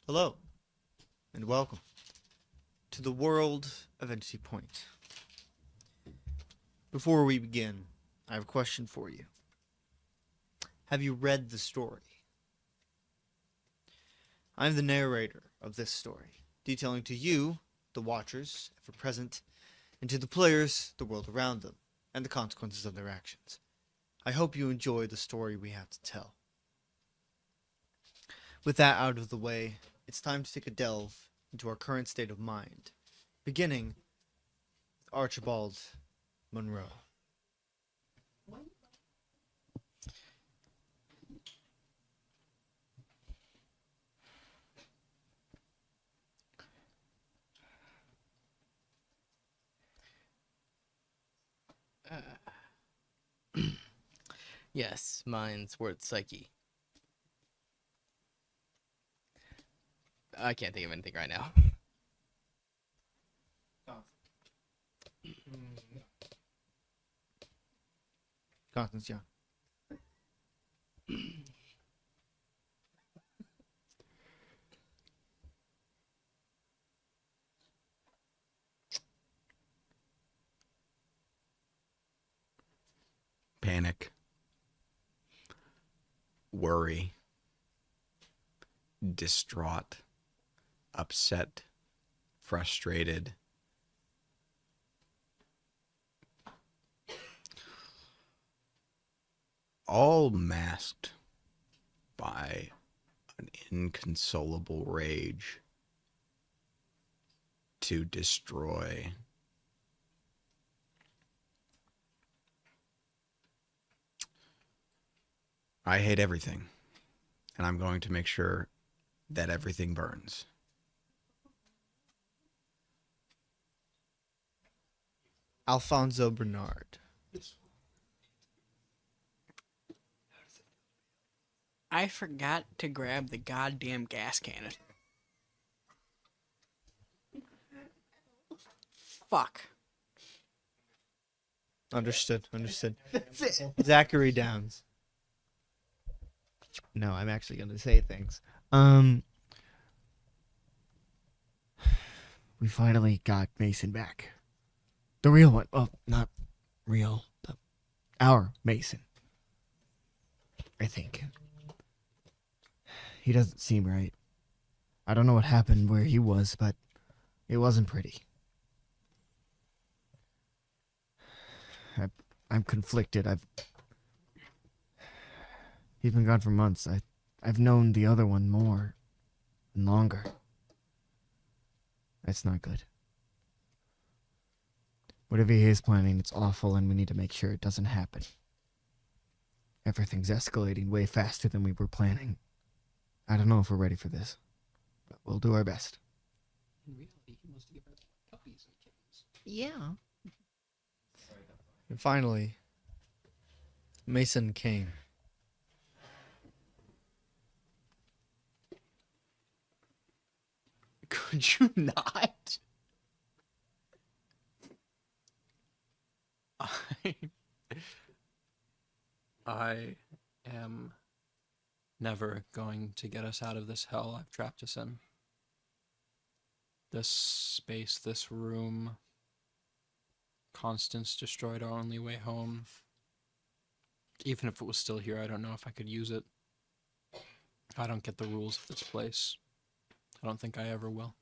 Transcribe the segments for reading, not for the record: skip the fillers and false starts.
Hello, and welcome to the world of Entity Point. Before we begin, I have a question for you. Have you read the story? I'm the narrator of this story, detailing to you, the watchers, ever present, and to the players, the world around them, and the consequences of their actions. I hope you enjoy the story we have to tell. With that out of the way, it's time to take a delve into our current state of mind, beginning with Archibald Monroe. Yes, mine's worth psyche. I can't think of anything right now. Constance, yeah. Panic, worry, distraught, upset, frustrated, all masked by an inconsolable rage to destroy. I hate everything, and I'm going to make sure that everything burns. Alfonso Bernard. I forgot to grab the goddamn gas cannon. Fuck. Understood. Zachary Downs. No, I'm actually going to say things. We finally got Mason back. The real one. Well, not real. Our Mason. I think. He doesn't seem right. I don't know what happened where he was, but it wasn't pretty. I'm conflicted. He's been gone for months. I've known the other one more and longer. That's not good. Whatever he is planning, it's awful, and we need to make sure it doesn't happen. Everything's escalating way faster than we were planning. I don't know if we're ready for this, but we'll do our best. In reality, he wants to give her puppies and kittens. Yeah. And finally, Mason came. Could you not? I am never going to get us out of this hell I've trapped us in. This space, this room. Constance destroyed our only way home. Even if it was still here, I don't know if I could use it. I don't get the rules of this place. I don't think I ever will.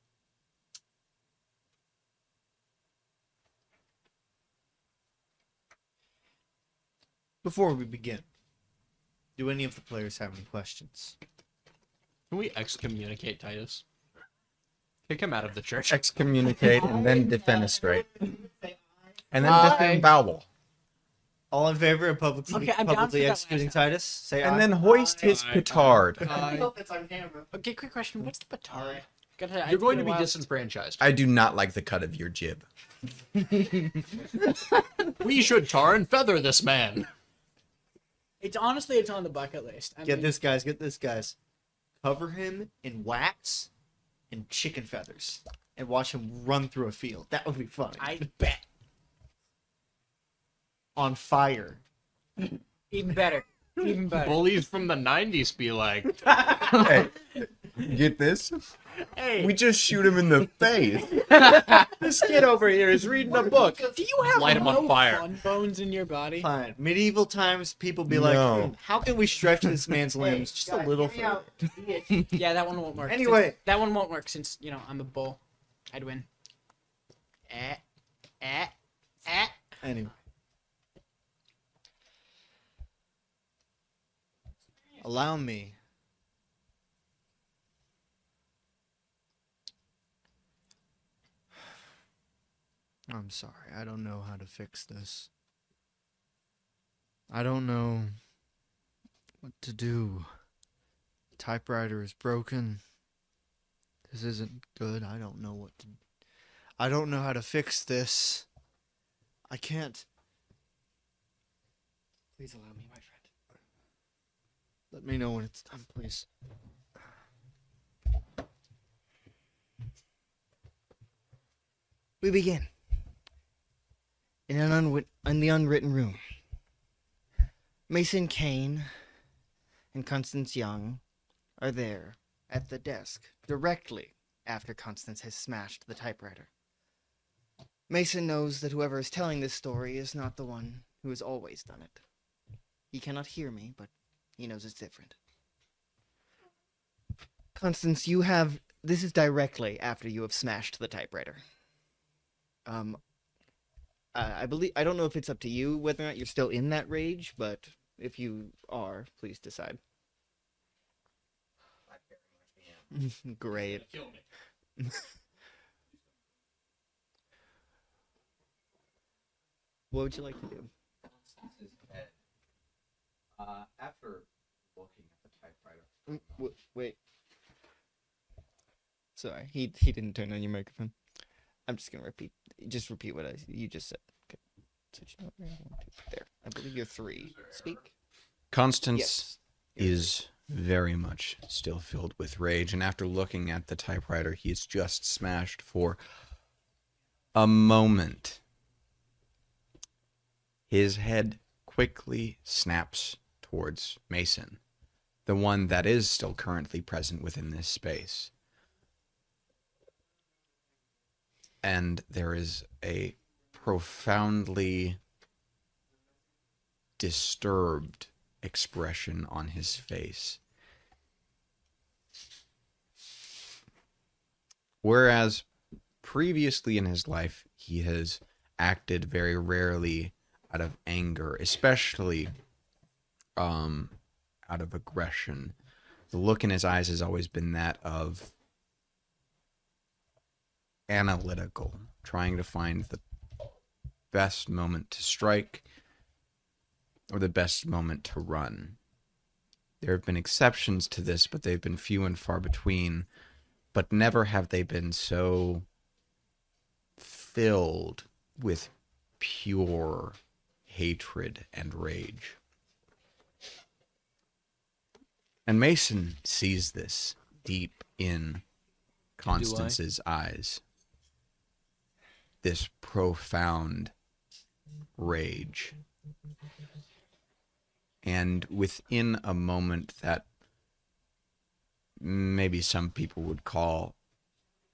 Before we begin, do any of the players have any questions? Can we excommunicate Titus? Kick him out of the church. Excommunicate and then defenestrate. And then disembowel. All in favor of publicly Okay, I'm down for that executing last Titus? Say And aye. then hoist his petard. Okay, quick question. What's the petard? You're going to be disenfranchised. I do not like the cut of your jib. We should tar and feather this man. It's honestly, it's on the bucket list. I Get mean, this, guys. Cover him in wax and chicken feathers and watch him run through a field. That would be fun. I bet. On fire. Even better. Even better. Bullies from the 90s be like. Hey, Get this? Hey, We just shoot him in the face. this kid over here is reading a book. Do you have Light him on no fire. fun bones in your body? Fine. Medieval times, people be like, No. how can we stretch this man's limbs just a little further? Yeah, that one won't work. Anyway. Since, that one won't work since, I'm a bull. I'd win. Anyway. Allow me. I'm sorry. I don't know how to fix this. I don't know what to do. Typewriter is broken. This isn't good. I don't know what to. I don't know how to fix this. I can't. Please allow me, my friend. Let me know when it's done, please. We begin. In the unwritten room. Mason Kane and Constance Young are there at the desk directly after Constance has smashed the typewriter. Mason knows that whoever is telling this story is not the one who has always done it. He cannot hear me, but he knows it's different. Constance, this is directly after you have smashed the typewriter. I don't know if it's up to you whether or not you're still in that rage, but if you are, please decide. Great. What would you like to do? After looking at the typewriter. Wait. Sorry, he didn't turn on your microphone. I'm just gonna repeat what you just said. Okay. Switch over. 1, 2, there. I believe you're 3. Speak. Constance Yes. is very much still filled with rage, and after looking at the typewriter he is just smashed for a moment, his head quickly snaps towards Mason, the one that is still currently present within this space. And there is a profoundly disturbed expression on his face. Whereas previously in his life, he has acted very rarely out of anger, especially out of aggression. The look in his eyes has always been that of analytical, trying to find the best moment to strike or the best moment to run. There have been exceptions to this, but they've been few and far between, but never have they been so filled with pure hatred and rage. And Mason sees this deep in Constance's eyes. This profound rage. And within a moment that maybe some people would call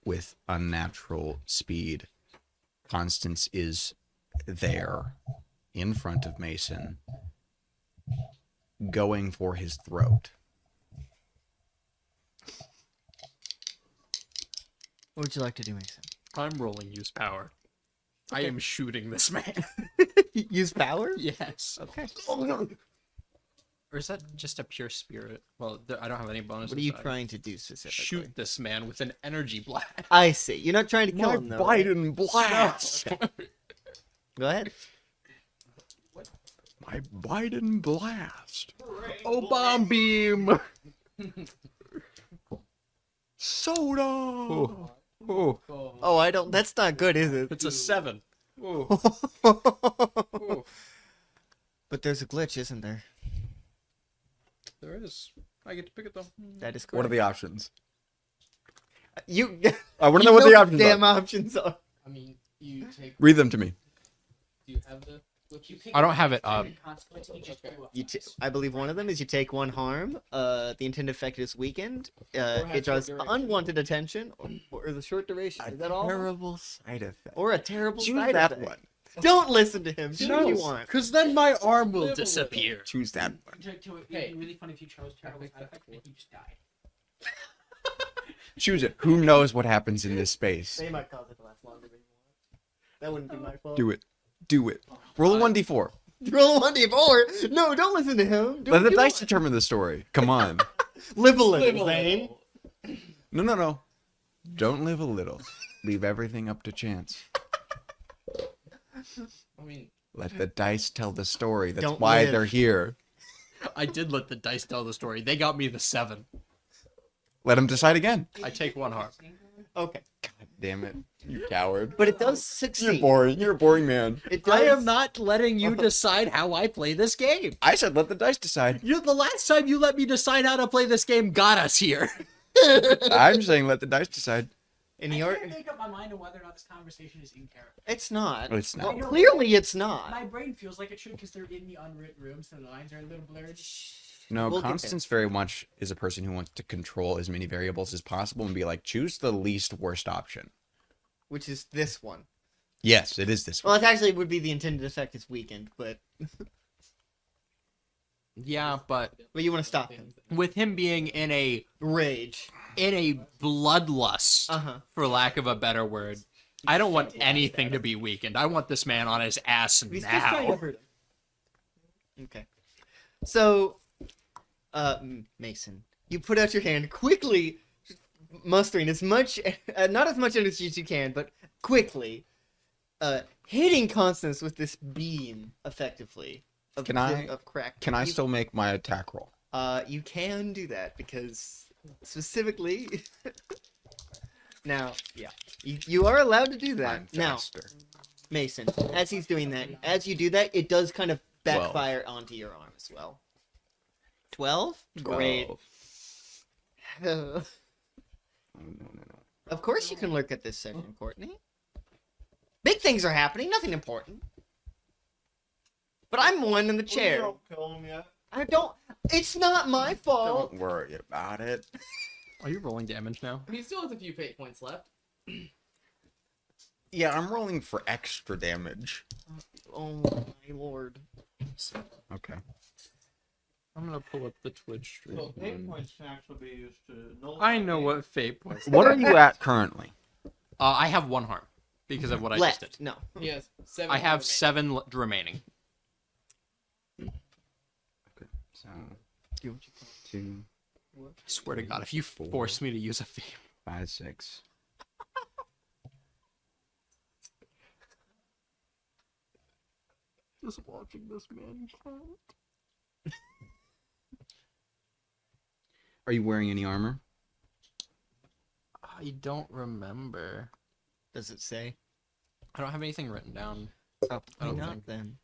with unnatural speed, Constance is there in front of Mason, going for his throat. What would you like to do, Mason? I'm rolling use power. I am shooting this man. Use power? Yes. Okay. Or is that just a pure spirit? Well, I don't have any bonuses. What are you so I trying to do specifically? shoot this man with an energy blast. I see. You're not trying to kill him, though. right? Biden blast. Go ahead. My Biden blast. Oh, bomb beam! Soda. Oh, Oh, I don't. That's not good, is it? it's a 7. Oh. But there's a glitch, isn't there? There is. I get to pick it though. That is correct. What are the options? You? I want you to know what the options damn are. options are. I mean, you take. Read them to me. Do you have the I don't have it up. I believe one of them is you take one harm. The intended effect is weakened. It draws unwanted attention, or the short duration. Is that all? Terrible side effect. Or a terrible Choose side that effect. one. Don't listen to him. Do what you want. Because then my arm will disappear. Choose that one. It'd Hey. be really funny if you chose terrible side effect and you just died. Choose it. Who knows what happens in this space? They might cause it to last longer than you want. That wouldn't be my fault. Do it. Do it. Roll a 1d4. Roll 1d4. No, don't listen to him. Do Let what the you dice want. determine the story. Come on. Live a little, Zane. No. Don't live a little. Leave everything up to chance. I mean, Let the dice tell the story. That's Don't why live. they're here. I did let the dice tell the story. They got me the 7. Let them decide again. I take 1 harm. Okay. God damn it. You coward. But it does You're succeed. boring. You're a boring man. It does. I am not letting you decide how I play this game. I said let the dice decide. The last time you let me decide how to play this game got us here. I'm saying let the dice decide. In I your... can't make up my mind on whether or not this conversation is in character. It's not. It's not. Well, clearly it's not. My brain feels like it should because they're in the unwritten room, so the lines are a little blurred. No, We'll get Constance very much is a person who wants to control as many variables as possible and be like, choose the least worst option. Which is this one. Yes, it is this Well, one. it actually would be the intended effect is weakened, but Yeah, but you want to stop him. with him being in a Rage. bloodlust, Uh-huh. for lack of a better word, I don't want anything to be weakened. I want this man on his ass He's just trying to now. hurt him. Okay. So, Mason, you put out your hand quickly, mustering as much, not as much energy as you can, but quickly, hitting Constance with this beam effectively. Of, Can I- of crack? Can I You- still make my attack roll? You can do that because specifically. Now, yeah, you are allowed to do that. I'm Now, faster. Mason, as he's doing that, as you do that, it does kind of backfire onto your arm as well. 12? Great. 12. Of Oh, no. course you can lurk at this session, Courtney. Big things are happening, nothing important. But I'm one in the chair. Kill him yet? I don't. It's not my fault. Don't worry about it. Are you rolling damage now? he still has a few fate points left. Yeah, I'm rolling for extra damage. Oh my lord. Okay. I'm gonna pull up the Twitch stream. So fate points can actually be used to nullify. I know what fate points. What are you at currently? I have 1 harm because of what I Left. just did. No. He has 7. I have remaining. 7 remaining. So, 2, I swear to God, if you force me to use a fate, 5, 6. just watching this man count. Are you wearing any armor? I don't remember. Does it say? I don't have anything written down. Oh, I don't not think. then.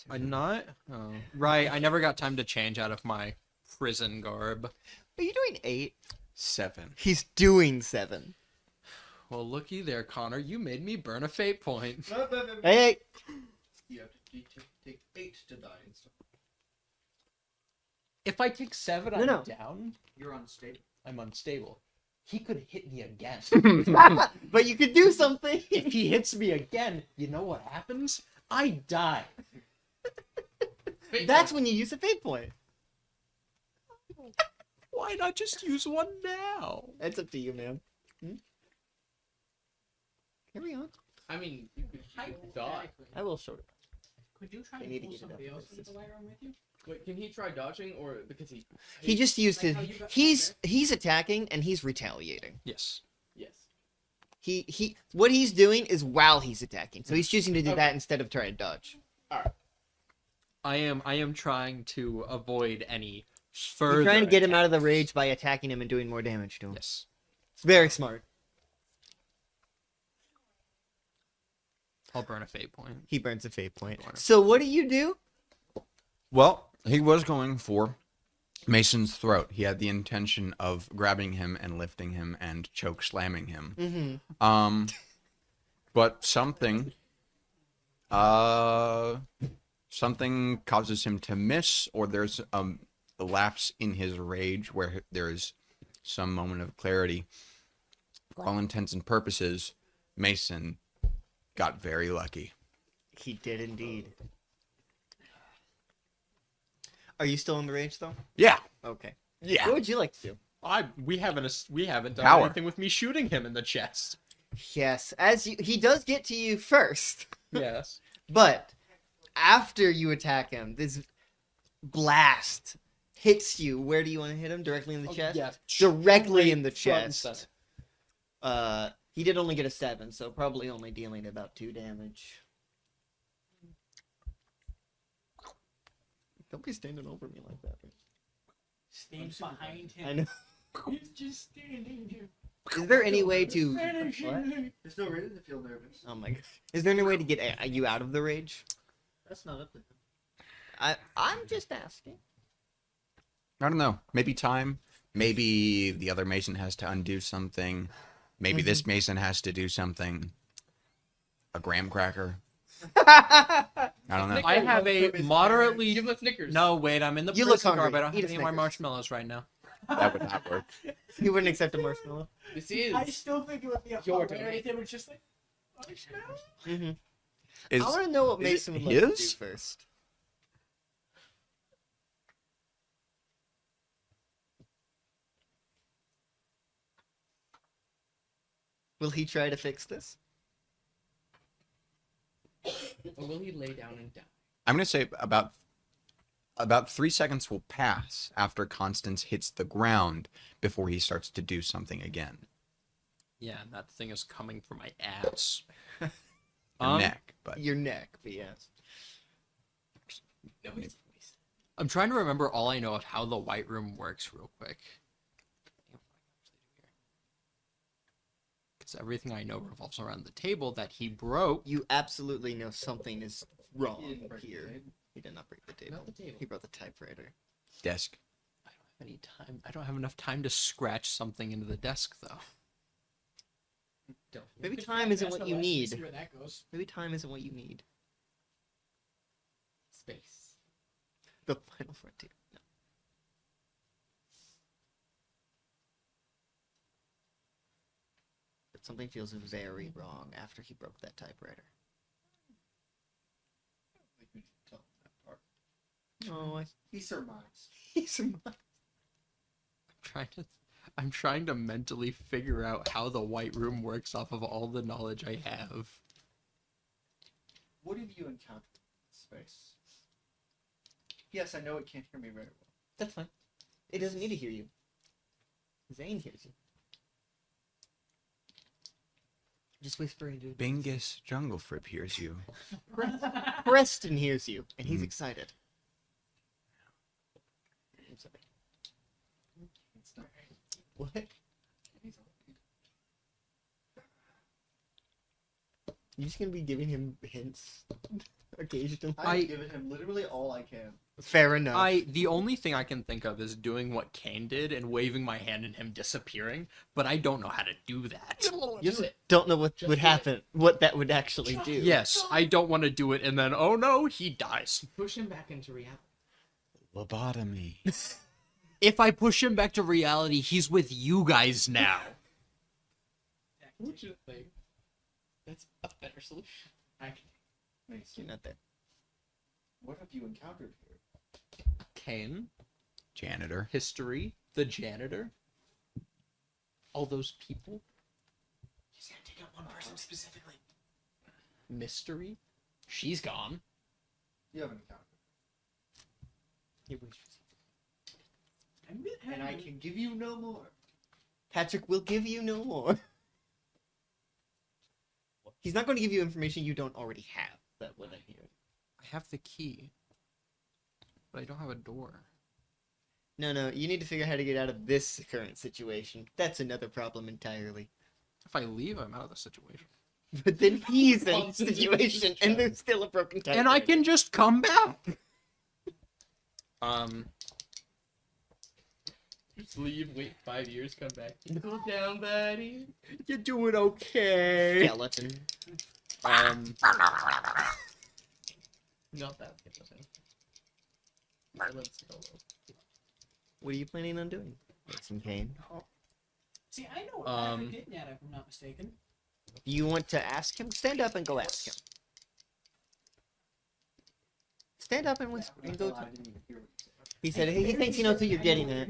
I'm not. Oh. Right, I never got time to change out of my prison garb. Are you doing 8? 7. He's doing 7. Well, looky there, Connor. You made me burn a fate point. Hey! You have to take 8 to die. If I take 7, No, I'm no. down. You're unstable. I'm unstable. He could hit me again. But you could do something. If he hits me again, you know what happens? I die. Fate That's point. when you use a fate point. Why not just use one now? It's up to you, man. Carry on. I mean, you could dodge. I will show it. Could you try They to need to pull get it somebody up. else into the light room with you? Wait, can he try dodging or because he? He just used his. Like how you got He's attacking and he's retaliating. Yes. Yes. He what he's doing is while he's attacking, so he's choosing to do Okay. that instead of trying to dodge. I am trying to avoid any further. You're trying to get him out of the attacks. rage by attacking him and doing more damage to him. Yes. It's very smart. I'll burn a fate point. He burns a fate point. Wonderful. So what do you do? Well, he was going for Mason's throat. He had the intention of grabbing him and lifting him and choke slamming him. Mm-hmm. But something Something causes him to miss, or there's a lapse in his rage where there's some moment of clarity. For all intents and purposes, Mason got very lucky. He did indeed. Are you still in the rage though? Yeah, Okay. yeah. What would you like to do? We haven't done Power. anything with me shooting him in the chest. Yes, he does get to you first, Yes. but after you attack him, this blast hits you. Where do you want to hit him? Directly in the chest? Yeah. Directly in the Front and chest. center. He did only get a 7, so probably only dealing about 2 damage. Don't be standing over me like that. Stand behind him. I know. He's just standing here. Is there any way to? Finishing What? me. There's no reason to feel nervous. Oh my god. Is there any way to get you out of the rage? That's not up to him. I'm just asking. I don't know. Maybe time. Maybe the other Mason has to undo something. Maybe this Mason has to do something. A graham cracker. I don't know. I have a moderately. Give him a Snickers. No, wait, I'm in the You look prison guard, hungry. but I don't Eat have a any more Snickers. marshmallows right now. That would not work. You wouldn't accept a marshmallow? This is. I still think it would be a Your hilarious turn. if it was just like, marshmallow? Mm-hmm. Is, I want to know what is it Mason would like to do his? first. Will he try to fix this? Or will he lay down and die? I'm going to say about 3 seconds will pass after Constance hits the ground before he starts to do something again. Yeah, and that thing is coming for my ass. Your neck, but Your neck, but yes. No, he's I'm trying to remember all I know of how the White Room works real quick. Because everything I know revolves around the table that he broke. You absolutely know something is wrong He didn't break the here. table. He did not break the table. not the table. He broke the typewriter. desk. I don't have any time. I don't have enough time to scratch something into the desk, though. Don't. Maybe Just time like isn't Master what you Less, need. See where that goes. Maybe time isn't what you need. Space. The final frontier. No. But something feels very wrong after he broke that typewriter. Like we should tell him that part. Oh, He surmised. he's I'm trying to mentally figure out how the White Room works off of all the knowledge I have. What have you encountered in space? Yes, I know it can't hear me very well. That's fine. It doesn't need to hear you. Zane hears you. Just whisper into it. Bingus Junglefrip hears you. Preston hears you, and he's Mhm. excited. I'm sorry. What? You just gonna be giving him hints occasionally? I've given him literally all I can. Fair enough. The only thing I can think of is doing what Kane did and waving my hand and him disappearing, but I don't know how to do that. You just don't know what would happen, what that would actually do. Yes, I don't want to do it and then, oh no, he dies. Push him back into reality. Lobotomy. If I push him back to reality, he's with you guys now. Fortunately, that's a better solution. You're Mason, not there. what have you encountered here? Kane, Janitor. history, the janitor, all those people, He's gonna take out one person specifically. mystery, she's gone. You haven't encountered. And I can give you no more. Patrick will give you no more. He's not going to give you information you don't already have. That what I hear. I have the key, but I don't have a door. No, you need to figure out how to get out of this current situation. That's another problem entirely. If I leave, I'm out of the situation. But then he's in the situation, and there's still a broken typewriter. And I can just come back. Just leave, wait 5 years, come back. Cool down, buddy. You're doing okay. skeleton. Not that skip. Silent solo. What are you planning on doing? Make some cane. See, I know what I'm getting at, if I'm not mistaken. You want to ask him? Stand up and go ask him. Stand up and whisper and go to him. He said he thinks he knows who you're getting at.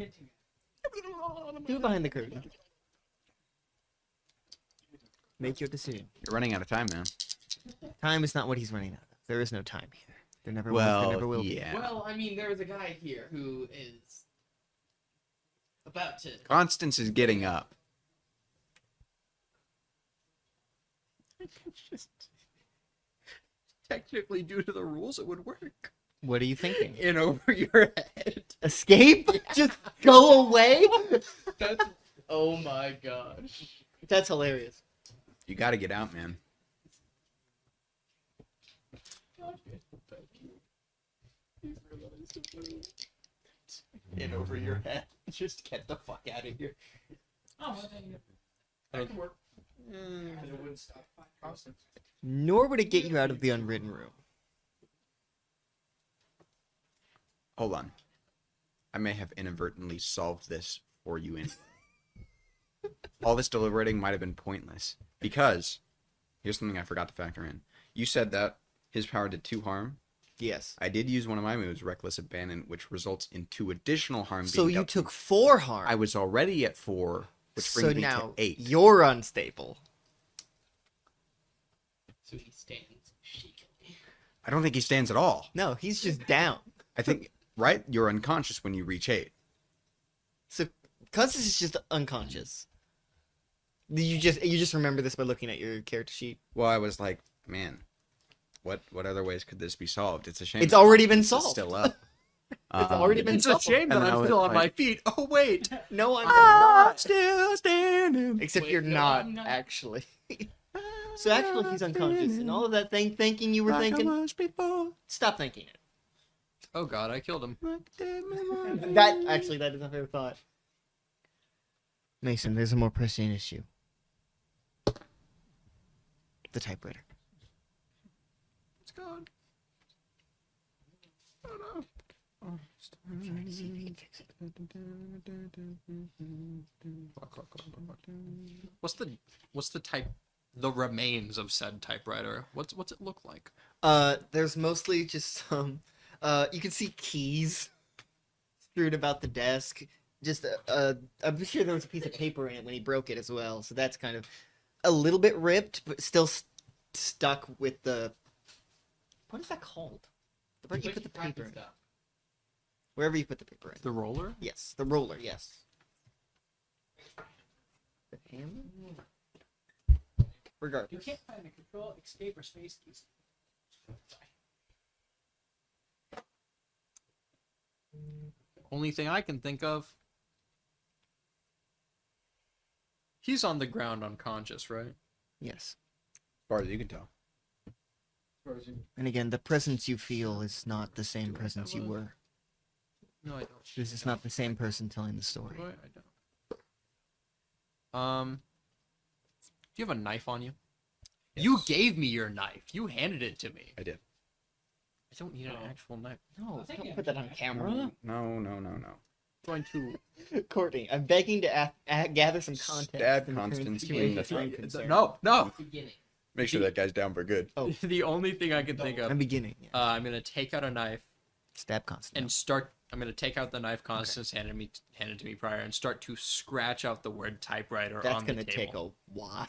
Do it behind the curtain. Make your decision. You're running out of time, man. Time is not what he's running out of. There is no time here. There never was, Well, there never will yeah. Well, I mean, there was a guy here who is about to. Constance is getting up. Technically, due to the rules, it would work. be. What are you thinking? In over your head. Escape? Just go away? That's, oh my gosh. That's hilarious. You got to get out, man. In over your head. Just get the fuck out of here. Oh, well, then That could work. Because it wouldn't stop Constance. Nor would it get you out of the unwritten room. Hold on. I may have inadvertently solved this for you. All this deliberating might have been pointless. Because, here's something I forgot to factor in. You said that his power did 2 harm. Yes. I did use one of my moves, Reckless Abandon, which results in 2 additional harm. So being you dealt to me. took 4 harm. I was already at 4, which brings so me now to 8. you're unstable. So he stands shakily. I don't think he stands at all. No, he's just down. I think, right? You're unconscious when you reach 8. So Constance is just unconscious. You just remember this by looking at your character sheet. Well, I was like, man, what other ways could this be solved? It's a shame. It's that already been Constance is solved. Still up. It's already been It's a solved. shame that And then I I'm was still on like- my feet. Oh, wait. No, I'm I'm not. still standing. Except Wait, you're no, not, I'm not. actually. So actually, he's unconscious, and all of that thinking you were thinking, stop thinking it. Oh, God, I killed him. That is a fair thought. Mason, there's a more pressing issue. The typewriter. It's gone. Oh, no. I'm trying to see if he can fix it. What's the type? The remains of said typewriter. What's it look like? There's mostly just some. You can see keys strewn about the desk. Just I'm sure there was a piece of paper in it when he broke it as well. So that's kind of a little bit ripped, but still stuck with the. What is that called? The part you put the paper in. Wherever you put the paper in. The roller? Yes, the roller. Yes. The hammer. Regardless. You can't find the control, escape, or space keys. Only thing I can think of. He's on the ground unconscious, right? Yes. As far as you can tell. And again, the presence you feel is not the same presence you were. No, I don't. This is not the same person telling the story. Do I don't. Do you have a knife on you? Yes. You gave me your knife. You handed it to me. I did. I don't need an Oh. actual knife. No, don't put that on camera. No. Going to Courtney, I'm begging to gather some context. Stab in the current Constance situation in the I'm throat. concerned. no. Beginning. Make sure that guy's down for good. Oh. The only thing I can think of. I'm beginning. Yeah. I'm gonna take out a knife Stab Constance. and start. I'm gonna take out the knife Constance handed to me prior and start to scratch out the word typewriter That's on the gonna table. take a while.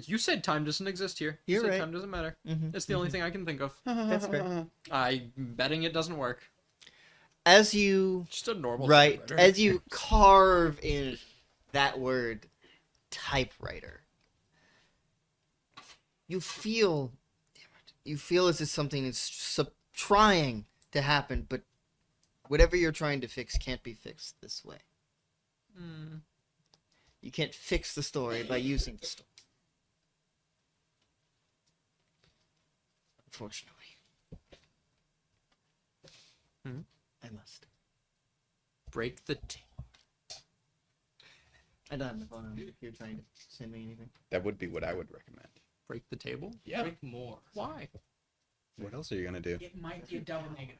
You said time doesn't exist here. You You're said right. time doesn't matter. Mhm, It's the only thing I can think of. That's fair. I'm betting it doesn't work. As you Just a normal right, typewriter. as you carve in that word, typewriter, you feel as if something is trying to happen, but whatever you're trying to fix can't be fixed this way. Hmm. You can't fix the story by using the story. Unfortunately. I must. Break the. I don't have my phone on me if you're trying to send me anything. That would be what I would recommend. Break the table. Yeah. Break more. Why? What else are you gonna do? It might be a double negative.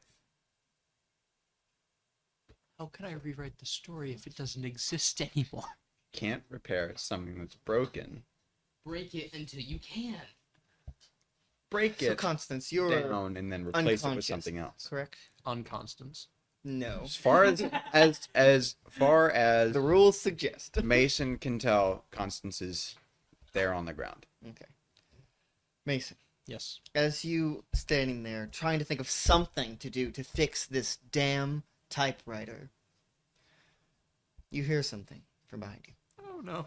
How can I rewrite the story if it doesn't exist anymore? Can't repair something that's broken. Break it until you can. Break So it Constance, you're down and then replace it with unconscious, something else. correct? Unconstance. No. As far as far as The rules suggest. Mason can tell, Constance is there on the ground. Okay. Mason, Yes. as you standing there trying to think of something to do to fix this damn typewriter, you hear something from behind you. Oh no.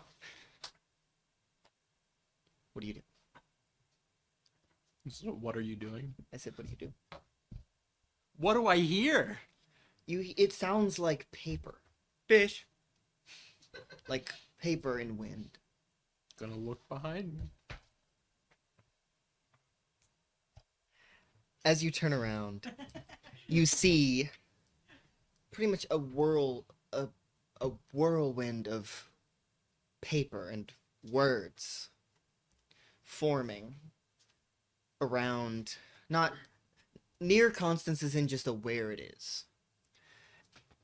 What do you do? So what are you doing? I said, what do you do? What do I hear? It sounds like paper. Fish. Like paper in wind. Gonna look behind me. As you turn around, you see pretty much a whirlwind of paper and words forming around, not near Constance, is in just where it is.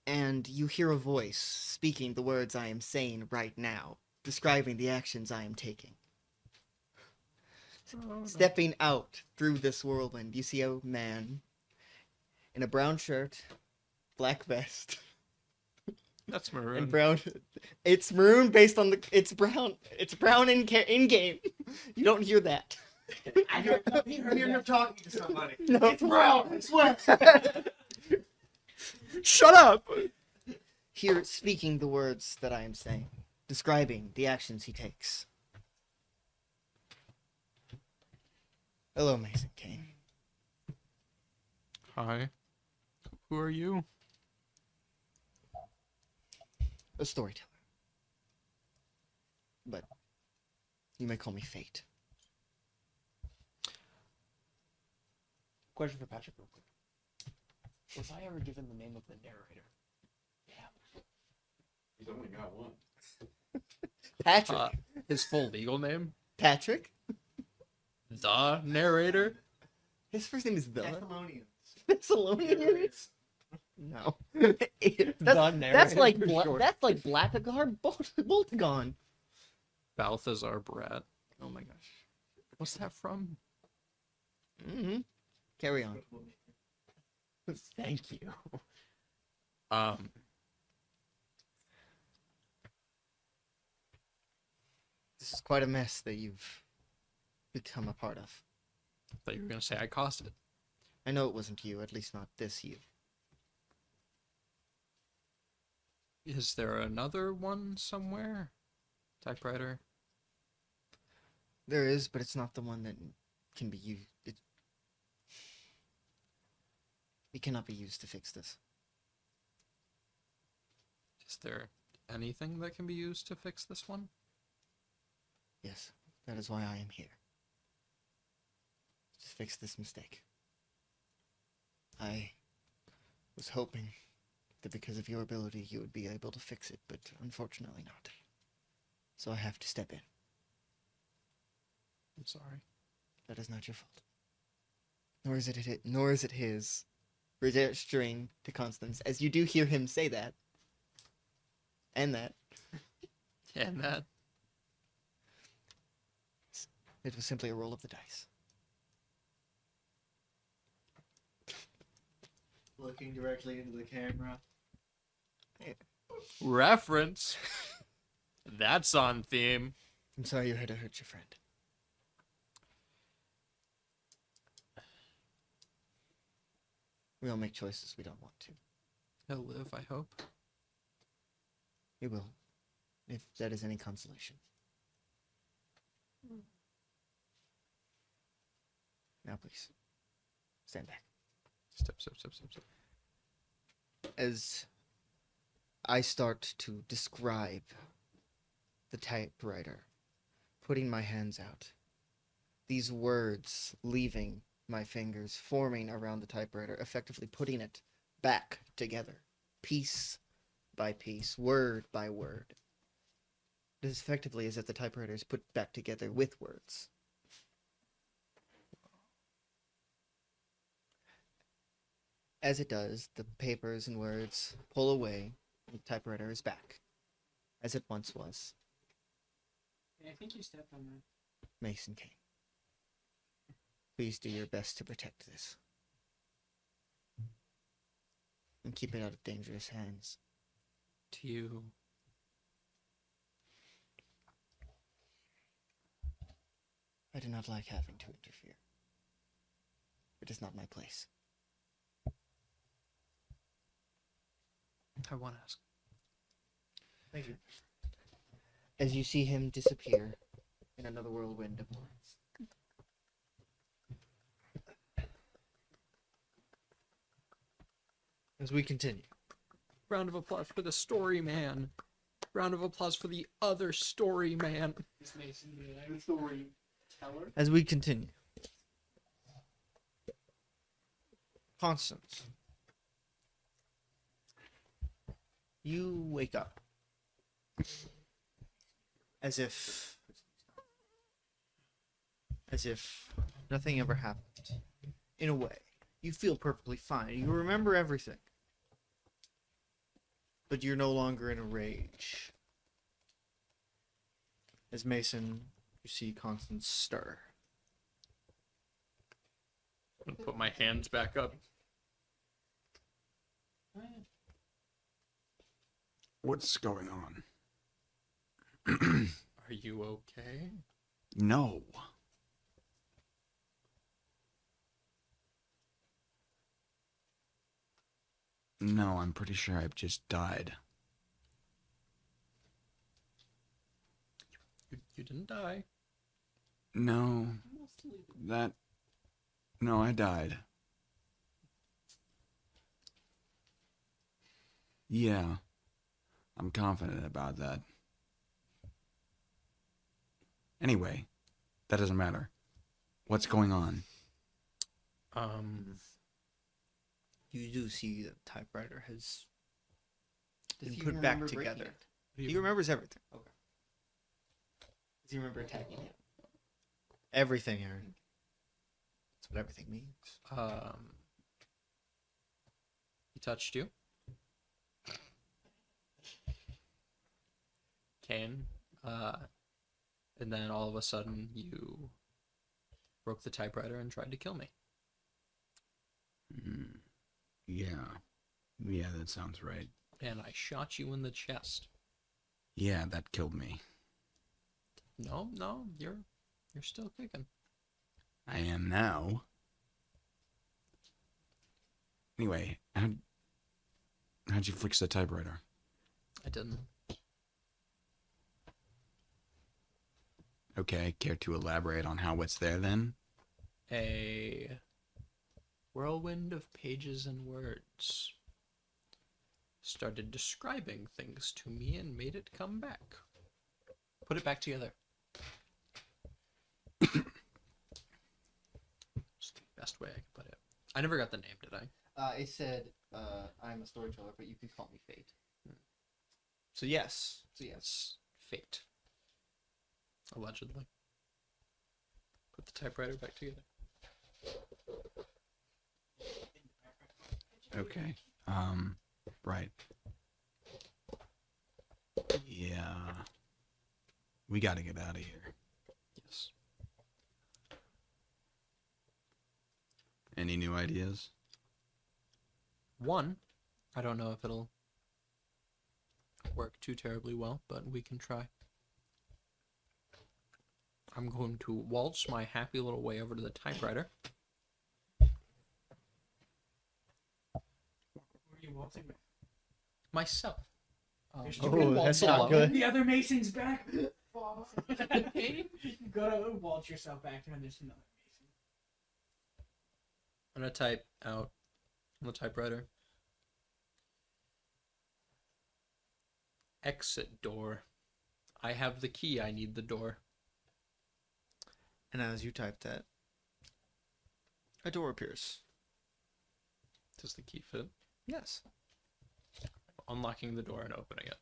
And you hear a voice speaking the words I am saying right now, describing the actions I am taking. Oh, no. Stepping out through this whirlwind, you see a man in a brown shirt, black vest, That's maroon. and brown. It's maroon based on the. It's brown. It's brown in game. You don't hear that. I hear him talking to somebody. No. It's brown. I swear. Shut up. Here, speaking the words that I am saying, describing the actions he takes. Hello, Mason Kane. Hi. Who are you? A storyteller. But you may call me Fate. Question for Patrick, real quick. Was I ever given the name of the narrator? Yeah. He's only got one. Patrick. His full legal name? Patrick? The narrator? His first name is the Thessalonians. Thessalonians? No. The that's narrator like for short. that's like Blackagar Boltagon. Balthazar Brat. Oh my gosh. What's that from? Mm-hmm. Carry on. Thank you. This is quite a mess that you've become a part of. Thought you were gonna say I caused it. I know it wasn't you, at least not this you. Is there another one somewhere? Typewriter? There is, but it's not the one that can be used. It cannot be used to fix this. Is there anything that can be used to fix this one? Yes, that is why I am here. To fix this mistake. I was hoping that because of your ability you would be able to fix it, but unfortunately not. So I have to step in. I'm sorry. That is not your fault. Nor is it his. Registering to Constance, as you do hear him say that. And that. And that. It was simply a roll of the dice. Looking directly into the camera. Reference. That's on theme. I'm sorry you had to hurt your friend. We all make choices we don't want to. He'll live, I hope. He will, if that is any consolation. Now please, stand back. Step. As I start to describe the typewriter, putting my hands out, these words leaving my fingers, forming around the typewriter, effectively putting it back together, piece by piece, word by word. It is effectively as if the typewriter is put back together with words. As it does, the papers and words pull away, and the typewriter is back, as it once was. I think you stepped on that. Mason Kane. Please do your best to protect this. And keep it out of dangerous hands. To you. I do not like having to interfere. It is not my place. I want to ask. Thank you. As you see him disappear in another whirlwind of words. As we continue. Round of applause for the story man. Round of applause for the other story man. This Mason being a storyteller. As we continue. Constance. You wake up. As if nothing ever happened. In a way. You feel perfectly fine. You remember everything. But you're no longer in a rage. As Mason, you see Constance stir. I'm gonna put my hands back up. What's going on? Are you okay? No. No, I'm pretty sure I've just died. You didn't die. No. That... No, I died. Yeah. I'm confident about that. Anyway, that doesn't matter. What's going on? You do see that the typewriter has Does been he put back remember breaking together. it? He remembers everything. Does he remember attacking it? Everything, Aaron. That's what everything means. He touched you. Kane. And then all of a sudden you broke the typewriter and tried to kill me. Yeah. Yeah, that sounds right. And I shot you in the chest. Yeah, that killed me. No, you're still kicking. I am now. Anyway, how'd you fix the typewriter? I didn't. Okay, care to elaborate on how it's there then? A whirlwind of pages and words started describing things to me and made it come back. Put it back together. It's the best way I can put it. I never got the name, did I? It said, I'm a storyteller, but you can call me Fate. So yes. So yes. It's fate. Allegedly. Put the typewriter back together. Okay. Right. Yeah. We gotta get out of here. Yes. Any new ideas? One, I don't know if it'll work too terribly well, but we can try. I'm going to waltz my happy little way over to the typewriter. Who are you waltzing with? Myself. You're You can Oh, waltz that's not along. good. The other Mason's back. Okay. You gotta waltz yourself back to there's another Mason. I'm going to type out on the typewriter. Exit door. I have the key. I need the door. And as you type that, a door appears. Does the key fit? Yes. Unlocking the door and opening it.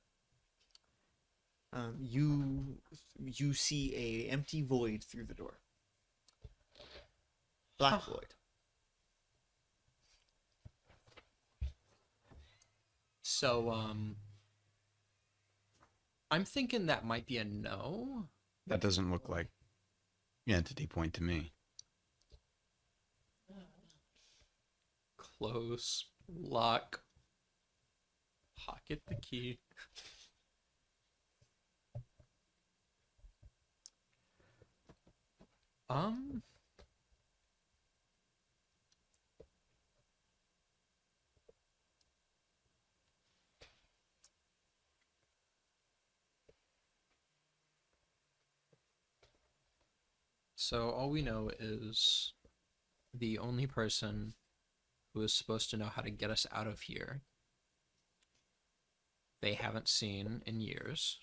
You see a empty void through the door. Black void. So, I'm thinking that might be a no. That doesn't look like entity point to me. Close. Lock. Pocket the key. So all we know is the only person who is supposed to know how to get us out of here, they haven't seen in years.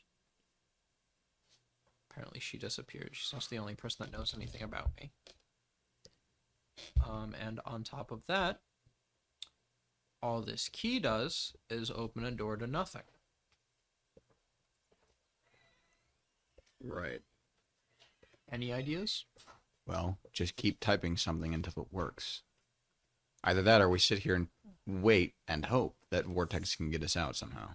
Apparently she disappeared. She's also the only person that knows anything about me. And on top of that, all this key does is open a door to nothing. Right. Any ideas? Well, just keep typing something until it works. Either that or we sit here and wait and hope that Vortex can get us out somehow.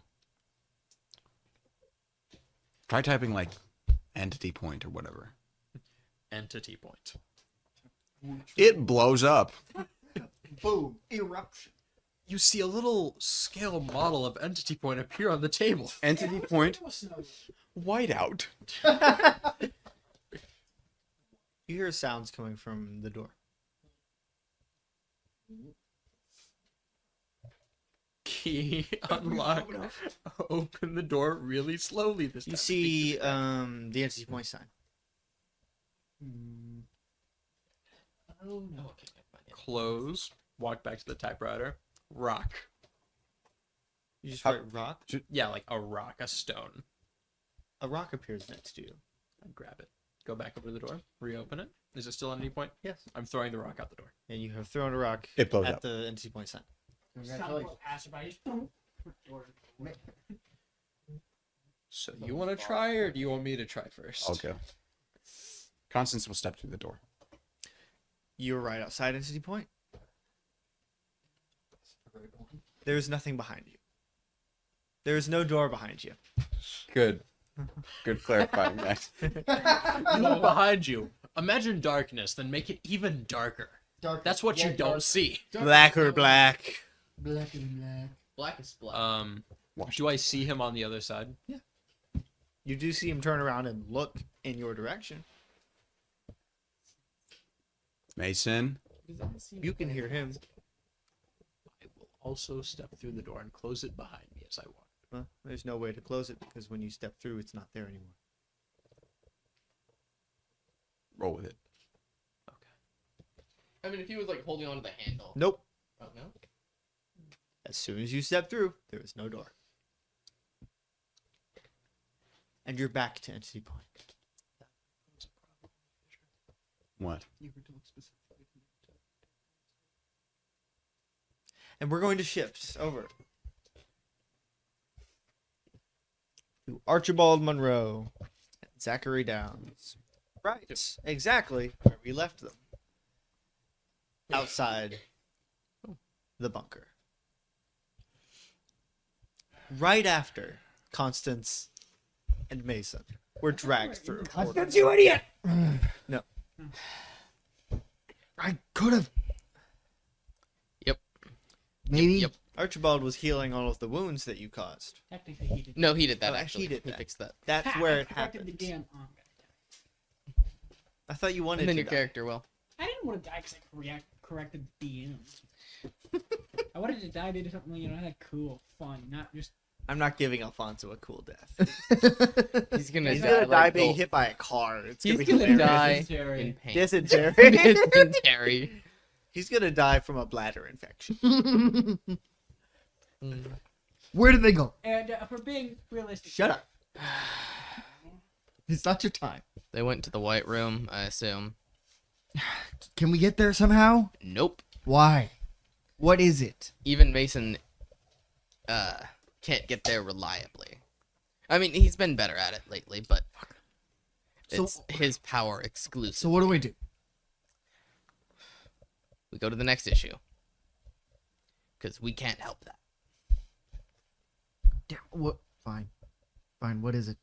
Try typing like entity point or whatever. Entity point. It blows up. Boom! Eruption. You see a little scale model of entity point appear on the table. Entity point. Whiteout. You hear sounds coming from the door. Key unlock. Open the door really slowly this time. You see the entity point sign. Oh no. Okay, fine, yeah. Close. Walk back to the typewriter. Rock. You just How- write rock. Yeah, like a rock, a stone. A rock appears next to you. I grab it. Go back over to the door. Reopen it. Is it still at any point? Yes. I'm throwing the rock out the door. And you have thrown a rock It blows at up. the entity point sign. Congratulations. Passerby just door. So you want to try, or do you want me to try first? I'll go. Constance will step through the door. You're right outside entity point. There's nothing behind you. There is no door behind you. Good. Good clarifying that. You look behind you. Imagine darkness, then make it even darker. Dark. That's what you don't see. Black or black. Black and black. Black is black. Do I see him on the other side? You do see him turn around and look in your direction. Mason. You can hear him. I will also step through the door and close it behind me as I walk. Well, there's no way to close it because when you step through, it's not there anymore. Roll with it. I mean, if he was like holding onto the handle. Nope. Oh no. As soon as you step through, there is no door. And you're back to entity point. What? And we're going to shift over to Archibald Monroe and Zachary Downs. Right, exactly where we left them. Outside the bunker. Right after Constance and Mason were dragged through. Constance, you idiot! No. I could have. Yep. Maybe. Yep. Archibald was healing all of the wounds that you caused. Technically, he did. No, he did that Oh, he actually. did He that. fixed that. That's Ha, where I it corrected happened. The damn. Oh, I thought you wanted And then to your die. character will. I didn't want to die because I corrected the DMs. I wanted to die. They did something, like cool, fun, not just. I'm not giving Alfonso a cool death. He's gonna He's die. gonna die like being gold. hit by a car. It's He's be gonna hilarious. die in pain. Dysentery. Dysentery. He's gonna die from a bladder infection. Where did they go? And if we're being realistic, Shut up. It's not your time. They went to the White Room, I assume. Can we get there somehow? Nope. Why? What is it? Even Mason can't get there reliably. I mean, he's been better at it lately, but So- it's his power exclusive. So what do we do? We go to the next issue. Because we can't help that. Damn, what? Fine. Fine, what is it?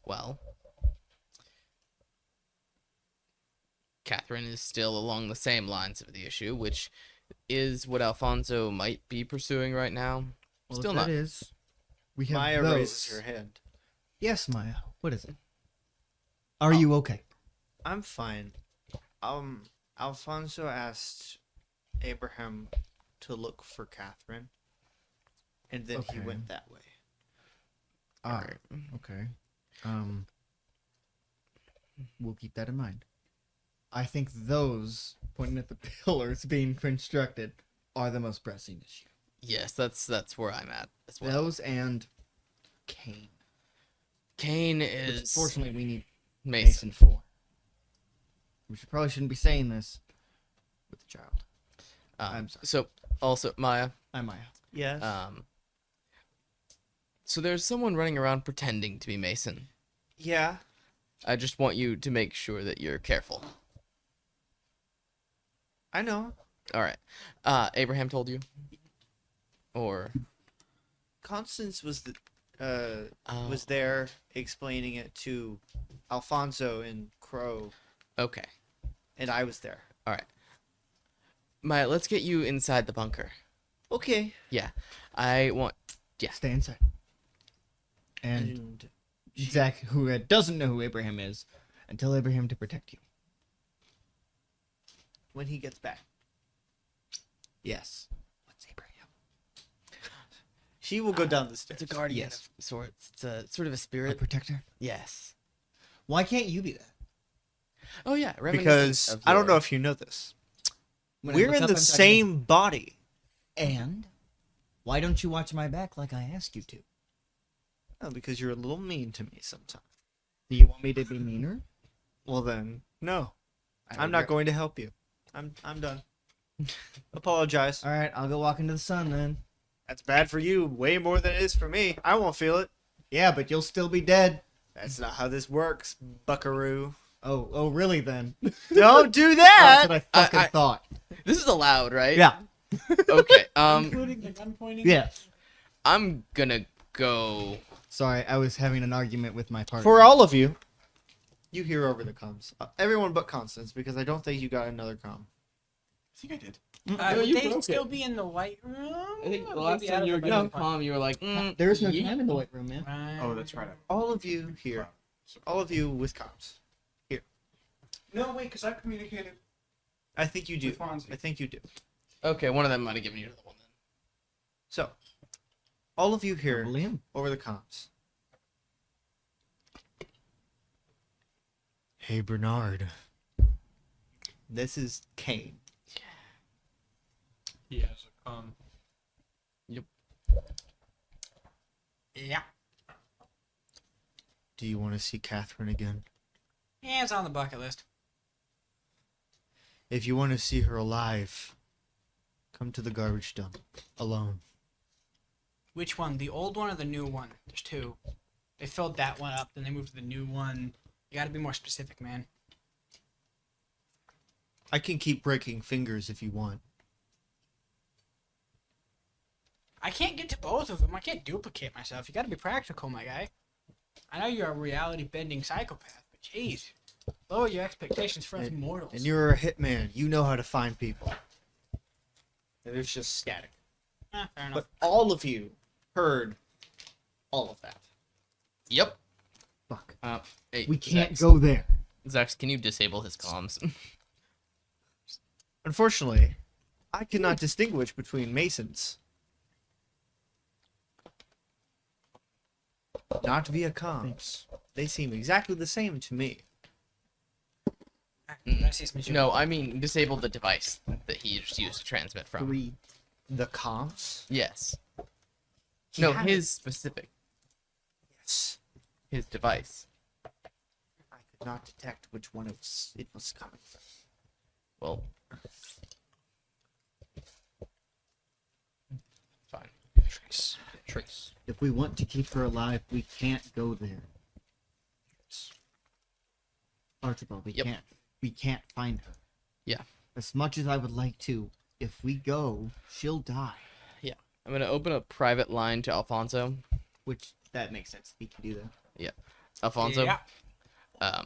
Well, Catherine is still along the same lines of the issue, which is what Alfonso might be pursuing right now. Well, Still if not. that is, we have Maya those. raises her hand. Yes, Maya. What is it? Are you okay? I'm fine. Alfonso asked Abraham to look for Catherine, and then he Okay. went that way. Alright. Okay. We'll keep that in mind. I think those, pointing at the pillars being constructed, are the most pressing issue. Yes, that's where I'm at as well. Those and Cain. Kane Which, is fortunately, we need Mason. Mason for. We probably shouldn't be saying this with the child. I'm sorry. So also Maya. I'm Maya. Yes. So there's someone running around pretending to be Mason. Yeah. I just want you to make sure that you're careful. I know. All right. Abraham told you, or Constance was was there explaining it to Alfonso and Crow, okay. and I was there. All right. Maya, let's get you inside the bunker. Okay. I want. Stay inside. And And Zach, who doesn't know who Abraham is, and tell Abraham to protect you. when he gets back, Yes. What's Abraham? she will go down the stairs. It's a guardian Yes. of sorts. It's a sort of a A spirit. protector? Yes. Why can't you be that? Oh yeah. reminiscent Because of I don't know your- if you know this. When I We're look in up, the I'm talking- same body. And why don't you watch my back like I asked you to? Oh, because you're a little mean to me sometimes. Do you want me to be meaner? Well then, no. I I'm not regret- going to help you. I'm done. Apologize. All right, I'll go walk into the sun then. That's bad for you, way more than it is for me. I won't feel it. Yeah, but you'll still be dead. That's not how this works, buckaroo. Oh, really then? Don't do That's that! what I fucking I- thought. This is allowed, right? Yeah. Okay. Including the gun pointing. Yeah. I'm gonna go. Sorry, I was having an argument with my partner. For all of you, you hear over the comms. Everyone but Constance, because I don't think you got another comm. I think I did. No, Would you they broke still it. be in the white room? I think the Or last maybe time out you were of the getting white calm, you were like, There is no yeet. time in the white room, man. room? Oh, that's right. All of you here. All of you with comms. No, wait, because I've communicated I think you do. with Fonzie. I think you do. Okay, one of them might have given you the one then. So, all of you here Liam. over the comms. Hey, Bernard. This is Kane. He has a Yeah. Do you want to see Catherine again? Yeah, it's on the bucket list. If you want to see her alive, come to the garbage dump. Alone. Which one? The old one or the new one? There's two. They filled that one up, then they moved to the new one. You gotta be more specific, man. I can keep breaking fingers if you want. I can't get to both of them. I can't duplicate myself. You gotta be practical, my guy. I know you're a reality-bending psychopath, but jeez. Lower your expectations for us mortals. And you're a hitman. You know how to find people. And it's just static. Fair enough. But all of you heard all of that. Yep. Fuck. Hey, We can't Zax, go there. Zax, can you disable his comms? Unfortunately, I cannot distinguish between Masons. Not via comms. They seem exactly the same to me. Did I see some No, I mean disable the device that he just used to transmit from. The comms? Yes. He No, had his specific, Yes. his device. I could not detect which one it was coming from. Well, fine. trace. If we want to keep her alive, we can't go there. Archibald, we Yep. can't. We can't find her. Yeah. As much as I would like to, if we go, she'll die. I'm gonna open a private line to Alfonso. Which, that makes sense. We can do that. Alfonso, Yeah.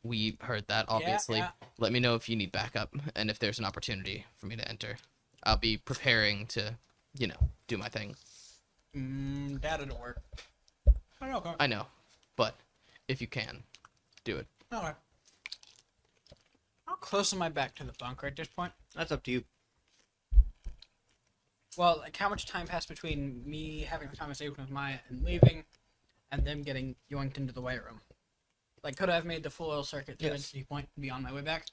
we heard that, obviously. yeah. Let me know if you need backup and if there's an opportunity for me to enter. I'll be preparing to, do my thing. That didn't work. Okay. I know, but if you can, do it. Okay. How close am I back to the bunker at this point? That's up to you. Well, like how much time passed between me having a conversation with Maya and leaving, and them getting yoinked into the weight room? Like, could I have made the full oil circuit to Yes. City Point and be on my way back?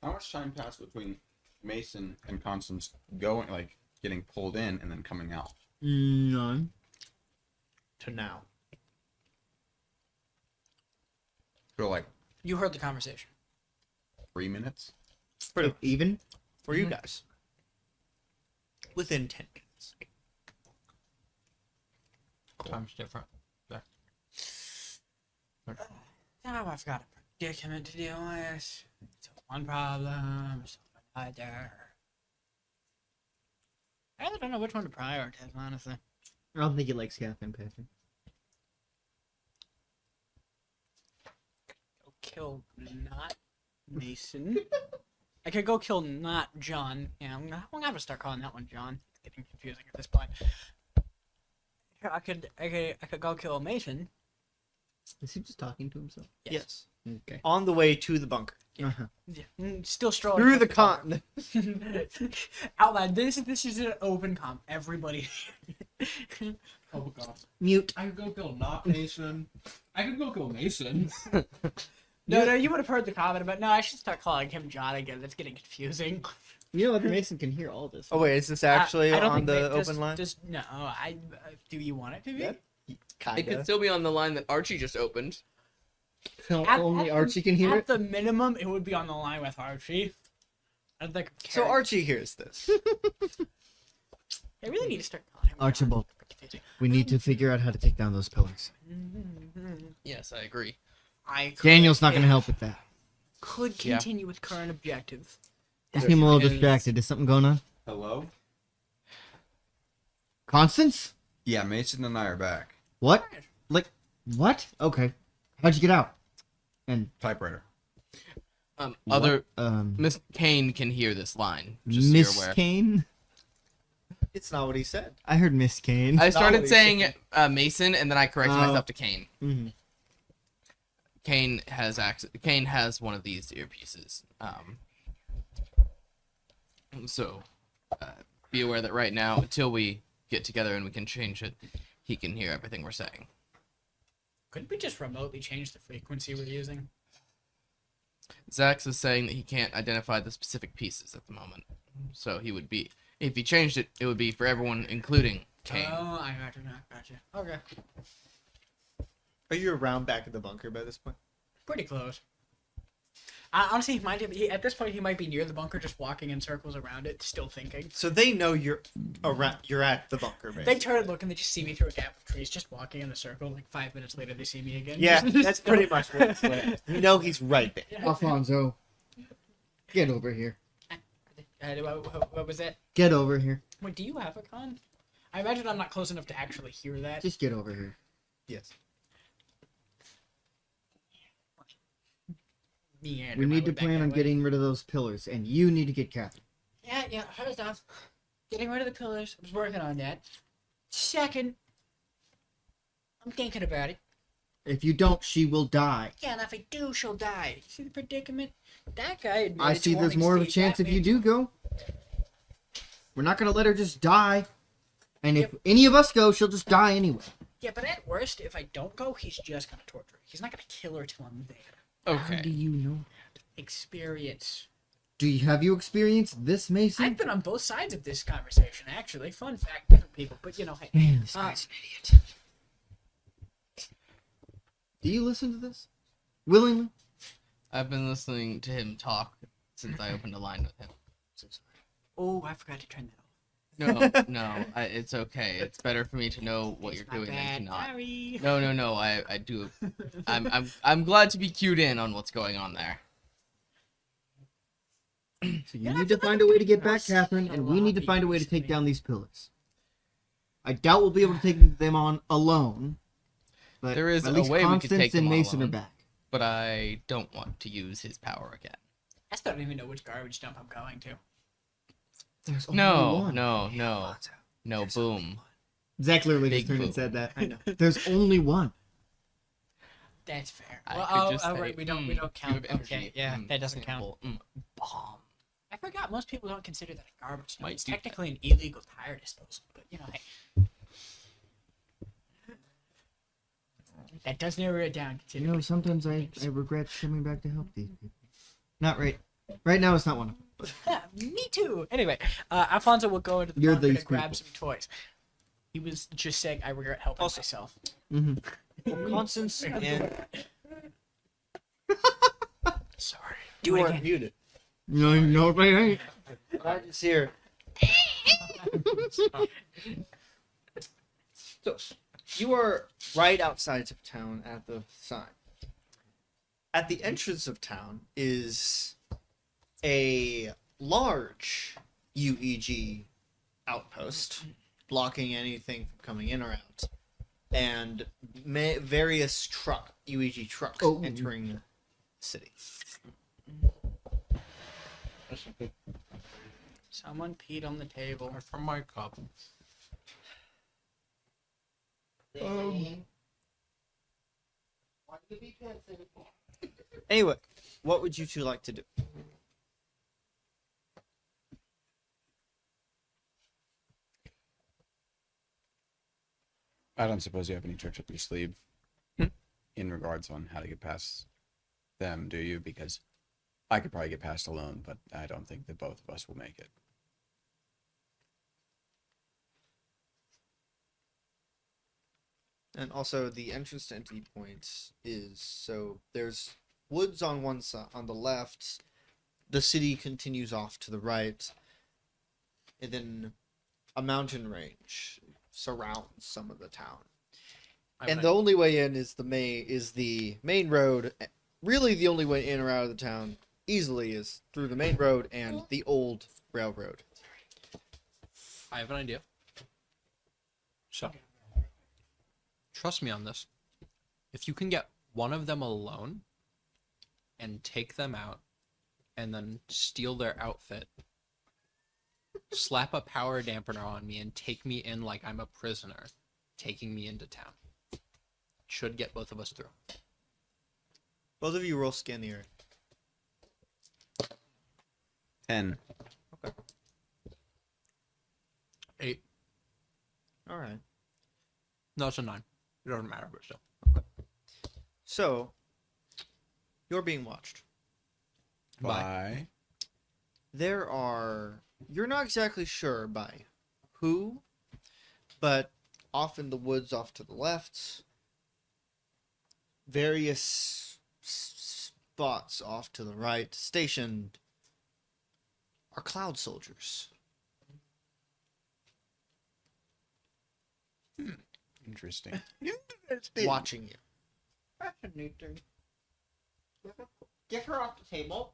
How much time passed between Mason and Constance going, like, getting pulled in and then coming out? None. To now. So, like, You heard the conversation. 3 minutes? Pretty Even? for you guys. Within 10 minutes. Time's different. Now I've got a predicament to deal with. So one problem, so another. I really don't know which one to prioritize, honestly. I don't think he likes Catherine Patrick. Go kill not Mason. I could go kill not John. Yeah, I'm gonna have to start calling that one John. It's getting confusing at this point. I could go kill Mason. Is he just talking to himself? Yes. Okay. On the way to the bunker. Uh-huh. Yeah, still strolling Through the across con. out loud. This is an open comp. Everybody. Oh god. Mute. I could go kill not Mason. I could go kill Mason. No, you would have heard the comment, but no, I should start calling him John again. That's getting confusing. You know what? Mason can hear all this. Oh wait, is this actually I don't on think the they- open line? no, do you want it to be? Yeah. It Kinda. could still be on the line that Archie just opened. Only Archie can hear At it. the minimum, it would be on the line with Archie. I don't think. So Archie hears this. I really need to start calling him John. Archibald. Confusing. We need to figure out how to take down those pillars. Yes, I agree. I could, Daniel's not going to help with that. Could Yeah. continue with current objectives. Just seem a little is- distracted. Is something going on? Hello? Constance? Yeah, Mason and I are back. What? What? Okay. How'd you get out? And Typewriter. Other what? Miss Kane can hear this line. Just so you're Miss aware. Kane? It's not what he said. I heard Miss Kane. I started what he saying Mason, and then I corrected Oh. myself to Kane. Mhm. Kane has one of these earpieces. So be aware that right now, until we get together and we can change it, he can hear everything we're saying. Couldn't we just remotely change the frequency we're using? Zax is saying that he can't identify the specific pieces at the moment. So he would be, if he changed it, it would be for everyone, including Kane. Oh, I gotcha. Okay. Are you around back at the bunker by this point? Pretty close. Honestly, at this point, he might be near the bunker, just walking in circles around it, still thinking. So they know you're around. You're at the bunker, basically. They turn and look, and they just see me through a gap of trees, just walking in a circle. Like 5 minutes later, they see me again. Yeah, Just that's still- pretty much what it's like. You know he's right there. Alfonso. Get over here. What was that? Get over here. Wait, do you have a con? I imagine I'm not close enough to actually hear that. Just get over here. Yes. Meander We my need to way back plan that on way. getting rid of those pillars, and you need to get Catherine. Yeah, first off, getting rid of the pillars. I was working on that. Second, I'm thinking about it. If you don't, she will die. Yeah, and if I do, she'll die. See the predicament? That guy admitted I to see there's wanting more of a to stay chance if you Batman. do go. We're not going to let her just die. And if any of us go, she'll just die anyway. Yeah, but at worst, if I don't go, he's just gonna torture her. He's not gonna kill her till I'm there. How do Okay. you know? Experience. Have you experienced this, Mason? I've been on both sides of this conversation, actually. Fun fact, different people, but you know, hey. Man, this Uh, guy's an idiot. Do you listen to this? Willingly? I've been listening to him talk since I opened a line with him. Oh, I forgot to turn that off. No, it's okay. It's better for me to know what you're My doing than bad. to not. Sorry. No. I do. I'm glad to be cued in on what's going on there. So you need to find a way to get back, Catherine, and we need to find a way to take down these pillars. I doubt we'll be able to take them on alone. But There is at a least way we could Constance take them and all Mason alone. are back. But I don't want to use his power again. I still don't even know which garbage dump I'm going to. There's only No, one. no, boom. Zach literally Big just turned boom. and said that. I know. There's only one. That's fair. I Well, could just say, right, we don't you count. have energy. Okay, yeah, that doesn't count. Example, bomb. I forgot most people don't consider that a garbage dump. Might It's do that. technically an illegal tire disposal, but you know, hey. That does narrow it down. You know, sometimes I regret coming back to help these people. Not right. Right now, it's not one of them. Me too. Anyway, Alfonso will go into the You're bunker to these grab people. some toys. He was just saying, I regret helping Also- myself. Mm-hmm. Constance and Sorry. you Do it are again. muted. No, right, right. I'm just here. So, you are right outside of town at the sign. At the entrance of town is a large UEG outpost, blocking anything from coming in or out, and various UEG trucks Oh. entering the city. Someone peed on the table. From my cup. Anyway, what would you two like to do? I don't suppose you have any tricks up your sleeve in regards on how to get past them, do you? Because I could probably get past alone, but I don't think that both of us will make it. And also, the entrance to Entity Point is so there's woods on one side, on the left. The city continues off to the right, and then a mountain range surrounds some of the town. And the only way in is the main road. Really, the only way in or out of the town easily is through the main road and the old railroad. I have an idea. So, trust me on this. If you can get one of them alone and take them out and then steal their outfit, slap a power dampener on me and take me in like I'm a prisoner, taking me into town. Should get both of us through. Both of you roll scan the earth. 10. 8. All right. No, it's a 9. It doesn't matter, but still. So, you're being watched. Bye. You're not exactly sure by who, but off in the woods off to the left, various spots off to the right, stationed, are cloud soldiers. Interesting. Watching you. Fascinating. Get her off the table.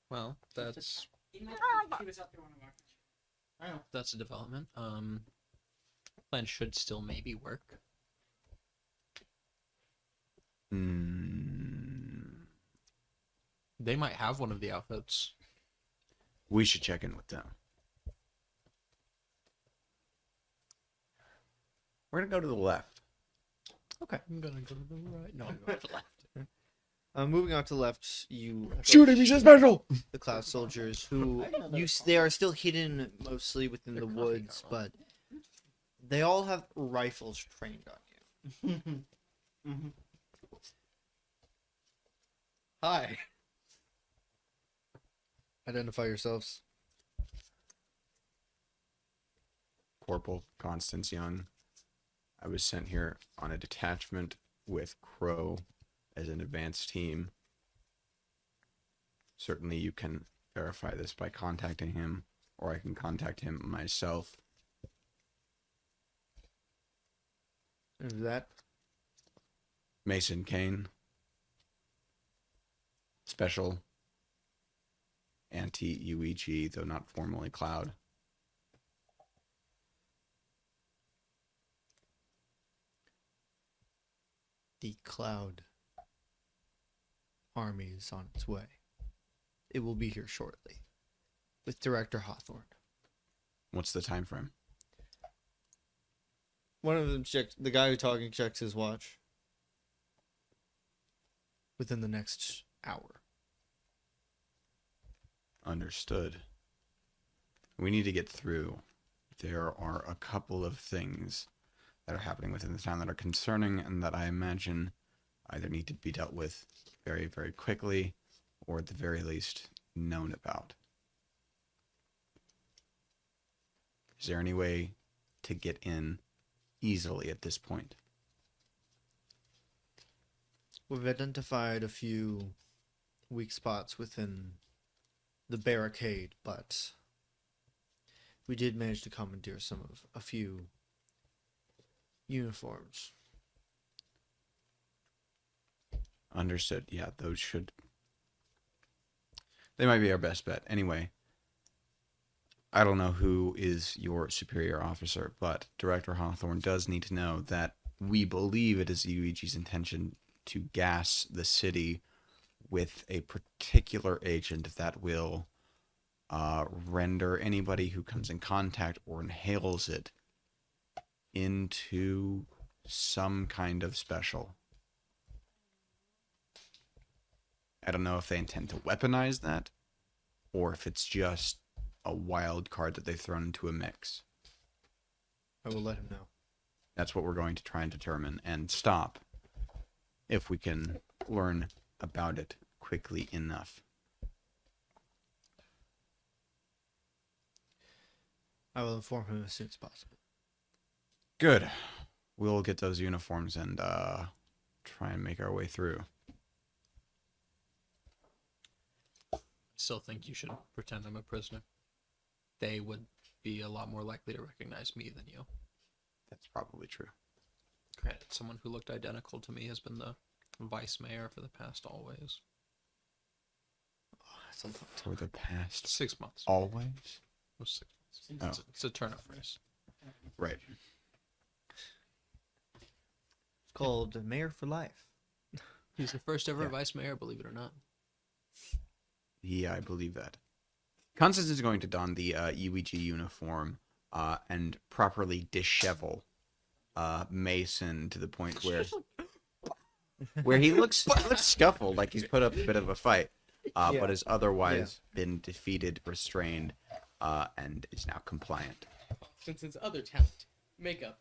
Well, that's She was up there when I walked. I know. that's a development. Plan should still maybe work. They might have one of the outfits. We should check in with them. We're going to go to the left. Okay. I'm gonna go to the right. No, I'm going to the left. Moving on to the left, you Shooting me special! the cloud soldiers who they are still hidden mostly within the woods, but they all have rifles trained on you. Hi. Identify yourselves. Corporal Constance Young. I was sent here on a detachment with Crow as an advanced team. Certainly you can verify this by contacting him, or I can contact him myself. Is that Mason Kane. special anti-UEG, though not formally cloud. The Cloud army is on its way. It will be here shortly. With Director Hawthorne. What's the time frame? One of them checks, the guy who's talking checks his watch. Within the next hour. Understood. We need to get through. There are a couple of things that are happening within the town that are concerning and that I imagine either need to be dealt with very, very quickly or at the very least known about. Is there any way to get in easily at this point? We've identified a few weak spots within the barricade, but we did manage to commandeer a few uniforms. Understood. Yeah, they might be our best bet. Anyway, I don't know who is your superior officer, but Director Hawthorne does need to know that we believe it is UEG's intention to gas the city with a particular agent that will render anybody who comes in contact or inhales it into some kind of special. I don't know if they intend to weaponize that or if it's just a wild card that they've thrown into a mix. I will let him know. That's what we're going to try and determine and stop if we can learn about it quickly enough. I will inform him as soon as possible. Good. We'll get those uniforms and try and make our way through. Still think you should pretend I'm a prisoner. They would be a lot more likely to recognize me than you. That's probably true. Granted, someone who looked identical to me has been the vice mayor for the past always. That's a long time. For the past 6 months. always? It was 6 months. Oh. It's a turn of phrase. Right. It's called Mayor for Life. He's the first ever Yeah. vice mayor, believe it or not. Yeah, I believe that. Constance is going to don the UEG uniform and properly dishevel Mason to the point where he looks scuffled, like he's put up a bit of a fight, but has otherwise been defeated, restrained, and is now compliant. Since his other talent, makeup.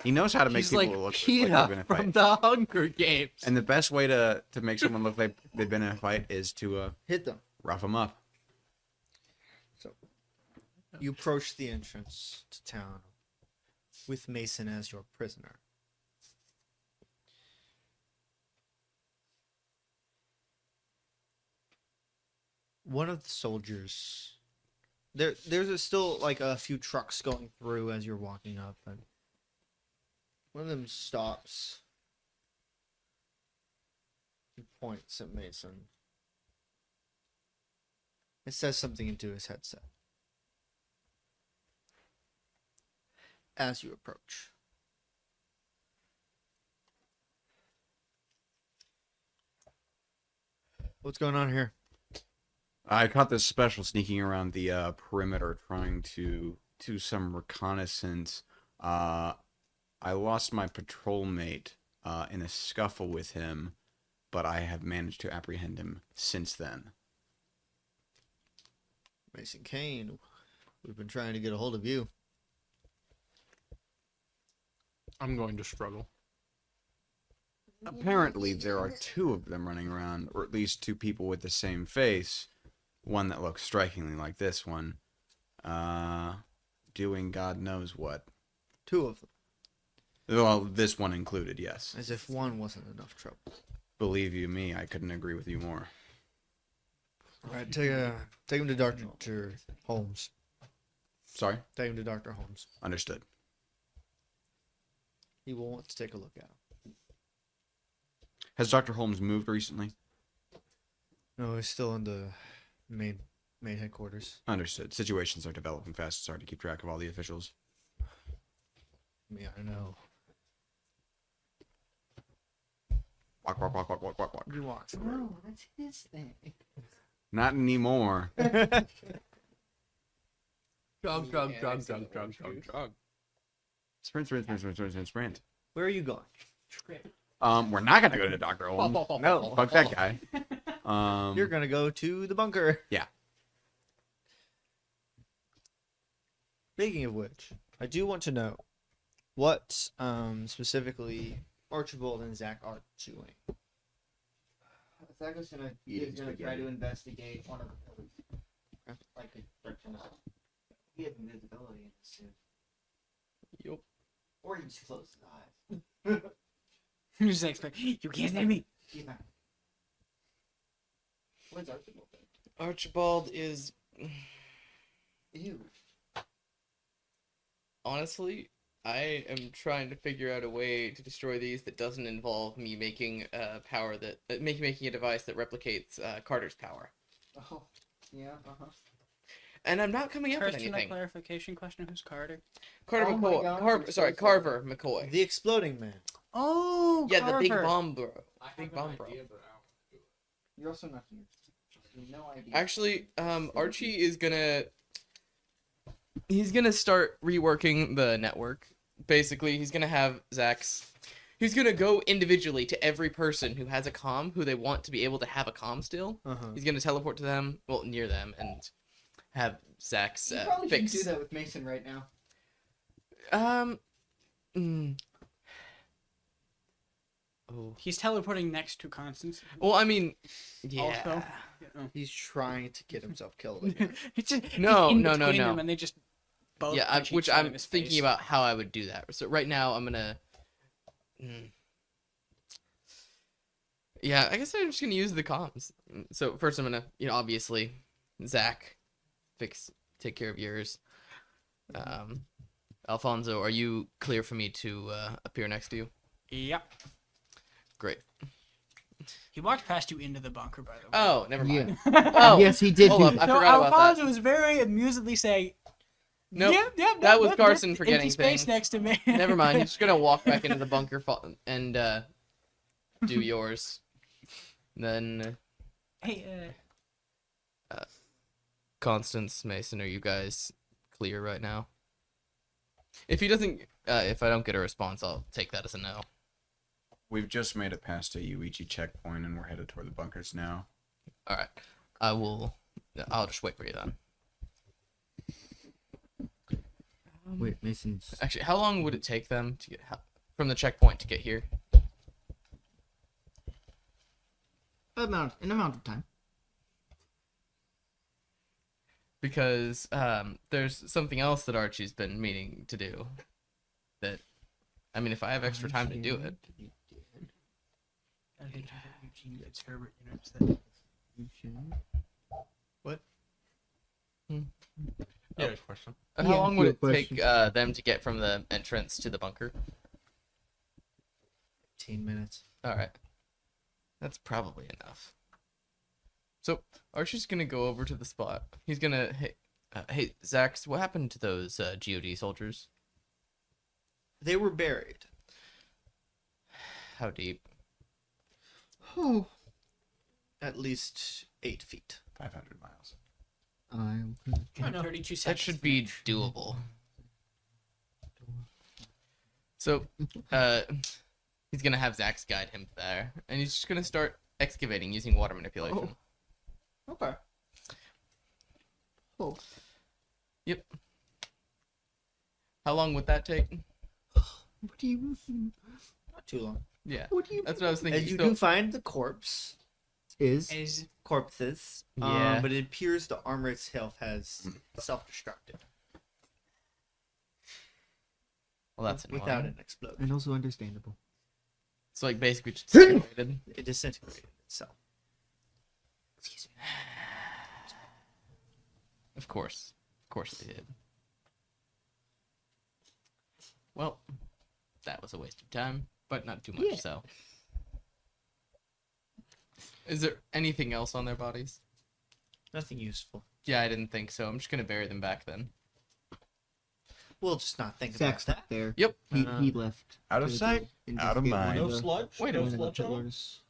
He knows how to make He's people like look like Peeta they've been in a from fight. the Hunger Games. And the best way to make someone look like they've been in a fight is to Hit them. rough them up. So, you approach the entrance to town with Mason as your prisoner. One of the soldiers. There's still like a few trucks going through as you're walking up, and one of them stops. He points at Mason. It says something into his headset. As you approach. What's going on here? I caught this special sneaking around the perimeter trying to do some reconnaissance. I lost my patrol mate in a scuffle with him, but I have managed to apprehend him since then. Mason Kane, we've been trying to get a hold of you. I'm going to struggle. Apparently, there are two of them running around, or at least two people with the same face. One that looks strikingly like this one, doing God knows what. Two of them. Well, this one included, yes. As if one wasn't enough trouble. Believe you me, I couldn't agree with you more. Alright, take him to Dr. Holmes. Sorry? Take him to Dr. Holmes. Understood. He will want to take a look at him. Has Dr. Holmes moved recently? No, it's still in the main headquarters. Understood. Situations are developing fast. It's hard to keep track of all the officials. Yeah, I know. Walk, walk, walk, walk, walk, walk, walk. You walk. No, that's his thing. Not anymore. Jog. Sprint, sprint, sprint, sprint, sprint, sprint, sprint. Where are you going? We're not gonna go to Dr. Olin. No. Fuck that guy. You're gonna go to the bunker. Yeah. Speaking of which, I do want to know what specifically Archibald and Zach are doing. Zach is gonna try to investigate one of the pillars. Like a direction. He has invisibility in his suit. Yup. Or he just closes his eyes. You just expect you can't see me. He's not. What's Archibald doing? Archibald is Ew. honestly, I am trying to figure out a way to destroy these that doesn't involve me making power that making a device that replicates Carter's power. Oh, yeah, And I'm not coming up with Personal anything. clarification question: who's Carter? Carter Oh my McCoy. God, Carver, I'm sorry, so Carver McCoy. The exploding man. Oh, Yeah, the big Carver. bomb bro. I Big have bomb an bro. idea, but I don't do it. You're also not here. No idea. Actually, Archie is gonna start reworking the network. Basically, he's gonna have Zach's. He's gonna go individually to every person who has a comm, who they want to be able to have a comm still. Uh-huh. He's gonna teleport to them, well, near them, and have Zach's you probably fix. shouldn't do that with Mason right now. Mm. Oh. He's teleporting next to Constance. Well, I mean, yeah. Also. He's trying to get himself killed again. It's just, No, he's in no, between no. them and they just both Yeah, punch which each side I'm of his thinking face. about how I would do that. So right now, I'm gonna. Yeah, I guess I'm just gonna use the comms. So first, I'm gonna, obviously, Zach, take care of yours. Alfonso, are you clear for me to appear next to you? Yep. Great. He walked past you into the bunker, by the way. Oh, never Yeah. mind. Oh, Yes, he did hold do up, that. I So forgot about Alfonso that. was very amusedly saying, Nope, yep, that was Carson empty forgetting space things. next to me. Never mind. He's just gonna walk back into the bunker and do yours. Then Hey, Constance, Mason, are you guys clear right now? If he doesn't, if I don't get a response, I'll take that as a no. We've just made it past a Yuichi checkpoint and we're headed toward the bunkers now. All right, I'll just wait for you then. Wait, Mason's. Actually, how long would it take them to get from the checkpoint to get here? An amount of time. Because there's something else that Archie's been meaning to do. That, I mean, if I have extra time to do it. What? Yeah, question. How Yeah, long would good it question. take them to get from the entrance to the bunker? 15 minutes. All right, that's probably enough. So Archie's gonna go over to the spot. He's gonna hey Zach, what happened to those GOD soldiers? They were buried. How deep? Oh. At least 8 feet. 500 miles. I'm 32 seconds. That should be doable. So, he's gonna have Zach's guide him there, and he's just gonna start excavating using water manipulation. Okay. Oh. Yep. How long would that take? What do you? Not too long. Yeah, What do you? that's what I was thinking. As you So- do find the corpse, Is corpses, Yeah. but it appears the armor itself has self-destructed well, that's annoying. without an explosion. and also understandable. It's like basically just disintegrated. It disintegrated itself. Excuse me. Of course they did. Well, that was a waste of time, but not too much. Yeah. So, Is there anything else on their bodies? Nothing useful. Yeah, I didn't think so. I'm just gonna bury them back then. We'll just not think Zach's about not there. Yep. He left. Out of to sight, out of investigate mind. one No of the- sludge? Wait a no minute. sludge on 'em? pillars.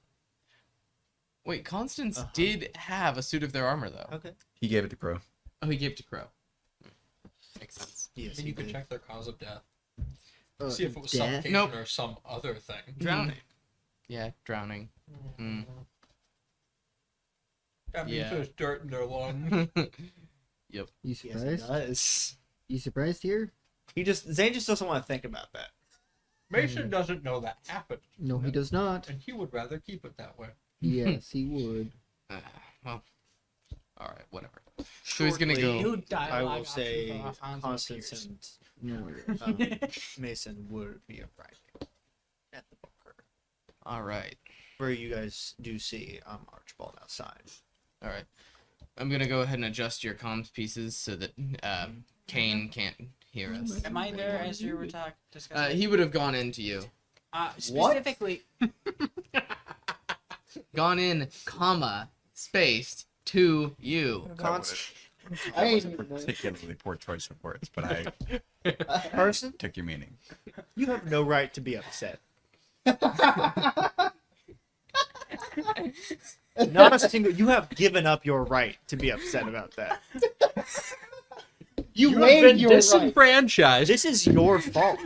Wait, Constance Uh-huh. did have a suit of their armor though. Okay. He gave it to Crow. Oh, he gave it to Crow. Makes sense. I Yes. mean, he you could did. check their cause of death. Uh, See if it was death? suffocation Nope. or some other thing. Drowning. Yeah, drowning. Mm. That means Yeah. there's dirt in their lungs. You Yes, he surprised? does. You surprised here? Zane just doesn't want to think about that. Mason doesn't know that happened. No, he does not. And he would rather keep it that way. Yes, he would. Well, all right, whatever. So he's gonna Shortly, go. New dialogue I will option say for Alfonso Constance appears. and No. Mason would be arriving at the bunker, All right, where you guys do see Archibald outside. all right. I'm gonna go ahead and adjust your comms pieces so that Kane can't hear us. Am I there as you were discussing? He would have gone into you. Specifically, Gone in, comma, spaced to you. I was a particularly poor choice of words, but I Person, took your meaning. you have no right to be upset. Not a single. You have given up your right to be upset about that. You You have waived been your right. disenfranchised. This is your fault.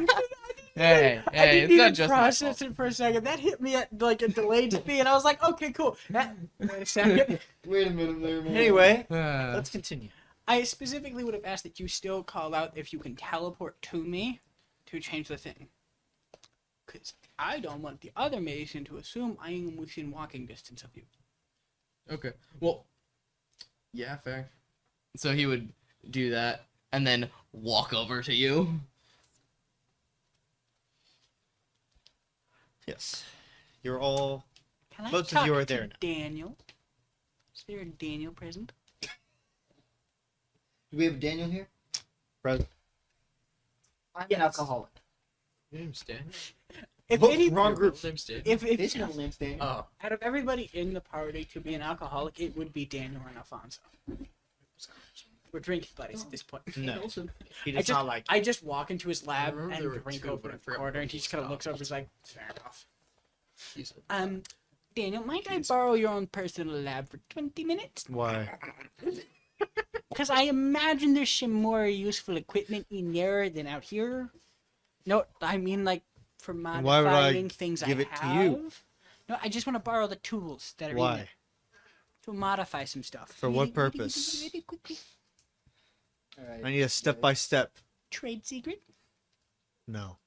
Hey, I hey, didn't it's not even just my process fault. it for a second. That hit me at like a delayed speed, and I was like, okay, cool. Wait a second. Wait a minute there, man. Anyway, Uh, let's continue. I specifically would have asked that you still call out if you can teleport to me to change the thing. Because I don't want the other Mason to assume I am within walking distance of you. okay. Well, yeah, fair. So he would do that and then walk over to you. Yes, you're all. Can I Most of talk you are to there now. Daniel? Is there a Daniel present? Do we have Daniel here? Bro, I'm an alcoholic. Your name's Daniel. If Whoop, any, wrong group. Your name's Daniel. if His middle name's Daniel. Oh. out of everybody in the party to be an alcoholic, it would be Daniel and Alfonso. We're drinking buddies at this point. No, he I does just, not like. I just walk into his lab remember and there were drink two, over but I the forgot corner, what and he just kind of those looks over. He's like, "Fair enough." He's Daniel, might I borrow your own personal lab for 20 minutes? Why? Because I imagine there's some more useful equipment in there than out here. No, I mean like for why would modifying I things give I it to have. you? No, I just want to borrow the tools that are in Why? there to modify some stuff. For what purpose? Really quickly. I need a step-by-step. Trade secret. No.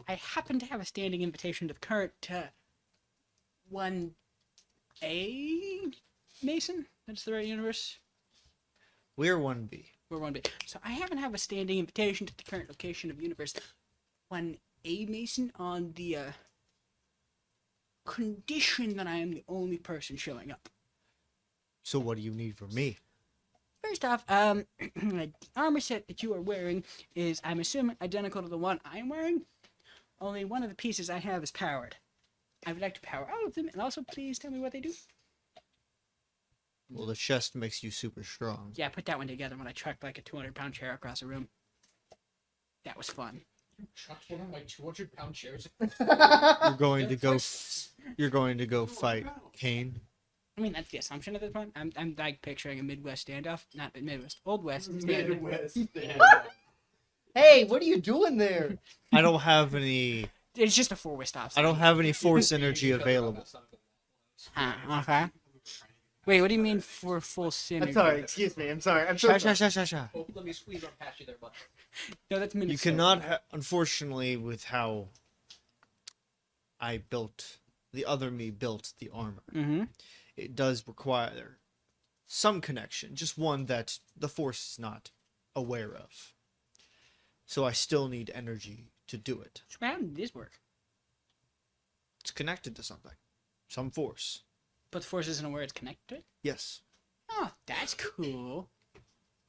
I happen to have a standing invitation to the current 1A Mason. That's the right universe. We're 1B. We're 1B. So I happen to have a standing invitation to the current location of universe 1A Mason on the condition that I am the only person showing up. So what do you need from me? First off, the armor set that you are wearing is, I'm assuming, identical to the one I'm wearing. Only one of the pieces I have is powered. I would like to power all of them, and also please tell me what they do. Well, the chest makes you super strong. Yeah, I put that one together when I trucked like a 200-pound chair across a room. That was fun. chucked one of my 200-pound chairs. You're going to go. You're going to go fight Kane. I mean, that's the assumption at this point. I'm like picturing a Midwest standoff, not Midwest, Old West standoff. Hey, what are you doing there? I don't have any. It's just a four-way stop. I don't have any force energy available. Okay. Wait, what do you mean for full synergy? I'm sorry. Excuse me. I'm sorry. I'm so Sha sorry. sha sha sha sha. Oh, let me squeeze on past you there, bud. No, that's You Minnesota. cannot, unfortunately, with how I built the other me built the armor. Mm-hmm. It does require some connection, just one that the force is not aware of. So I still need energy to do it. So how did this work? It's connected to something, some force. But the force isn't aware it's connected to it? Yes. Oh, that's cool.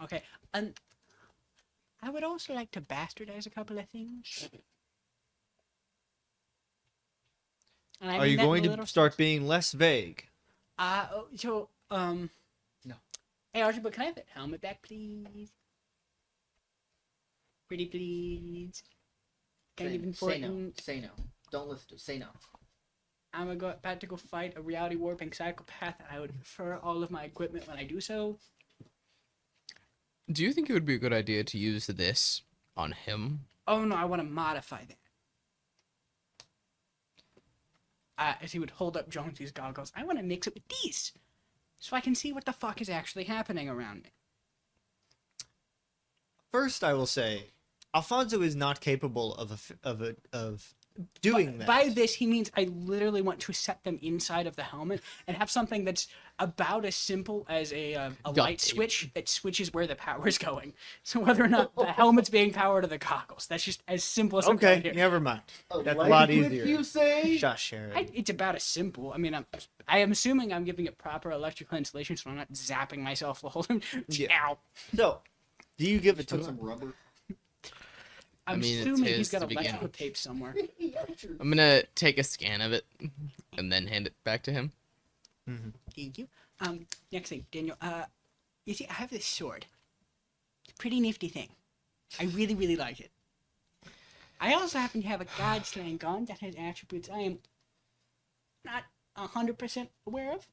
Okay, and I would also like to bastardize a couple of things. And I Are mean you that in going a to little start sense. being less vague? No. Hey, Archie, but can I have that helmet back, please? Pretty please. Kind of important. Say no. Don't listen to it. Say no. I'm about to go fight a reality warping psychopath, and I would prefer all of my equipment when I do so. Do you think it would be a good idea to use this on him? Oh no, I want to modify that. As he would hold up Jonesy's goggles, I want to mix it with these, so I can see what the fuck is actually happening around me. First, I will say, Alfonso is not capable of doing that. By this, he means I literally want to set them inside of the helmet and have something that's about as simple as a light switch that switches where the power is going. So whether or not the helmet's being powered or the goggles, that's just as simple as Okay, never mind. That's a lot easier. You say? Shush, Sharon. It's about as simple. I mean, I am assuming I'm giving it proper electrical insulation, so I'm not zapping myself the whole time. Yeah. Ow. So, do you give it to Put him? some rubber. I'm mean, it's assuming his he's got to begin electrical with. tape somewhere. I'm gonna take a scan of it and then hand it back to him. Thank you. Next thing, Daniel. You see, I have this sword. It's a pretty nifty thing. I really, really like it. I also happen to have a god-slaying gun that has attributes I am not 100% aware of.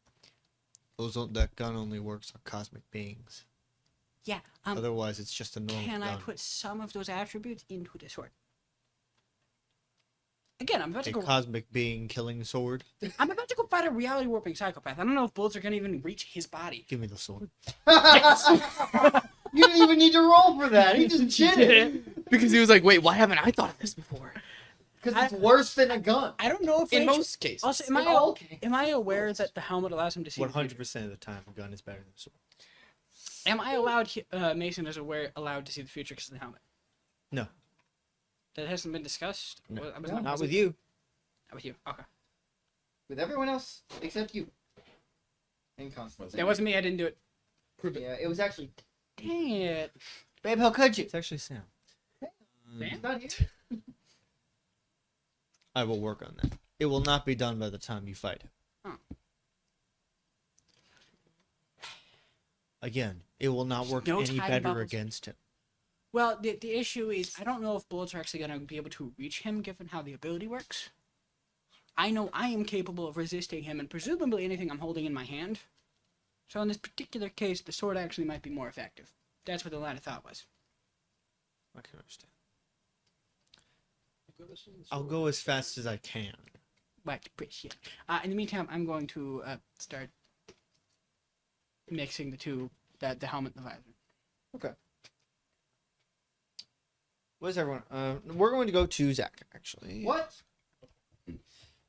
That gun only works on cosmic beings. Yeah. Otherwise, it's just a normal Can gun. I put some of those attributes into the sword? Again, I'm about to A go. cosmic being killing sword? I'm about to go fight a reality warping psychopath. I don't know if bullets are gonna even reach his body. Give me the sword. You didn't even need to roll for that. He just did it. Because he was like, wait, why haven't I thought of this before? Because it's worse than a gun. I don't know if In range- most cases. Also, In all cases. am I aware that the helmet allows him to see? 100% of the time, a gun is better than a sword. Am I allowed? Mason is allowed to see the future because of the helmet. No. That hasn't been discussed. No. Well, I was Not with you. Not with you. Okay. With everyone else except you. And Constance. That wasn't me. I didn't do it. Yeah, it was actually. Dang it. Babe, how could you? It's actually Sam. He's not here. I will work on that. It will not be done by the time you fight him. Oh. Again, it will not work No any time better bubbles. against him. Well, the issue is I don't know if bullets are actually going to be able to reach him given how the ability works. I know I am capable of resisting him and presumably anything I'm holding in my hand. So in this particular case, the sword actually might be more effective. That's what the line of thought was. I can understand. I'll go as fast as I can. Right, appreciate. In the meantime, I'm going to start mixing the two, the helmet and the visor. Okay. What is everyone? We're going to go to Zach, actually. What?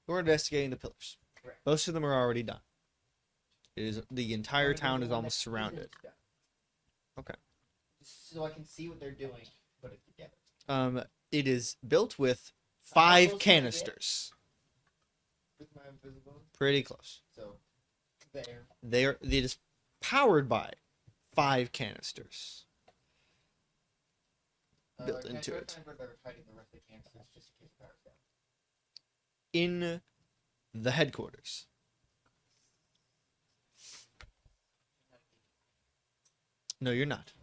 We're investigating the pillars. Most of them are already done. It is the entire town is almost surrounded. Okay. So I can see what they're doing. Put it together. It is built with How 5 close is it? canisters. With my invisible. Pretty close. So there. It is powered by 5 canisters. Built Can I into try to it. find where they're hiding the rest of the canisters just in case power's down? In the headquarters. No, you're not.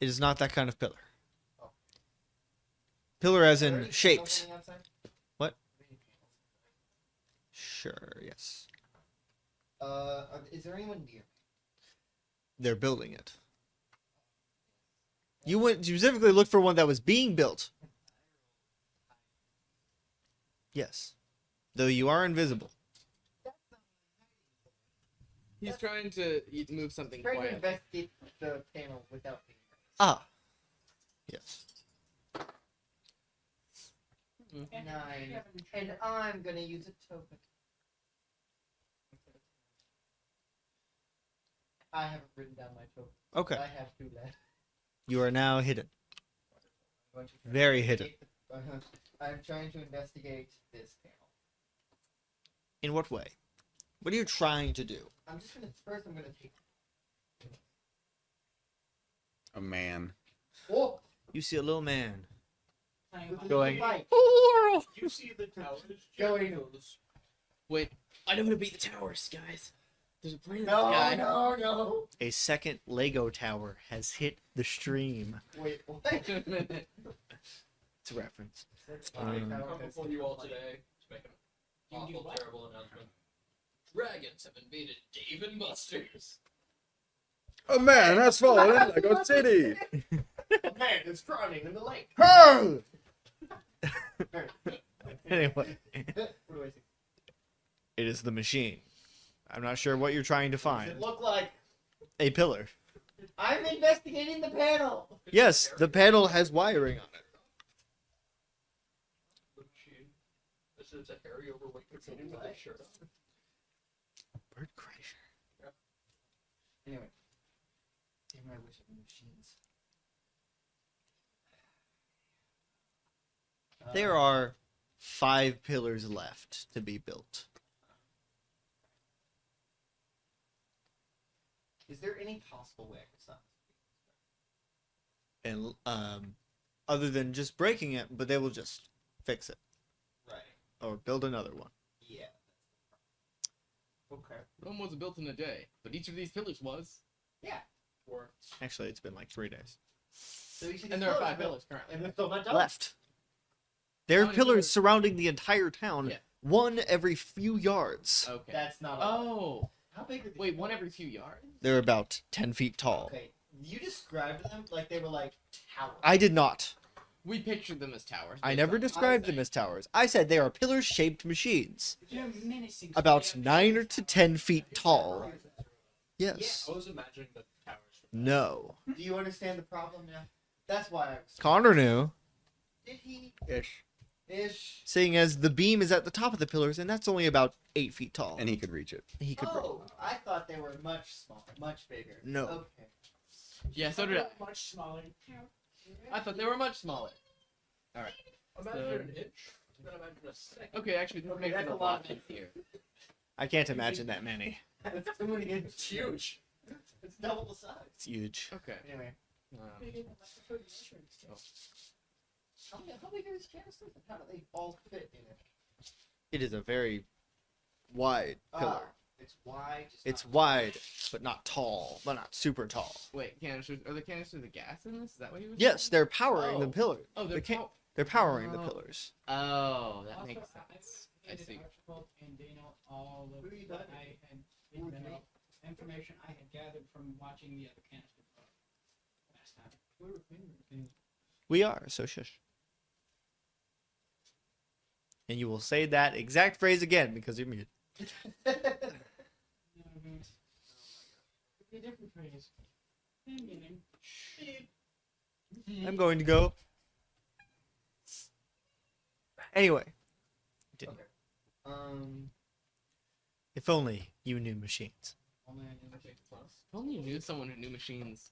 It is not that kind of pillar. Oh. Pillar as There in is shaped. something outside? What? Sure, yes. Is there anyone near? They're building it. You went specifically look for one that was being built. Yes. Though you are invisible. He's trying to move something Trying to quiet. investigate the panel without being. Ah. Yes. 9. And I'm gonna use a token. I haven't written down my token. Okay. I have to that. You are now hidden. I'm going to try Very to hidden. investigate I'm trying to investigate this panel. In what way? What are you trying to do? I'm gonna take. A man. Oh, You see a little man. with a Going- little bike. You see the towers. Going. Wait, I know how to beat the towers, guys. There's a plan. No, guy. no. A second Lego tower has hit the stream. Wait, what? It's a reference. Come before you all today to make an awful, terrible announcement. Dragons have invaded Dave and Buster's. A man has fallen in Lego City. A man is drowning in the lake. Anyway, What do I see? it is the machine. I'm not sure what you're trying to Does find. it look like A pillar. I'm investigating the panel? Yes, the panel has wiring on it. The machine. This is a hairy, overweight machine with a shirt on. Bird crusher. Anyway. Damn, I wish it were machines. There are 5 pillars left to be built. Is there any possible way I could stop And other than just breaking it, but they will just fix it this? Right. or build another one. Yeah. Okay. Rome wasn't built in a day, but each of these pillars was. Yeah. Or Actually, it's been like 3 days. So you should And there are 5 pillars currently. And there's still not done. Left. There are How many pillars pillars? surrounding the entire town, Yeah. one every few yards. Okay. That's not. Oh. How big are these? Wait, one pillars? every few yards? They're about 10 feet tall. Okay. You described them like they were like towers. I did not. We pictured them as towers. I based never on- described them as towers. I said they are pillar-shaped machines, They're menacing. about 9 to 10 feet tall. Yes. I was imagining the towers. No. Do you understand the problem now? That's why I was. Connor knew. Did he? Ish. Ish. Seeing as the beam is at the top of the pillars, and that's only about 8 feet tall. And he could reach it. He could. Oh, I thought they were much smaller, much bigger. No. Okay. Yeah, so did I. Much smaller. I thought they were much smaller. Imagine an inch. Then imagine a second. Okay, actually, this Okay, makes that's a a lot lot. of here. I can't imagine that many. That's too many. It's huge. It's double the size. It's huge. Okay. Anyway. How big are these canisters and how do they all fit in it? It is a very wide pillar. It's wide. just It's not- wide, but not tall, but not super tall. Wait, canisters. Are the canisters the gas in this? Is that what you were Yes, saying? they're powering the Oh. pillar. Oh, they're They're powering the Oh. pillars. Oh, that makes sense. I see. Archibald and Dana, all of Who are you what talking I had Who was been, me? information I had gathered from watching the other canister last time. We were fingering. We are, so shush. And you will say that exact phrase again because you're muted. A different phrase. Meaning. I'm going to go. Anyway, if only you knew machines. Only I knew it. If only you knew someone who knew machines.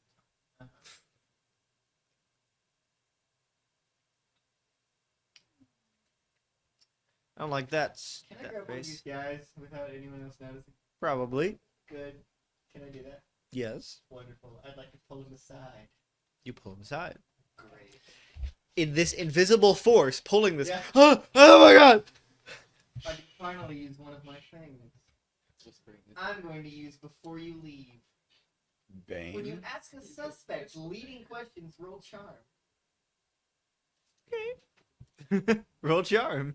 I don't like that. Can I that grab one of these face. guys without anyone else noticing? Probably. Good. Can I do that? Yes. Wonderful. I'd like to pull him aside. You pull them aside. Great. In this invisible force pulling this. Yeah. Oh my god! I can finally use one of my things. I'm going to use before you leave. When you Bane. ask a suspect leading questions, roll charm. Roll charm.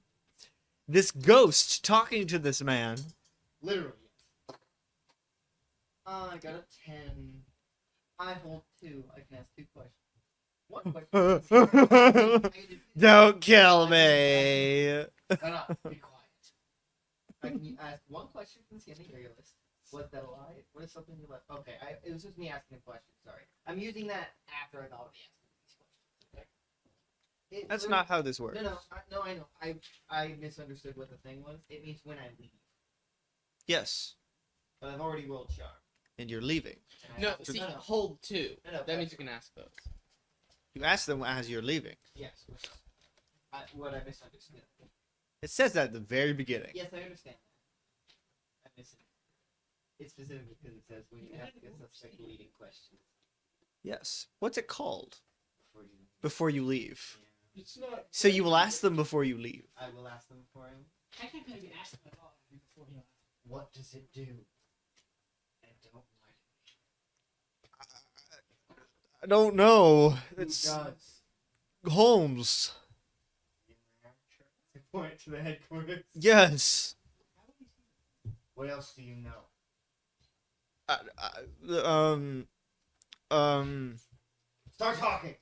This ghost talking to this man. Literally. I got a 10. I hold 2. I can ask 2 questions. One question. Don't kill me. No, be quiet. I can ask one question from the scanning area list. Was that a lie? What is something you left? Okay, it was just me asking a question. Sorry. I'm using that after I thought of asking these questions. Okay. It That's literally- not how this works. No, I know. I misunderstood what the thing was. It means when I leave. Yes. But I've already rolled charm. And you're leaving. And I No, have- see, hold 2. No, That means you can ask those. You ask them as you're leaving. Yes. What I misunderstood. It says that at the very beginning. Yes, I understand that. I miss it. It's specific because it says when you ask a suspect leading questions Yes. What's it called? before you. Before you leave. Yeah. It's not. So you will ask them before you leave. I will ask them for him. Technically, you asked him at all before he left. What does it do? And don't lie I don't know. to me. It's Who does? Holmes. I point to the headquarters. Yes. What else do you know? Start talking.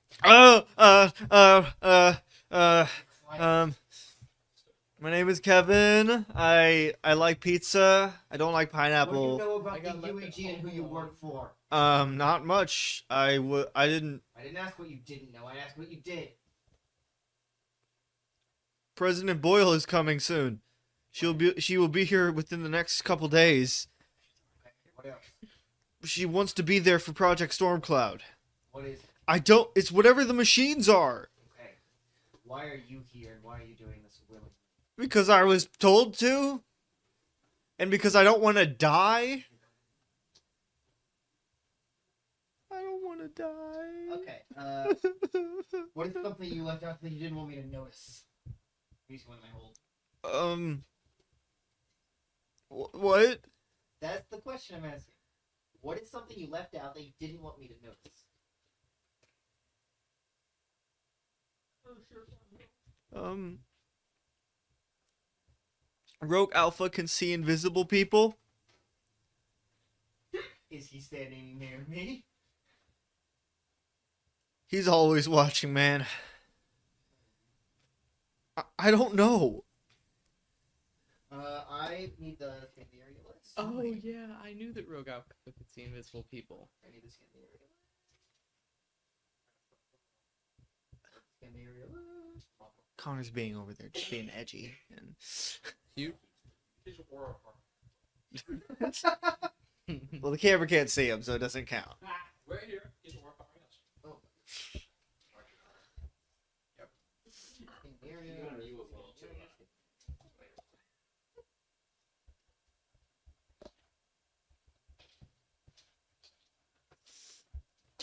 My name is Kevin. I like pizza. I don't like What do you pineapple. know I about got the left UEG at and who you home. work for? Not much. I didn't. I didn't ask what you didn't know. I asked what you did. President Boyle is coming soon. She will be here within the next couple days. Okay, what else? She wants to be there for Project Stormcloud. What is it? I don't. It's whatever the machines are. Okay. Why are you here and why are you doing this willingly? Because I was told to. And because I don't want to die. I don't want to die. Okay. What is something you left out that you didn't want me to notice? Here's one of my hold. What? That's the question I'm asking. What is something you left out that you didn't want me to notice? Rogue Alpha can see invisible people. Is he standing near me? He's always watching, man. I don't know. I need the Scandinavian list. Oh yeah, I knew that Rogue Alpha could see invisible people. I need the Scandinavian list. Scandinavian list. Connor's being over there, just being edgy. And Cute. well, the camera can't see him, so it doesn't count. We're here. He's a work Oh. Scandinavian.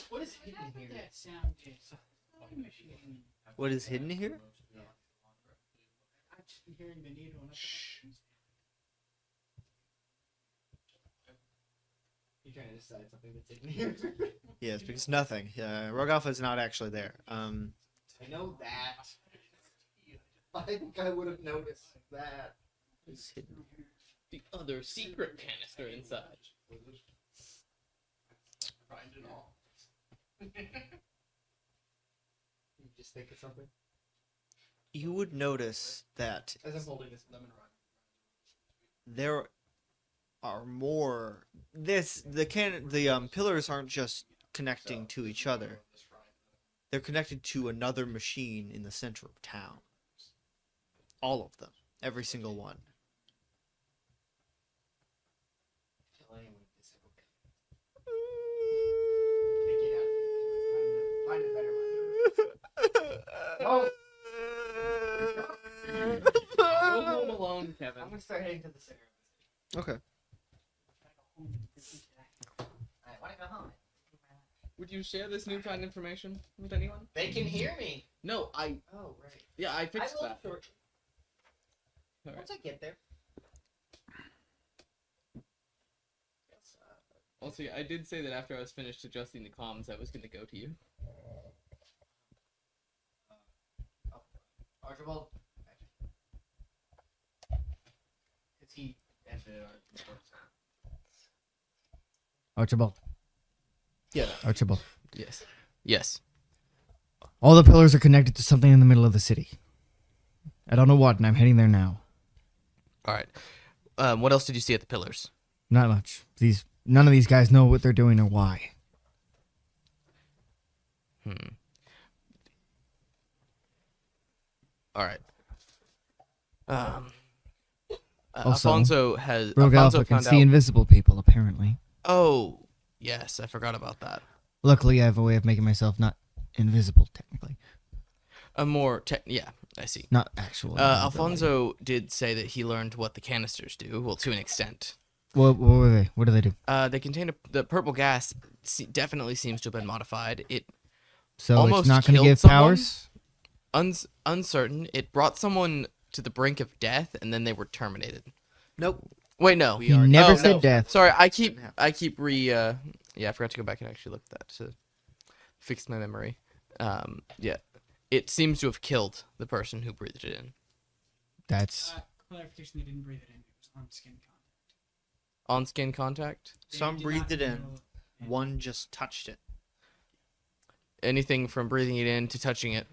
What is hidden here? That sound is machine. What is hidden here? I'm just hearing the needle. And You trying to decide something that's hidden here? Yes, because nothing. Rogue Alpha is not actually there. I know that. I think I would have noticed that. It's hidden. The other secret canister inside. Find it all. You just think of something? You would notice that As I'm holding this lemon rock. there are more. The pillars aren't just connecting to each other. They're connected to another machine in the center of town. All of them, every single one. Tell anyone this. Make it out. Find a better one. Go home alone, Kevin. I'm gonna start heading to the center. Okay. I want to go home. Would you share this newfound information with anyone? They can hear me. No, I. Oh right. Yeah, I fixed I will that. shortly. Alright. Once I get there. Yes, Also, yeah, I did say that after I was finished adjusting the comms, I was going to go to you. Archibald. Is he at the Archibald. Yeah. Archibald. Yes. Yes. All the pillars are connected to something in the middle of the city. I don't know what, and I'm heading there now. All right. What else did you see at the pillars? Not much. None of these guys know what they're doing or why. All right. Also, Alfonso has. Rogue Alfonso Alpha can found see out. invisible people, apparently. Oh, yes, I forgot about that. Luckily, I have a way of making myself not invisible, technically. Yeah, I see. Not actual. invisibility. Alfonso did say that he learned what the canisters do. Well, to an extent. What were they? What do they do? They contain the purple gas. Definitely seems to have been modified. It So almost it's not going to killed give someone? powers? uncertain. It brought someone to the brink of death, and then they were terminated. Nope. Wait, no. We He are never Oh, said no. death. Sorry, I Didn't happen. keep yeah, I forgot to go back and actually look at that to fix my memory. Yeah. It seems to have killed the person who breathed it in. That's Clarification: they didn't breathe it in. It was on skin contact. On skin contact? They Some did breathed not it in. know- One just touched it. Anything from breathing it in to touching it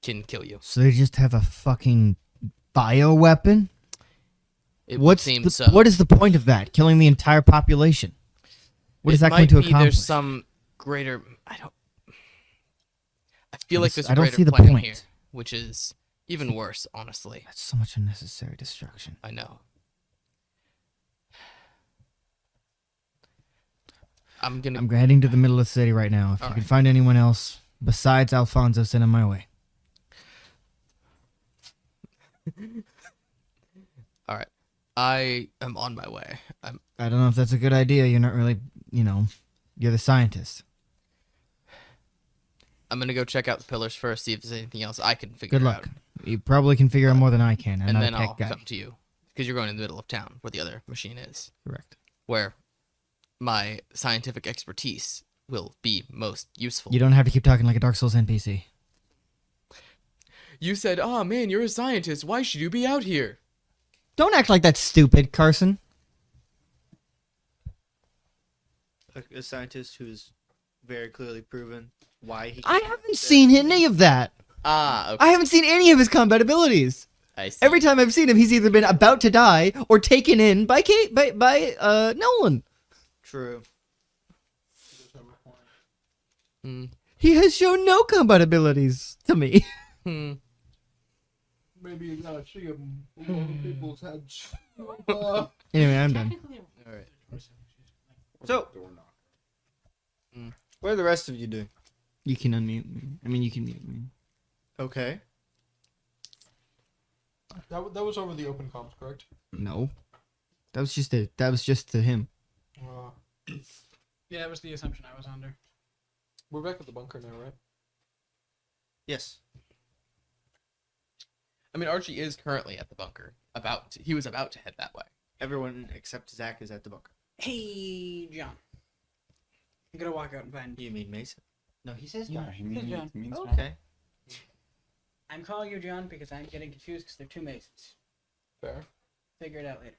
can kill you. so they just have a fucking bioweapon? It would What seem so. is the point of that? Killing the entire population? What is It that going might to be accomplish? There's some greater. I feel like there's a I don't greater see the plan point. here, which is even worse, honestly. That's so much unnecessary destruction. I know. I'm heading to the middle of the city right now. If you All can right. find anyone else besides Alfonso, send him my way. All right. I am on my way. I don't know if that's a good idea. You're not really, you're the scientist. I'm gonna go check out the pillars first, see if there's anything else I can figure Good out. luck. You probably can figure out more than I can. I'm And not then a tech I'll guy. come to you because you're going in the middle of town where the other machine is, Correct. where my scientific expertise will be most useful. You don't have to keep talking like a Dark Souls NPC. You said, "Oh man, you're a scientist. Why should you be out here?" Don't act like that's stupid, Carson. A scientist who's very clearly proven why he. I haven't seen any of that. Ah, okay. I haven't seen any of his combat abilities. I see. Every time I've seen him, he's either been about to die or taken in by Nolan. True. Hmm. He has shown no combat abilities to me. Hmm. Maybe you gotta see him people's heads. Anyway, I'm done. All right. So, what are the rest of you doing? You can unmute me. I mean, you can mute me. Okay. That was over the open comms, correct? No, that was just to him. Yeah, that was the assumption I was under. We're back at the bunker now, right? Yes. I mean, Archie is currently at the bunker. He was about to head that way. Everyone except Zach is at the bunker. Hey, John. I'm gonna walk out and find you. You mean Mason? No, he says Yeah, John. he Hey, John. means Okay. I'm calling you John because I'm getting confused because they're two Masons. Fair. Figure it out later.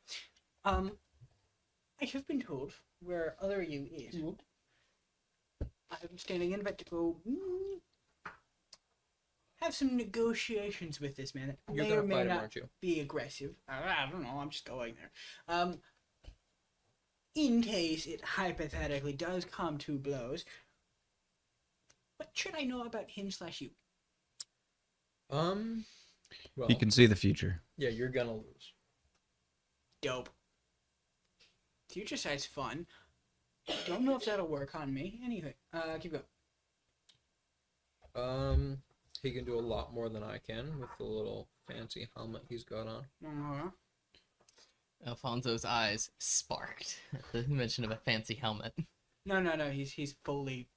I have been told where other you is. I'm standing in about to go have some negotiations with this man that You're may gonna or may fight him, not aren't you? be aggressive. I don't know. I'm just going there. In case it hypothetically does come to blows, what should I know about him/you? Well, He can see the future. yeah, you're gonna lose. Dope. Future sight's fun. Don't know if that'll work on me. Anyway, keep going. He can do a lot more than I can with the little fancy helmet he's got on. Uh-huh. Alfonso's eyes sparked at the mention of a fancy helmet. No. He's fully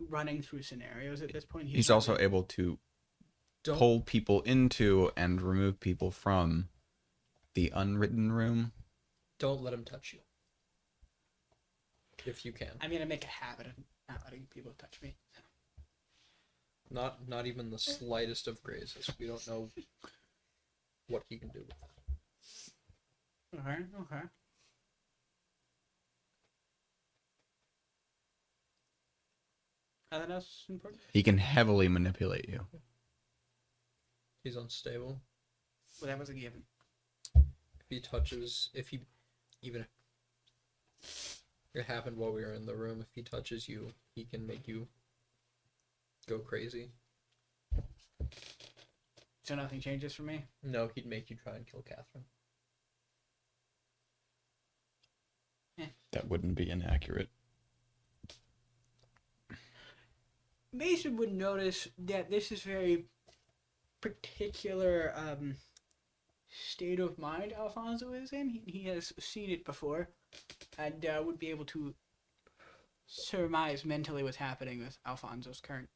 running through scenarios at this point. He's not also really- able to Don't pull people into and remove people from the unwritten room. don't let him touch you. If you can. I'm gonna make a habit of not letting people touch me. Not even the slightest of grazes. We don't know what he can do with that. Okay. Anything else important? He can heavily manipulate you. He's unstable. Well, that was a given. If he even it happened while we were in the room, if he touches you, he can make you go crazy. So nothing changes for me? No, he'd make you try and kill Catherine. That wouldn't be inaccurate. Mason would notice that this is very particular state of mind Alfonso is in. He has seen it before and would be able to surmise mentally what's happening with Alfonso's current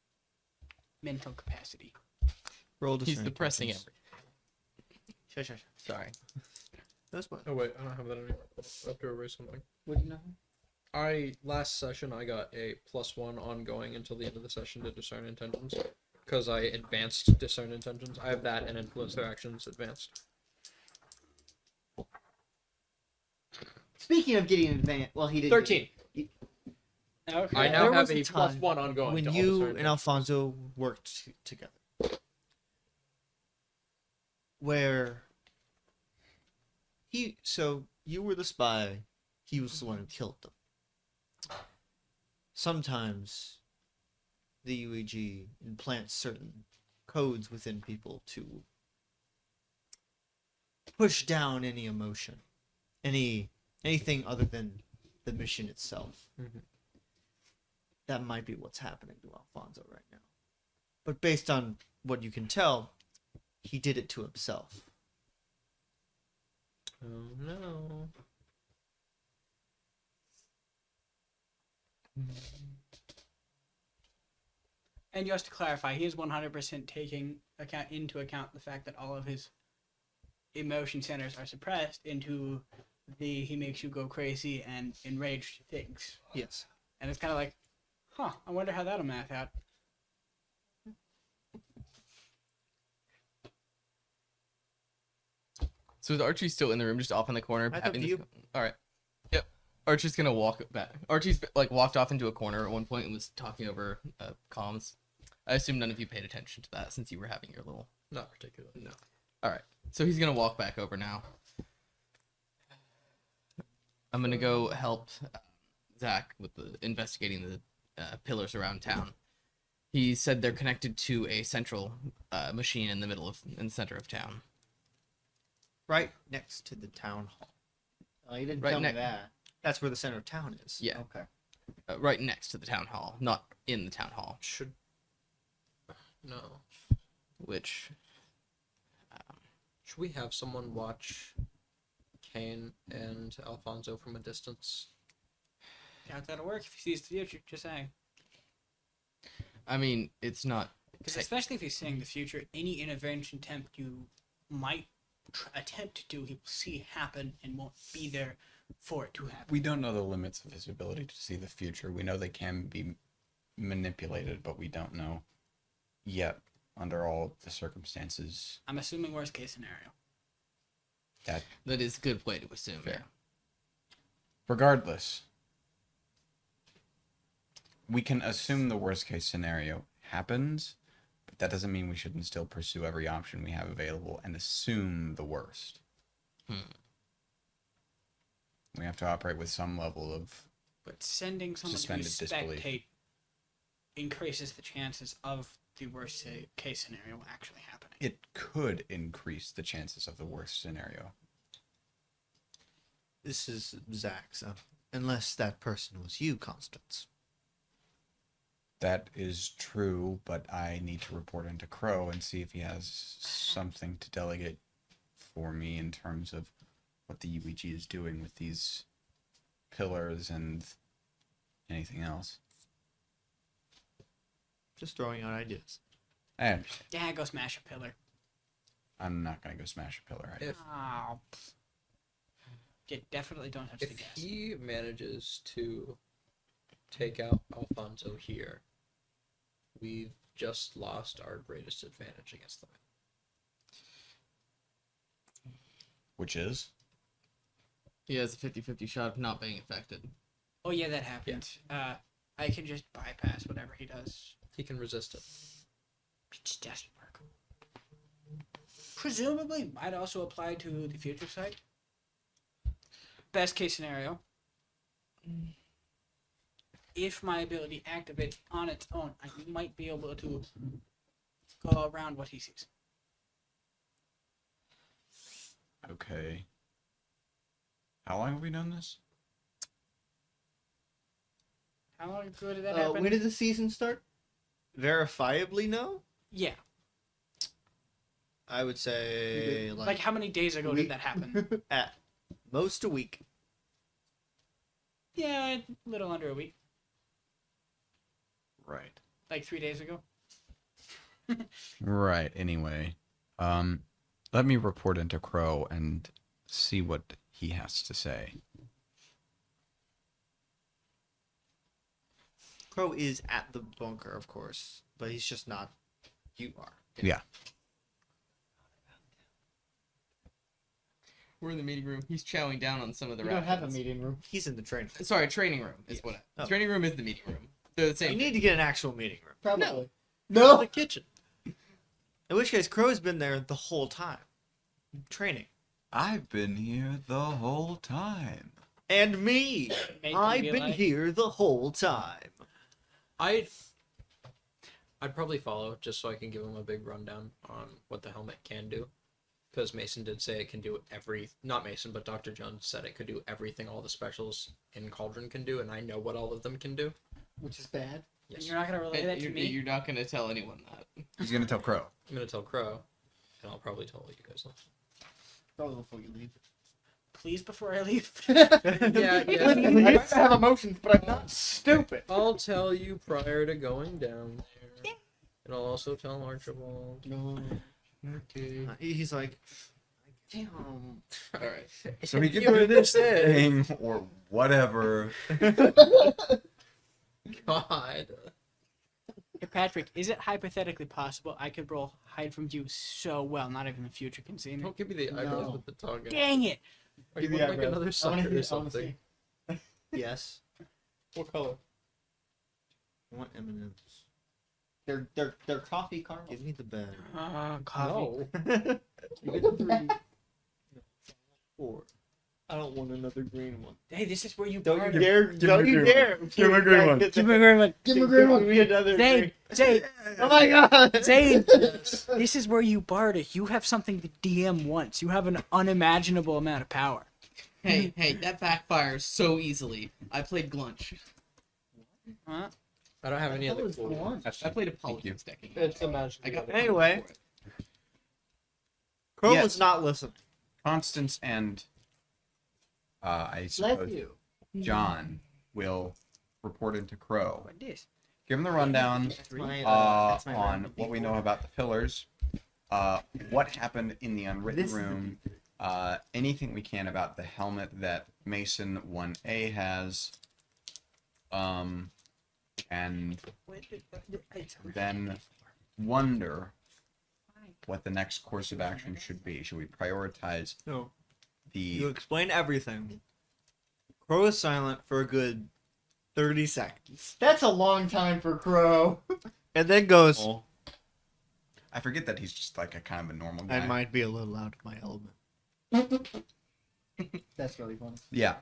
mental capacity. Roll to He's depressing everyone. Shush. Sorry. That's fine. Oh wait, I don't have that anymore. I have to erase something. What do you know? Last session I got a +1 ongoing until the end of the session to discern intentions, because I advanced discern intentions. I have that and influence their actions advanced. Speaking of getting advanced, well, he did 13. Okay. I now There have was a a time +1 ongoing. When to all you discern and intentions. Alfonso worked together, where so you were the spy, he was the one who killed them. Sometimes the UEG implants certain codes within people to push down any emotion, anything other than the mission itself. Mhm. That might be what's happening to Alfonso right now. But based on what you can tell, he did it to himself. Oh no. And just to clarify, he is 100% taking into account the fact that all of his emotion centers are suppressed into the he makes you go crazy and enraged things. Yes. And it's kind of like, I wonder how that'll math out. So is Archie still in the room, just off in the corner? I thought having this- you- All right. Yep. Archie's gonna walk back. Archie's like walked off into a corner at one point and was talking over comms. I assume none of you paid attention to that since you were having your little. Not particularly. No. All right. So he's gonna walk back over now. I'm gonna go help Zach with investigating the pillars around town. He said they're connected to a central machine in the center of town. Right next to the town hall. Oh, you didn't Right tell me next- that. That's where the center of town is. Yeah. Okay. Right next to the town hall, not in the town hall. Should. No. Which Should we have someone watch Kane and Alfonso from a distance? Doubt that'll work if he sees the future, just saying. I mean, it's not. Because especially if he's seeing the future, any intervention attempt you might attempt to do, he will see happen and won't be there for it to happen. We don't know the limits of his ability to see the future. We know they can be manipulated, but we don't know yet, under all the circumstances, I'm assuming worst case scenario. that That is a good way to assume. Fair. Regardless, we can assume the worst case scenario happens, but that doesn't mean we shouldn't still pursue every option we have available and assume the worst. We have to operate with some level of But sending someone to Suspended disbelief. spectate increases the chances of the worst case scenario actually happening. it could increase the chances of the worst scenario. This is Zach's. Unless that person was you, Constance. That is true, but I need to report into Crow and see if he has something to delegate for me in terms of what the UEG is doing with these pillars and anything else. Just throwing out ideas. I understand. Yeah, go smash a pillar. I'm not gonna go smash a pillar. If Oh. Yeah, definitely don't touch the if gas. he manages to take out Alfonso here, we've just lost our greatest advantage against them. Which is? He has a 50-50 shot of not being affected. Oh yeah, that happens. I can just bypass whatever he does. He can resist it. It just doesn't work. Presumably, might also apply to the future site. Best case scenario. If my ability activates on its own, I might be able to go around what he sees. Okay. How long have we done this? How long ago did that happen? When did the season start? Verifiably, no. Yeah. I would say Like how many days ago did that happen? at most a week. Yeah, a little under a week. Right. Like 3 days ago. Right. Anyway, Let me report into Crow and see what he has to say. Crow is at the bunker, of course, but he's just not. You are. Yeah. We're in the meeting room. He's chowing down on some of the We don't have a rations. meeting room. He's in the training. Sorry, training room is Yes. what. Oh. Training room is the meeting room. They're the same. You need to get an actual meeting room. Probably. No. No. The kitchen. In which case, Crow's been there the whole time. Training. I've been here the whole time. And me. Make I've me been like- here the whole time. I'd probably follow just so I can give him a big rundown on what the helmet can do. Because Mason did say it can do not Mason, but Dr. Jones said it could do everything all the specials in Cauldron can do, and I know what all of them can do. Which is bad. Yes. You're not gonna relay that to me. You're not gonna tell anyone that. He's gonna tell Crow. I'm gonna tell Crow, and I'll probably tell you guys. Probably before you leave. Please, before I leave. Yeah, I might have emotions, but I'm not stupid. I'll tell you prior to going down there. And I'll also tell Archibald. No. Okay. He's like, damn. All right. So he can do this thing or whatever. God. Hey, Patrick, is it hypothetically possible I could roll hide from view so well, not even the future can see me? Don't give me the eyebrows No. with the tongue. Dang it! Are you Give me like eyebrows. another I wanna sucker see- I or wanna something? see. Yes. What color? I want M&M's. They're coffee caramel. Give me the bag. Coffee. No. Give me the 3. 4. I don't want another green one. Hey, this is where you Don't barter. you dare! Don't you dare! Give me a green one. Give me a green one. Give me a green one. Give me another Zane, green. Zane, Oh my god! Zane. This is where you barter. You have something the DM wants. You have an unimaginable amount of power. Hey, that backfires so easily. I played Glunch. Huh? I don't have any That other was clue. blunt. I played a politics deck. in It's Glunch. imaginary. I got the Anyway. points for it. Crow Yes. was not listening. Constance and I Bless suppose you. John will report into Crow. What this? Give him the rundown That's my on random what we D4. know about the pillars, what happened in the unwritten This is the room, anything we can about the helmet that Mason 1A has, and then wonder what the next course of action should be. Should we prioritize No. You the... explain everything. Crow is silent for a good 30 seconds. That's a long time for Crow. And then goes, Oh. I forget that he's just like a kind of a normal guy. I might be a little out of my element. That's really funny. Yeah.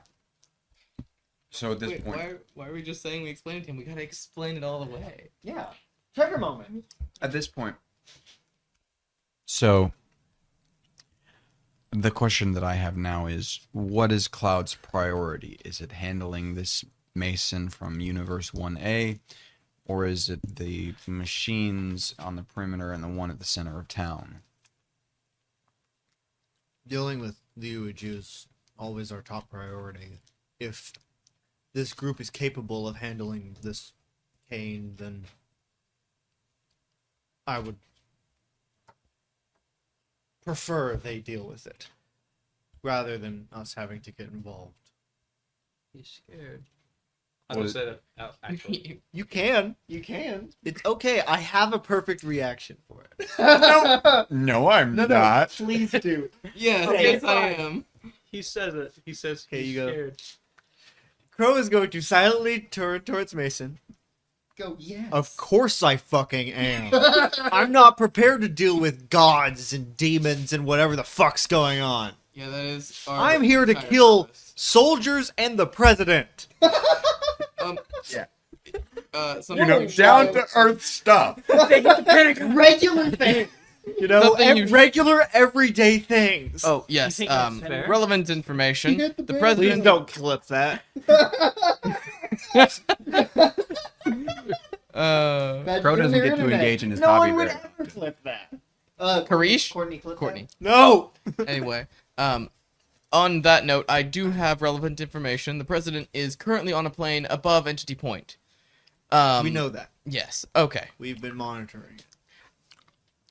So at this Wait, point, why are we just saying we explained it to him? We gotta explain it all the way. Yeah. Trigger moment. at this point, so the question that I have now is, what is Cloud's priority? Is it handling this Mason from Universe 1A, or is it the machines on the perimeter and the one at the center of town? Dealing with the Uiju is always our top priority. If this group is capable of handling this Kane, then I would prefer they deal with it, rather than us having to get involved. He's scared. I What don't is- say that out, actually. You can. You can. It's okay. I have a perfect reaction for it. No, I'm No, please do. Yes, Okay, yes, I am. He says it. He says Okay, he's you go. scared. Crow is going to silently turn towards Mason. Go, yes. Of course I fucking am. I'm not prepared to deal with gods and demons and whatever the fuck's going on. Yeah, that is. Our I'm here to entire kill purpose. soldiers and the president. Yeah. Something down to earth stuff. Regular thing. You know, Something you- regular everyday things. Oh yes, think that's fair? relevant information. You hit the The bell. please president. don't clip that. Crow doesn't get to engage in his no hobby one would very ever clip that. Karish? Courtney clip Courtney. No. Anyway, on that note, I do have relevant information. The president is currently on a plane above Entity Point. We know that. Yes. Okay. We've been monitoring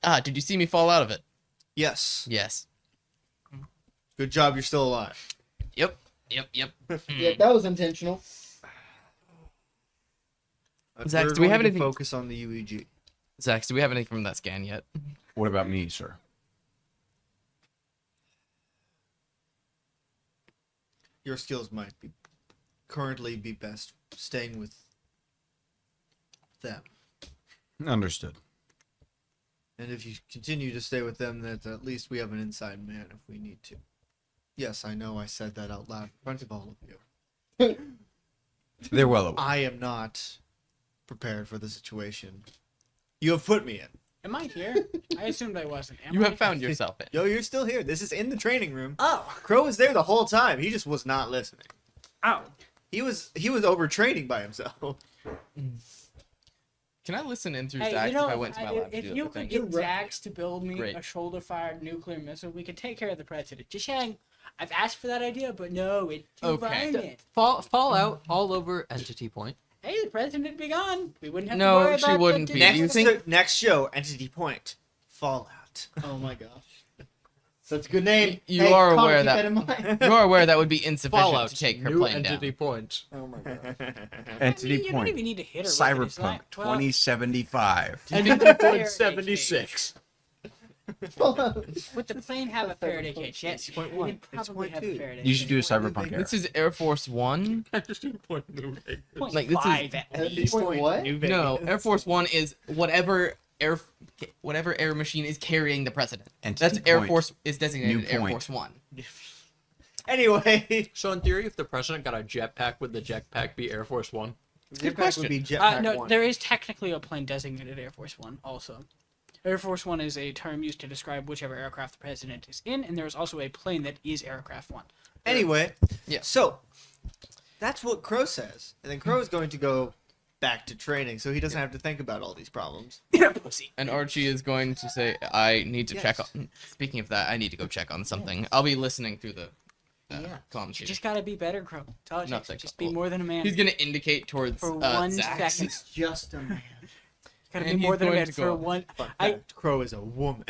it. Did you see me fall out of it? Yes. Yes. Good job. You're still alive. Yep. Yeah, that was intentional. Zach, We're do we have going to anything- focus on the UEG? Zach, do we have anything from that scan yet? What about me, sir? Your skills might be currently be best staying with them. Understood. And if you continue to stay with them, then at least we have an inside man if we need to. Yes, I know I said that out loud in front of all of you. They're well aware. I am not prepared for the situation you have put me in. Am I here? I assumed I wasn't. Am You I? have found yourself in. Yo, you're still here. This is in the training room. Oh. Crow was there the whole time. He just was not listening. Oh. He was overtraining by himself. Can I listen in through Hey, Zach you know, if I went to my lab to if do you the could thing? get Zax to build me Great. a shoulder-fired nuclear missile, we could take care of the president. Just saying, I've asked for that idea, but no, it's too Okay. violent. Fallout all over Entity Point. Hey, the president would be gone. We wouldn't have No, to worry she about wouldn't the be. disease. Do you Next, think- next show, Entity Point, Fallout. Oh my gosh. That's a good name. You Hey, are Connor, aware keep that- in mind. You are aware that would be insufficient Fallout to take her new plane Entity down. Point. Oh my god. Entity I mean, you don't Point. even need to hit her with it. It's Cyberpunk like, well, 2075. Entity Faraday Point cage. 76. Would the plane have a Faraday cage? Yes. It's point it one. would It's probably point have two. a Faraday You should do a cage. Cyberpunk era. This is Air Force One. Entity Point movie. Point like, this is- five at least. Point what? No, Air Force One is whatever air machine is carrying the president. Entity That's Air Point. Force is designated New Air point. Force One. Anyway, So in theory, if the president got a jetpack, would the jetpack be Air Force One? Jetpack would be Jetpack No, 1. there is technically a plane designated Air Force One also. Air Force One is a term used to describe whichever aircraft the president is in, and there is also a plane that is Aircraft One. Anyway, Yeah. so that's what Crow says. And then Crow is going to go back to training so he doesn't have to think about all these problems. Pussy. And Archie is going to say, "I need to check Yes. on." Speaking of that, I need to go check on something. I'll be listening through the comms. You here. just gotta be better, Crow. That's all it takes. Nothing. Just be more than a man. He's gonna indicate towards For 1 Zach. second. It's just a man. Gotta and be more he's than a going man to for go- one. Fun I- fact, Crow is a woman.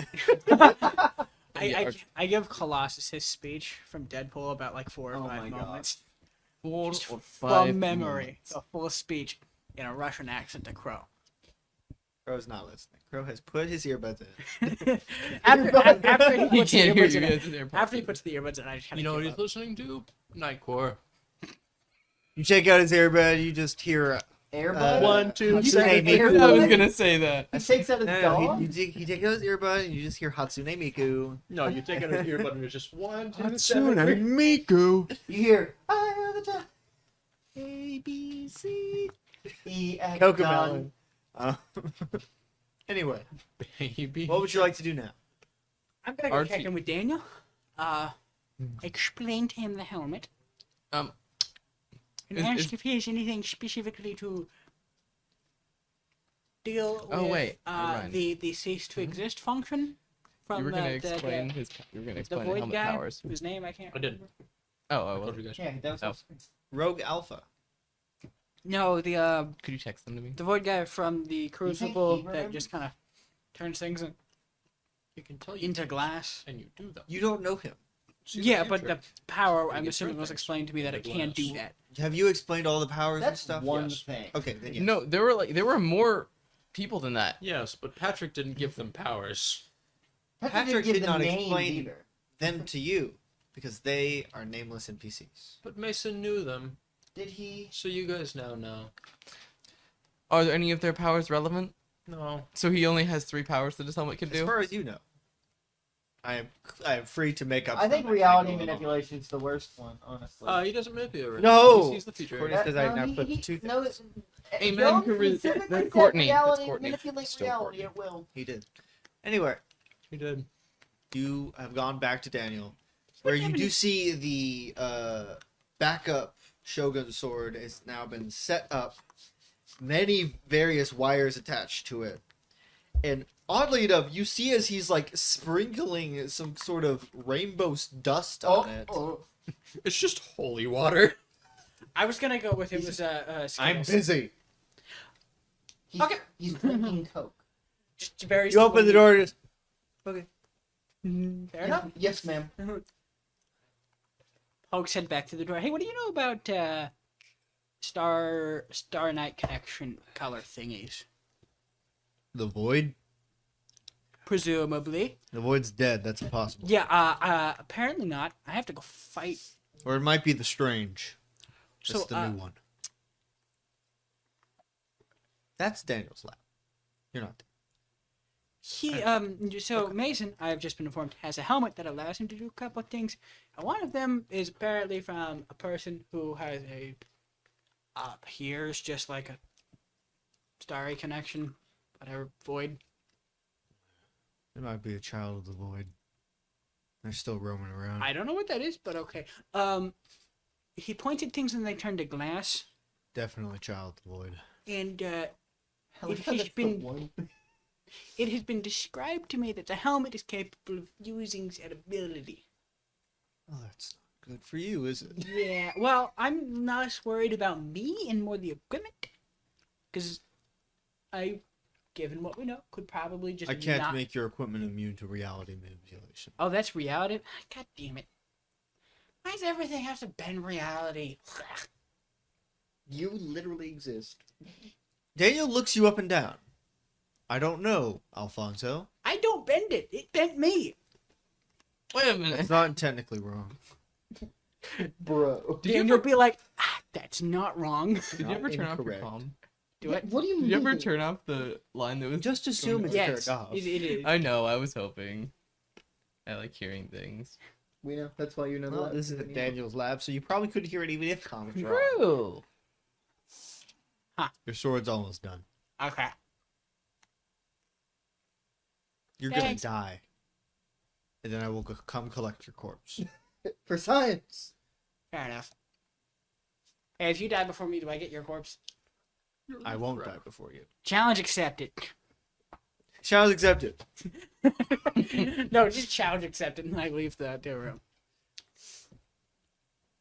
I give Colossus his speech from Deadpool about like 4 or Oh 5 my God. moments. 4 Just or 5 from memory. moments. A full speech in a Russian accent to Crow. Crow's not listening. Crow has put his earbuds in. after he He puts the can't hear earbuds you. in, It's his AirPods. after he puts the earbuds in, I just kind You of know what he's listening to? Nightcore. You check out his earbud, you just hear Airbud? One, two, Hatsune three. Miku? I was gonna say that. He takes out his dog? you take out his earbud and you just hear Hatsune Miku. No, you take out an earbud and it's just 1, 2, Hatsune 7, 8. Miku. You hear, I am the top. A, B, C, E, F, Cocomelon. Anyway, Baby. what would you like to do now? I'm gonna go Archie- check in with Daniel. Explain to him the helmet. Um, And is- ask is- if he has anything specifically to deal Oh, with wait, never mind. the cease to exist function from you were gonna the explain his. You were gonna the explain the void helmet guy powers. whose name I can't I didn't. remember. Oh, I well. told you guys. Yeah, that was Oh. Rogue Alpha. No, the Could you text them to me? void guy from the think Crucible he that remembers? just kind of turns things You can tell you into glass. and you do them. You don't know him. See Yeah, but the future. power, You I'm get assuming, certain was things. explained to me that it Like can't do glass. that. Have you explained all the powers and That's stuff? one Yes. thing. Okay, then yes. No, there were more people than that. Yes, but Patrick didn't give them powers. Patrick didn't did give not the names explain either. them to you because they are nameless NPCs. But Mason knew them, Did he? so you guys now know. Are there any of their powers relevant? No. So he only has 3 powers that his helmet can As do. far as you know, I am free to make up. I think stuff. reality I can go along. manipulation is the worst one, honestly. He doesn't manipulate. right? No! He sees the future. Courtney says I now put he, two no, things. Amen, Jones Corinne. specifically That's said Courtney. That's reality Courtney. manipulate Still reality Courtney. at will. He did. Anyway, He did. you have gone back to Daniel, where you do see the backup Shogun sword has now been set up, many various wires attached to it, and oddly enough, you see as he's like sprinkling some sort of rainbow dust on it. It's just holy water. I was gonna go with it was I'm Skittles. busy. He's, Okay. he's drinking Coke. Just very. You open the slowly. door. Just okay. Fair enough. Yes, ma'am. Pokes head back to the door. Hey, what do you know about Star Night connection color thingies? The void. Presumably. The void's dead. That's impossible. Yeah. Apparently not. I have to go fight. Or it might be the strange. That's So, the new one. That's Daniel's lab. You're not. So Mason, I've just been informed, has a helmet that allows him to do a couple of things. And one of them is apparently from a person who has a appears just like a starry connection, whatever, void. It might be a child of the void. They're still roaming around. I don't know what that is, but okay. He pointed things and they turned to glass, Definitely child of the void. and Hell, It yeah, has that's the been- one. it has been described to me that the helmet is capable of using that ability. Oh, that's not good for you, is it? Yeah, well, I'm less worried about me and more the equipment, because I, given what we know, could probably just I can't not... make your equipment immune to reality manipulation. Oh, that's reality? God damn it. Why does everything have to bend reality? You literally exist. Daniel looks you up and down. I don't know, Alfonso. I don't bend it. It bent me. Wait a minute. It's not technically wrong. Bro. And you'll be like, that's not wrong. Did you Not ever turn off your incorrect. comm? Do it. What do you Did mean? you ever turn off the line that was? Just assume it's Yes, turned off. it is. I know. I was hoping. I like hearing things. We know. That's why you know Well, that. this is at Daniel's lab, so you probably couldn't hear it even if comments were on. True. Your sword's almost done. Okay. You're Thanks. gonna die. And then I will come collect your corpse. For science. Fair enough. Hey, if you die before me, do I get your corpse? I won't die before you. Challenge accepted. Challenge accepted. No, just challenge accepted, and I leave the room.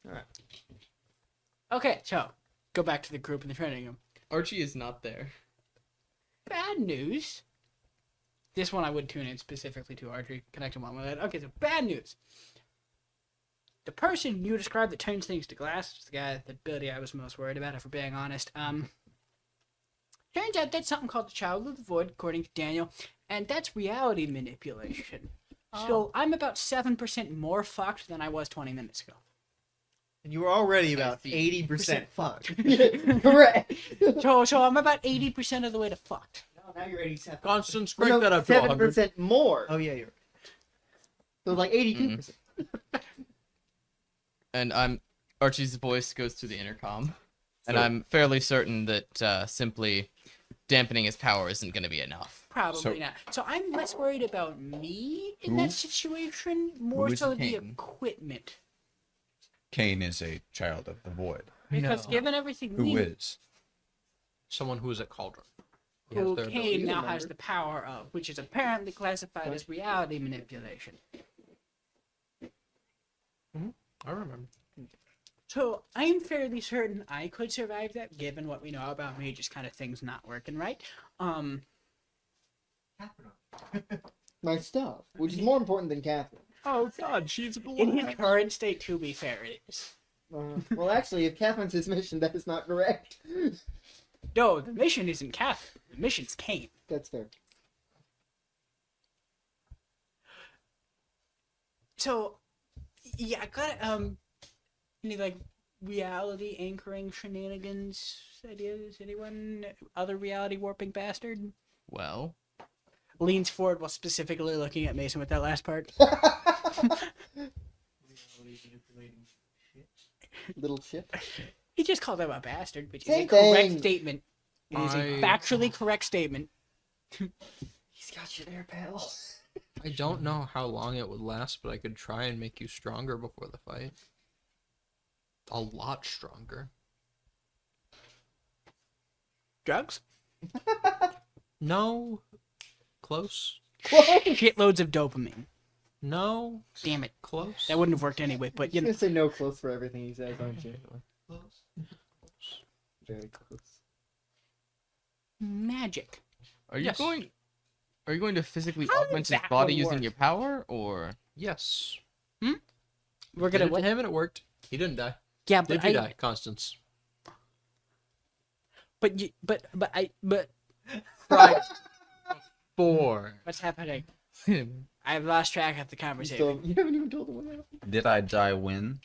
Alright. Okay, so go back to the group in the training room. Archie is not there. Bad news. This one I would tune in specifically to Archery, connecting one with it. Okay, so bad news. The person you described that turns things to glass is the guy, the ability I was most worried about, if we're being honest. Turns out that's something called the Child of the Void, according to Daniel, and that's reality manipulation. So I'm about 7% more fucked than I was 20 minutes ago. And you were already about see. 80% fucked. Correct. So I'm about 80% of the way to fucked. Now you're 87. Constance, Well, crank no, that up to 100. 7% more. Oh yeah, you're So like 82%. And Archie's voice goes through the intercom, and So- I'm fairly certain that simply dampening his power isn't going to be enough. Probably So- not. So I'm less worried about me in Who? that situation, more is so the Kane? equipment. Kane is a child of the void. Because No. given everything Who we is? Someone who is at Cauldron. He who has their Kane ability. now has the power of, which is apparently classified as reality manipulation. I remember. So I'm fairly certain I could survive that, given what we know about me, just kind of things not working right. My stuff, which is more important than Catherine. Oh God, she's In his current state, to be fair, it is. Well, actually, if Catherine's his mission, that is not correct. No, the mission isn't Catherine. The mission's Kane. That's fair. So, yeah, I got any like reality anchoring shenanigans ideas? Anyone? Other reality warping bastard? Well, Leans forward while specifically looking at Mason with that last part. Little shit. He just called him a bastard, which Same is a correct thing. statement. It is a I- factually correct statement. He's got you there, pal. I don't know how long it would last, but I could try and make you stronger before the fight. A lot stronger. Drugs? No. Close. Shitloads of dopamine. No. Damn it. Close. That wouldn't have worked anyway, but you You're know. gonna say no close for everything he says, aren't you? Very close. Magic. are you Yes. going? Are you going to physically How augment does his that body one using work? your power, or Yes. We're Did gonna it to what? him and it worked. He didn't die. Yeah, Did but you die, Constance? but Right. 4. what's happening? I've lost track of the conversation. You haven't even told him what happened. Did I die when?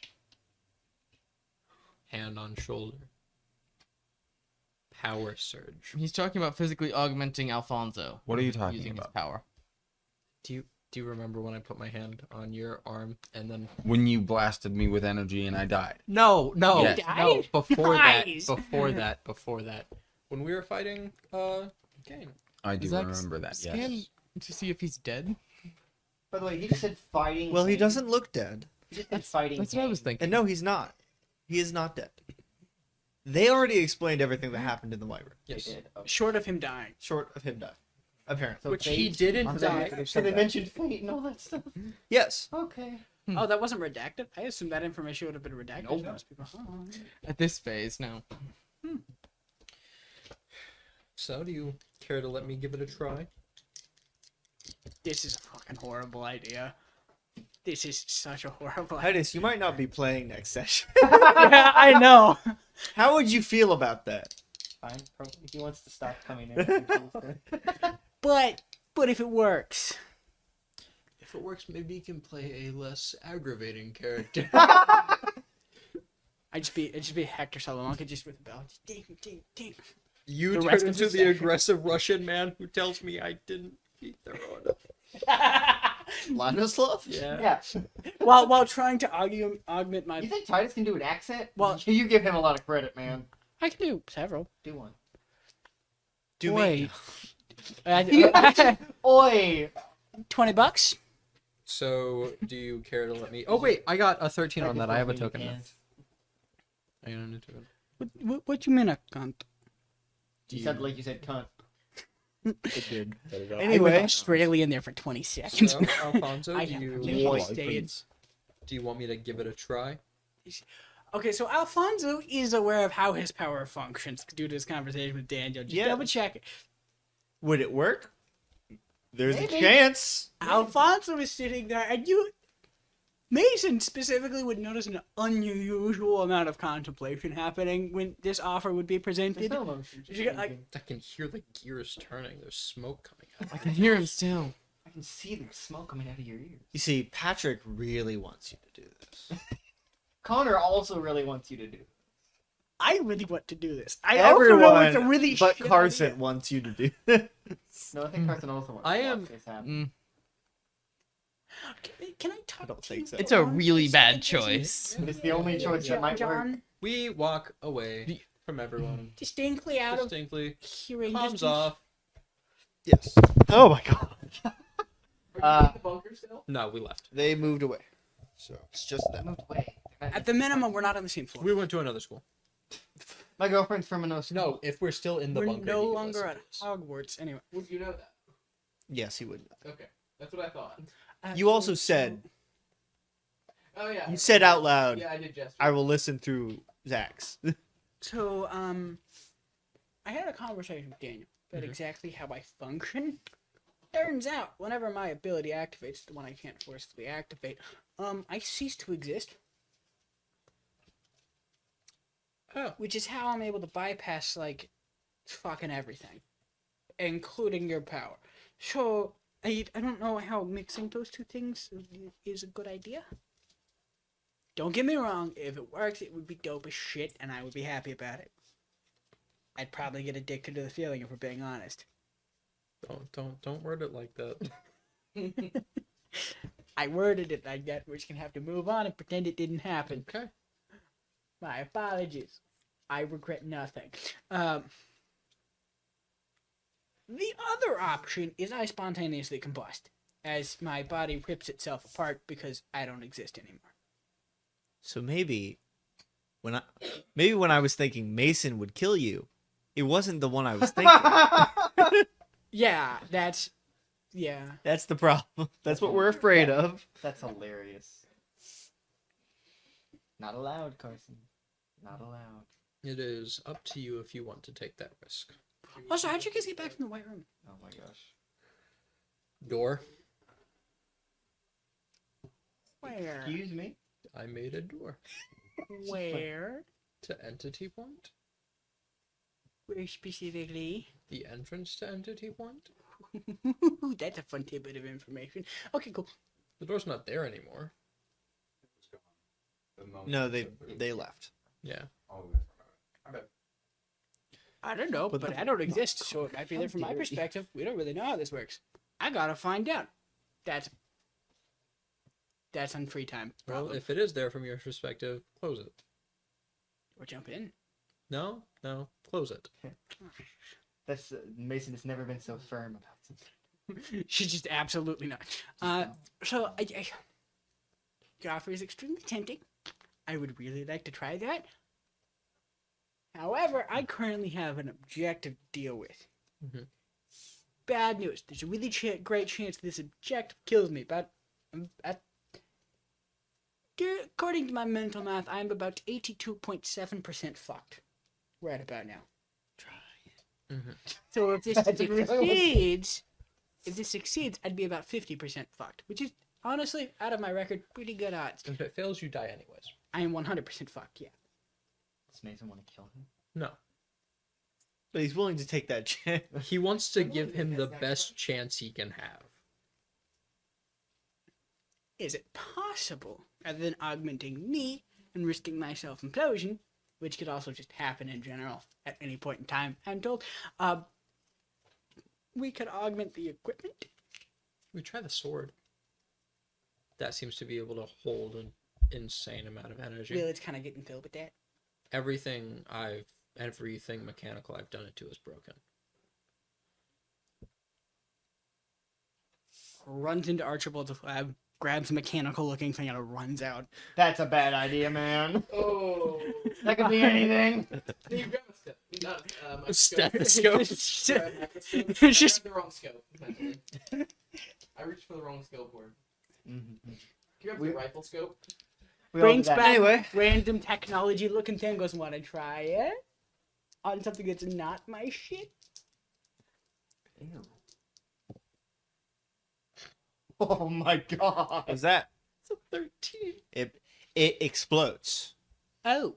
Hand on shoulder. Power surge. he's talking about physically augmenting Alfonso? What are you talking using about? his power? Do you remember when I put my hand on your arm and then When you blasted me with energy and I died. No, Yes. no, Died? before Nice. that. When we were fighting Kane. I do Zach, remember that, Scan yes. to see if he's dead. By the way, he just said fighting. Well, he Kane. doesn't look dead. He just said fighting. That's what I was Kane. thinking. And no, he's not. He is not dead. They already explained everything that happened in the White Room, They Yes. did. Okay. Short of him dying. short of him dying. Apparently. So Which fate- he didn't I'm die. sorry, So they mentioned fate and all that stuff. Yes. Okay. Oh, that wasn't redacted. I assumed that information would have been redacted. Nope. Most people. Oh. At this phase, no. So do you care to let me give it a try? This is a fucking horrible idea. This is such a horrible idea. Titus, you might not be playing next session. Yeah, I know. How would you feel about that? Fine. If he wants to stop coming in. But if it works. If it works, maybe you can play a less aggravating character. I'd just be Hector Salamanca just with a bell. Just ding, ding, ding. You The turn rest of into the the session. aggressive Russian man who tells me I didn't eat the road. Lanoslav? Yeah. Yeah. while trying to augment my. You think Titus can do an accent? Well- you give him a lot of credit, man. I can do several. Do one. Do Wait. me. Oi! $20. So, do you care to let me? Oh wait, I got a 13 on that. I have a token. now. I got a new token. What you mean a cunt? You said like you said cunt. It did. I was Anyway, Australian there for 20 seconds. So, Alfonso, I do have you to stay in. do you want me to give it a try? Okay, so Alfonso is aware of how his power functions due to his conversation with Daniel. Just Yeah. double check it. would it work? There's Maybe. a chance. Alfonso is sitting there, and Mason specifically would notice an unusual amount of contemplation happening when this offer would be There's presented. no emotion. Did you get, like- I can hear the gears turning. There's smoke coming out. I can hear him still. I can see the smoke coming out of your ears. You see, Patrick really wants you to do this. Connor also really wants you to do. I really want to do this. I also know it's a Everyone really but shit Carson idea. wants you to do this. No, I think Carson also wants. I to am- watch this happen. Can I talk? I don't to think you so. It's a for one really bad second, Jason? choice. It's the only choice that might work. John, We walk away from everyone. distinctly out of Distinctly. hearing Comms distance. off. Yes. Oh my god. No, we left. They moved away. So it's just I them. moved away. At the minimum, we're not on the same floor. We went to another school. My girlfriend's from a No, if we're still in the We're bunker. no he can longer listen at to us. Hogwarts. Anyway. Would you know that? Yes, he would. Okay, that's what I thought. You also said, Oh yeah. you said out loud, Yeah, I did just. I will listen through Zach's. So, I had a conversation with Daniel about exactly how I function. Turns out, whenever my ability activates, the one I can't forcibly activate, I cease to exist. Oh. Which is how I'm able to bypass, like, fucking everything. Including your power. So, I don't know how mixing those two things is a good idea. Don't get me wrong, if it works, it would be dope as shit, and I would be happy about it. I'd probably get addicted to the feeling if we're being honest. Don't word it like that. I worded it like that, we're just gonna have to move on and pretend it didn't happen. Okay. My apologies. I regret nothing. The other option is I spontaneously combust, as my body rips itself apart because I don't exist anymore. So maybe when I was thinking Mason would kill you, it wasn't the one I was thinking. Yeah, that's... Yeah. That's the problem. That's what we're afraid of. That's hilarious. Not allowed, Carson. Not allowed. It is up to you if you want to take that risk. Also, how'd you guys get back from the White Room? Oh my gosh. Door. Where? Excuse me? I made a door Where? to entity point. Where specifically? The entrance to entity point. That's a fun tidbit of information. Okay, cool. The door's not there anymore. No, they left. Yeah. I don't know, but I don't exist, so it might be there from my perspective. We don't really know how this works. I gotta find out. That's on free time. Well, Problem. if it is there from your perspective, close it. Or jump in. No, close it. That's Mason has never been so firm about something. She's just absolutely not. So your offer is extremely tempting. I would really like to try that. However, I currently have an objective to deal with. Mhm. Bad news. There's a really great chance this objective kills me, but according to my mental math, I'm about 82.7% fucked. Right about now. So if this succeeds, I'd be about 50% fucked, which is honestly, out of my record, pretty good odds. If it fails, you die anyways. I am 100% fucked. Yeah. Does Mason want to kill him? No. But he's willing to take that chance. He wants to give him the best chance he can have. Is it possible, rather than augmenting me and risking my self-implosion, which could also just happen in general at any point in time, I'm told, we could augment the equipment? We try the sword. That seems to be able to hold an insane amount of energy. Well, it's kind of getting filled with that. Everything mechanical I've done it to is broken. Runs into Archibald's lab, grabs a mechanical-looking thing, and runs out. That's a bad idea, man. Oh. That could be anything. You grab a Stethoscope. It's It's just the wrong scope. Essentially. I reached for the wrong scope word. Mm-hmm. You grab the rifle scope. brings back Anyway. random technology-looking thing. Goes, want to try it on something that's not my shit? Ew. Oh my god. What's that? It's a 13. It explodes. Oh,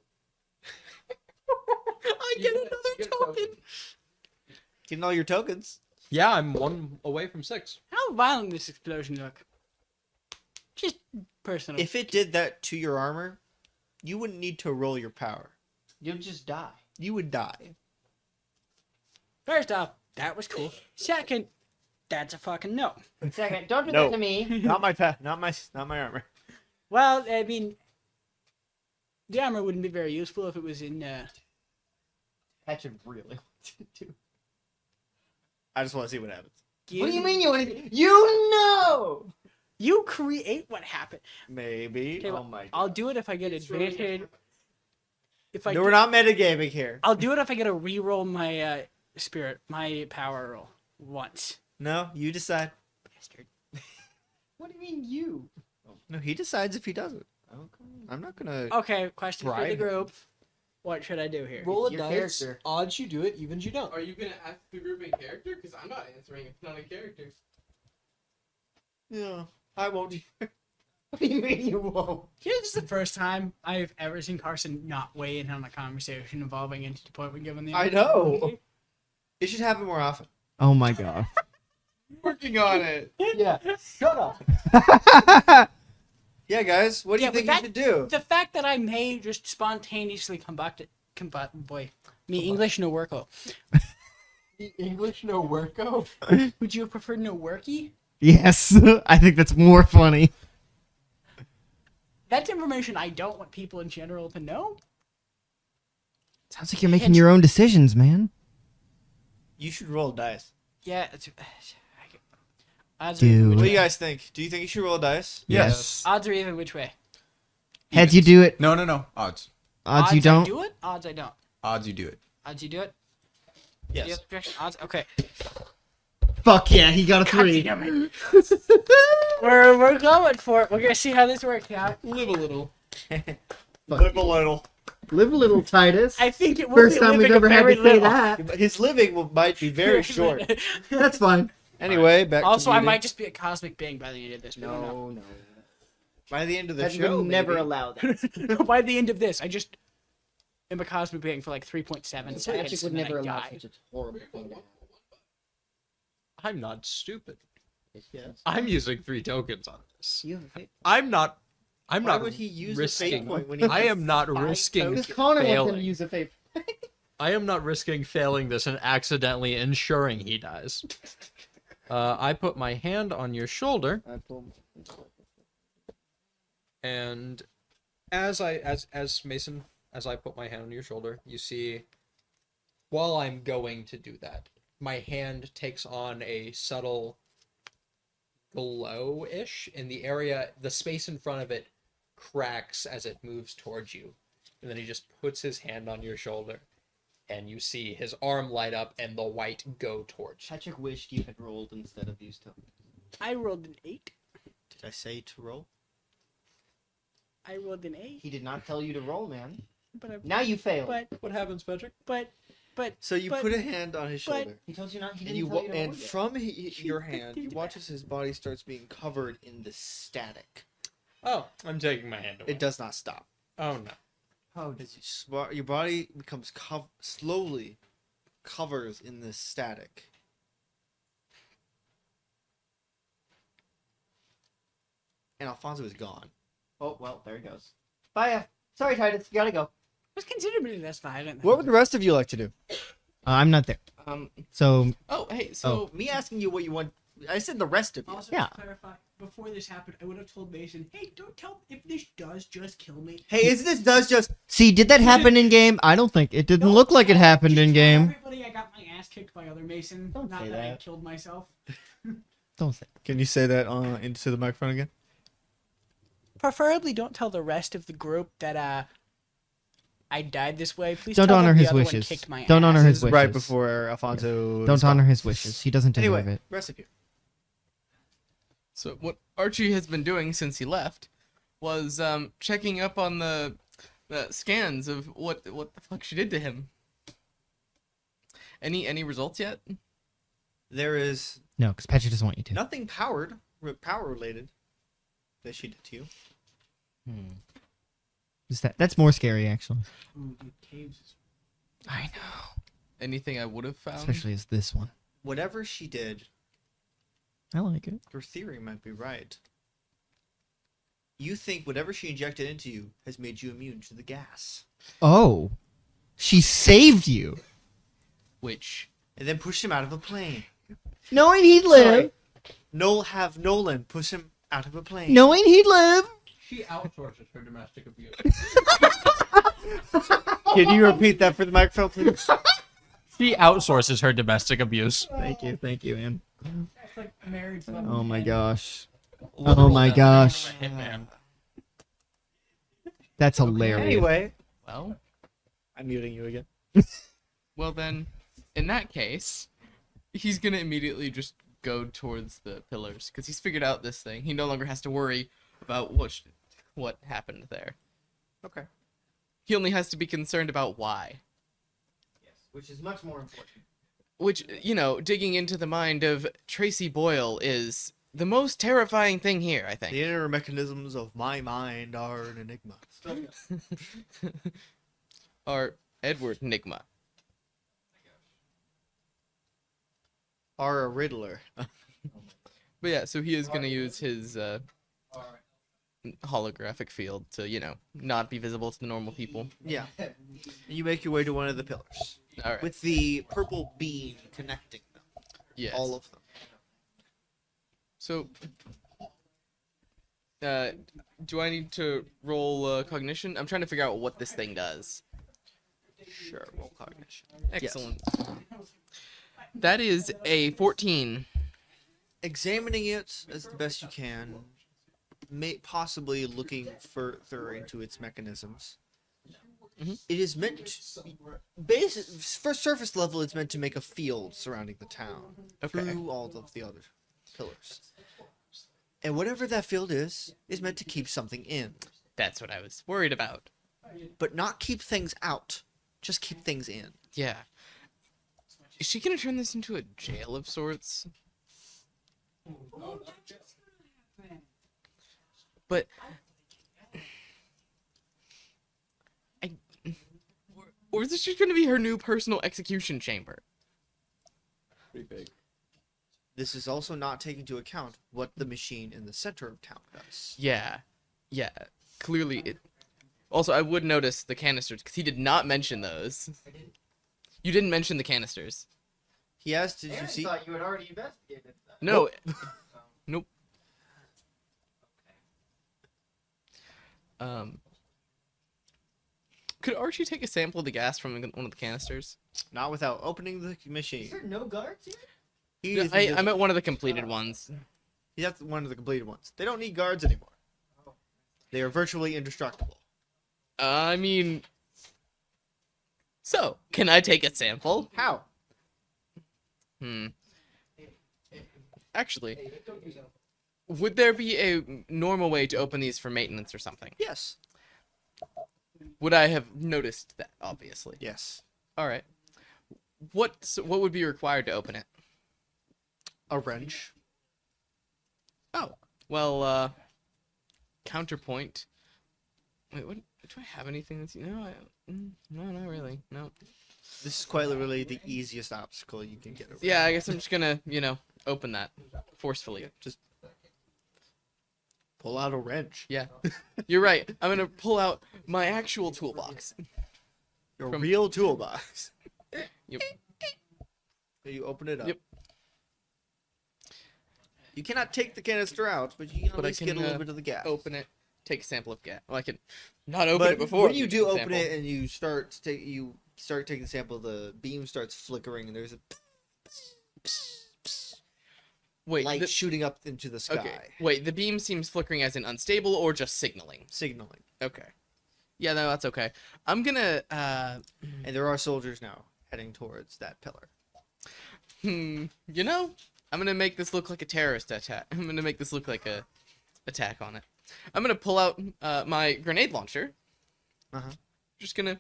I get another token. Getting all your tokens. Yeah, I'm one away from 6. how violent this explosion look? Just personal. If it did that to your armor, you wouldn't need to roll your power. You'll just die. You would die. First off, that was cool. Second, that's a fucking no. Second, don't do No. that to me. Not my not my armor. Well, I mean, the armor wouldn't be very useful if it was in. That should really want to do. I just want to see what happens. What do you mean you want to? You know. You create what happened. Maybe. Okay, Oh well, my god. I'll do it if I get advantage. If I No, we're not metagaming here. I'll do it if I get to re-roll my my power roll once. No, you decide. Bastard. What do you mean you? No, he decides if he doesn't. I'm not gonna. Okay, question for the Bribe. group. What should I do here? Roll a Your dice. character. Odds you do it, evens you don't. Are you gonna ask the group in character? Because I'm not answering. It's not in characters. Yeah, I won't. What do you mean you won't? Yeah, this is the first time I've ever seen Carson not weigh in on a conversation involving entity point when given the. I know. It should happen more often. Oh my god. Working on it. Yeah. Shut up. Yeah, guys, what do Yeah, you think but you should do? The fact that I may just spontaneously English no worko. English no worko. Would you have preferred no worky? Yes, I think that's more funny. That's information I don't want people in general to know. Sounds like you're making your own decisions, man. You should roll dice. Yeah, it's, odds Dude. Are even What which do you way. guys think? Do you think you should roll dice? Yes. Odds are even which way. Heads, you do it. No. Odds. Odds, you I don't. do it. Odds I don't. Odds you do it. Odds you do it. Yes. Yep, objection. Odds. Okay. Fuck yeah, he got a God 3. damn it. we're going for it. We're gonna see how this works out. Live a little. Live a little. Live a little, Titus. I think it will First be time we've living ever a had very to say little. that. His living might be very short. That's fine. Anyway, back Also, to I muting. might just be a cosmic being by the end of this. We don't know. No. By the end of the That show, would never maybe. allow that. No, by the end of this, I just am a cosmic being for like 3.7 seconds. Magic would and then never I allow die. such a horrible thing to happen. I'm not stupid. Yes. I'm using 3 tokens on this. You have a fate. I'm not Why not would he use risking. a fate point when he I am not risking Because Connor wants him to failing. use a fate. I am not risking failing this and accidentally ensuring he dies. I put my hand on your shoulder, I pulled. and as Mason, as I put my hand on your shoulder, you see, while I'm going to do that, my hand takes on a subtle glow-ish in the area. The space in front of it cracks as it moves towards you, and then he just puts his hand on your shoulder, and you see his arm light up and the white go towards you. Patrick wished you had rolled instead of used tokens. I rolled an 8. Did I say to roll? I rolled an 8. He did not tell you to roll, man. But I, Now you failed. but What happens, Patrick? but So you But- put a hand on his but- shoulder, He told you not. He and didn't you tell you to roll and yet. from your hand, he watches his body starts being covered in the static. Oh, I'm taking my hand away. It does not stop. Oh no. Oh, As your body becomes slowly covers in this static. And Alfonso is gone. oh well, there he goes. Bye. Sorry, Titus. You gotta go. was considered me that's fine. I didn't What would the rest of you like to do? I'm not there. So Oh, hey, so Me asking you what you want. I said the rest of you. Also, Yeah. to clarify, before this happened, I would have told Mason, hey, don't tell if this does just kill me. Hey, is this does just see, did that happen in game? I don't think it didn't Don't look like it tell- happened just in tell game. Everybody, I got my ass kicked by other Mason. Don't Not say that I that. killed myself. Don't say. Can you say that into the microphone again? Preferably, don't tell the rest of the group that I died this way. Please Don't tell honor them the his other one wishes. kicked my Don't ass. honor his This is right wishes. before Alfonso. Don't honor his wishes. He doesn't deserve Anyway, it. rest of you. So what Archie has been doing since he left was checking up on the scans of what the fuck she did to him. Any results yet? There is No, because Patrick doesn't want you to. nothing power related that she did to you. Just that's more scary, actually. Ooh, the caves is- I know. Anything I would have found? Especially as this one. Whatever she did, I like it. your theory might be right. You think whatever she injected into you has made you immune to the gas, Oh, she saved you, Which and then pushed him out of a plane. knowing he'd live. Have Nolan push him out of a plane. Knowing he'd live. She outsources her domestic abuse. Can you repeat that for the microphone, please? She outsources her domestic abuse. Thank you, man. That's like married. Oh my gosh. Oh my gosh. Hitman. That's hilarious. Anyway, well, I'm muting you again. well then, in that case, he's gonna immediately just go towards the pillars because he's figured out this thing. He no longer has to worry about what happened there. Okay. He only has to be concerned about why. Yes, which is much more important. Which, digging into the mind of Tracy Boyle is the most terrifying thing here, I think. The inner mechanisms of my mind are an enigma. Or Edward Nigma. Are a riddler. But yeah, so he is going to use his holographic field to, not be visible to the normal people. Yeah. You make your way to one of the pillars All right. with the purple beam connecting them. Yes. All of them. So, do I need to roll cognition? I'm trying to figure out what this thing does. Sure, roll cognition. Excellent. That is a 14. Examining it as the best you can, possibly looking further into its mechanisms. Mhm. It is meant for surface level, it's meant to make a field surrounding the town Okay. through all of the other pillars. And whatever that field is meant to keep something in, That's what I was worried about. but not keep things out. Just keep things in. Yeah. Is she gonna turn this into a jail of sorts? But or is this just going to be her new personal execution chamber? Pretty big. This is also not taking into account what the machine in the center of town does. Yeah. Yeah. Clearly it. Also, I would notice the canisters because he did not mention those. You didn't mention the canisters. He asked, "Did you Aaron see?" thought you had already investigated that. No. Nope. Could Archie take a sample of the gas from one of the canisters? Not without opening the Is machine. there no guards here? He is I meant one of the completed ones. That's one of the completed ones. They don't need guards anymore. They are virtually indestructible. I mean, so can I take a sample? How? Actually, would there be a normal way to open these for maintenance or something? Yes. Would I have noticed that? Obviously. Yes. All right. What would be required to open it? A wrench. Oh, well, counterpoint. Wait, what? Do I have anything that's no? No, not really. No. This is quite literally the easiest obstacle you can get over. Yeah, I guess I'm just gonna, open that forcefully. Just pull out a wrench. Yeah, you're right. I'm gonna pull out my actual toolbox. Your From- real toolbox. Yep. You open it up. Yep. You cannot take the canister out, but you can at But I least can, get a little bit of the gas. Open it. Take a sample of gas. Well, I can not open But it before. when you do open sample. it and you start taking the sample, the beam starts flickering and there's a Wait, light shooting up into the sky, okay. Wait, the beam seems flickering as in unstable or just signaling. signaling. Okay. Yeah, no, that's okay. I'm gonna. And there are soldiers now heading towards that pillar. I'm gonna make this look like a terrorist attack. I'm gonna make this look like a attack on it. I'm gonna pull out my grenade launcher. Uh-huh. Just gonna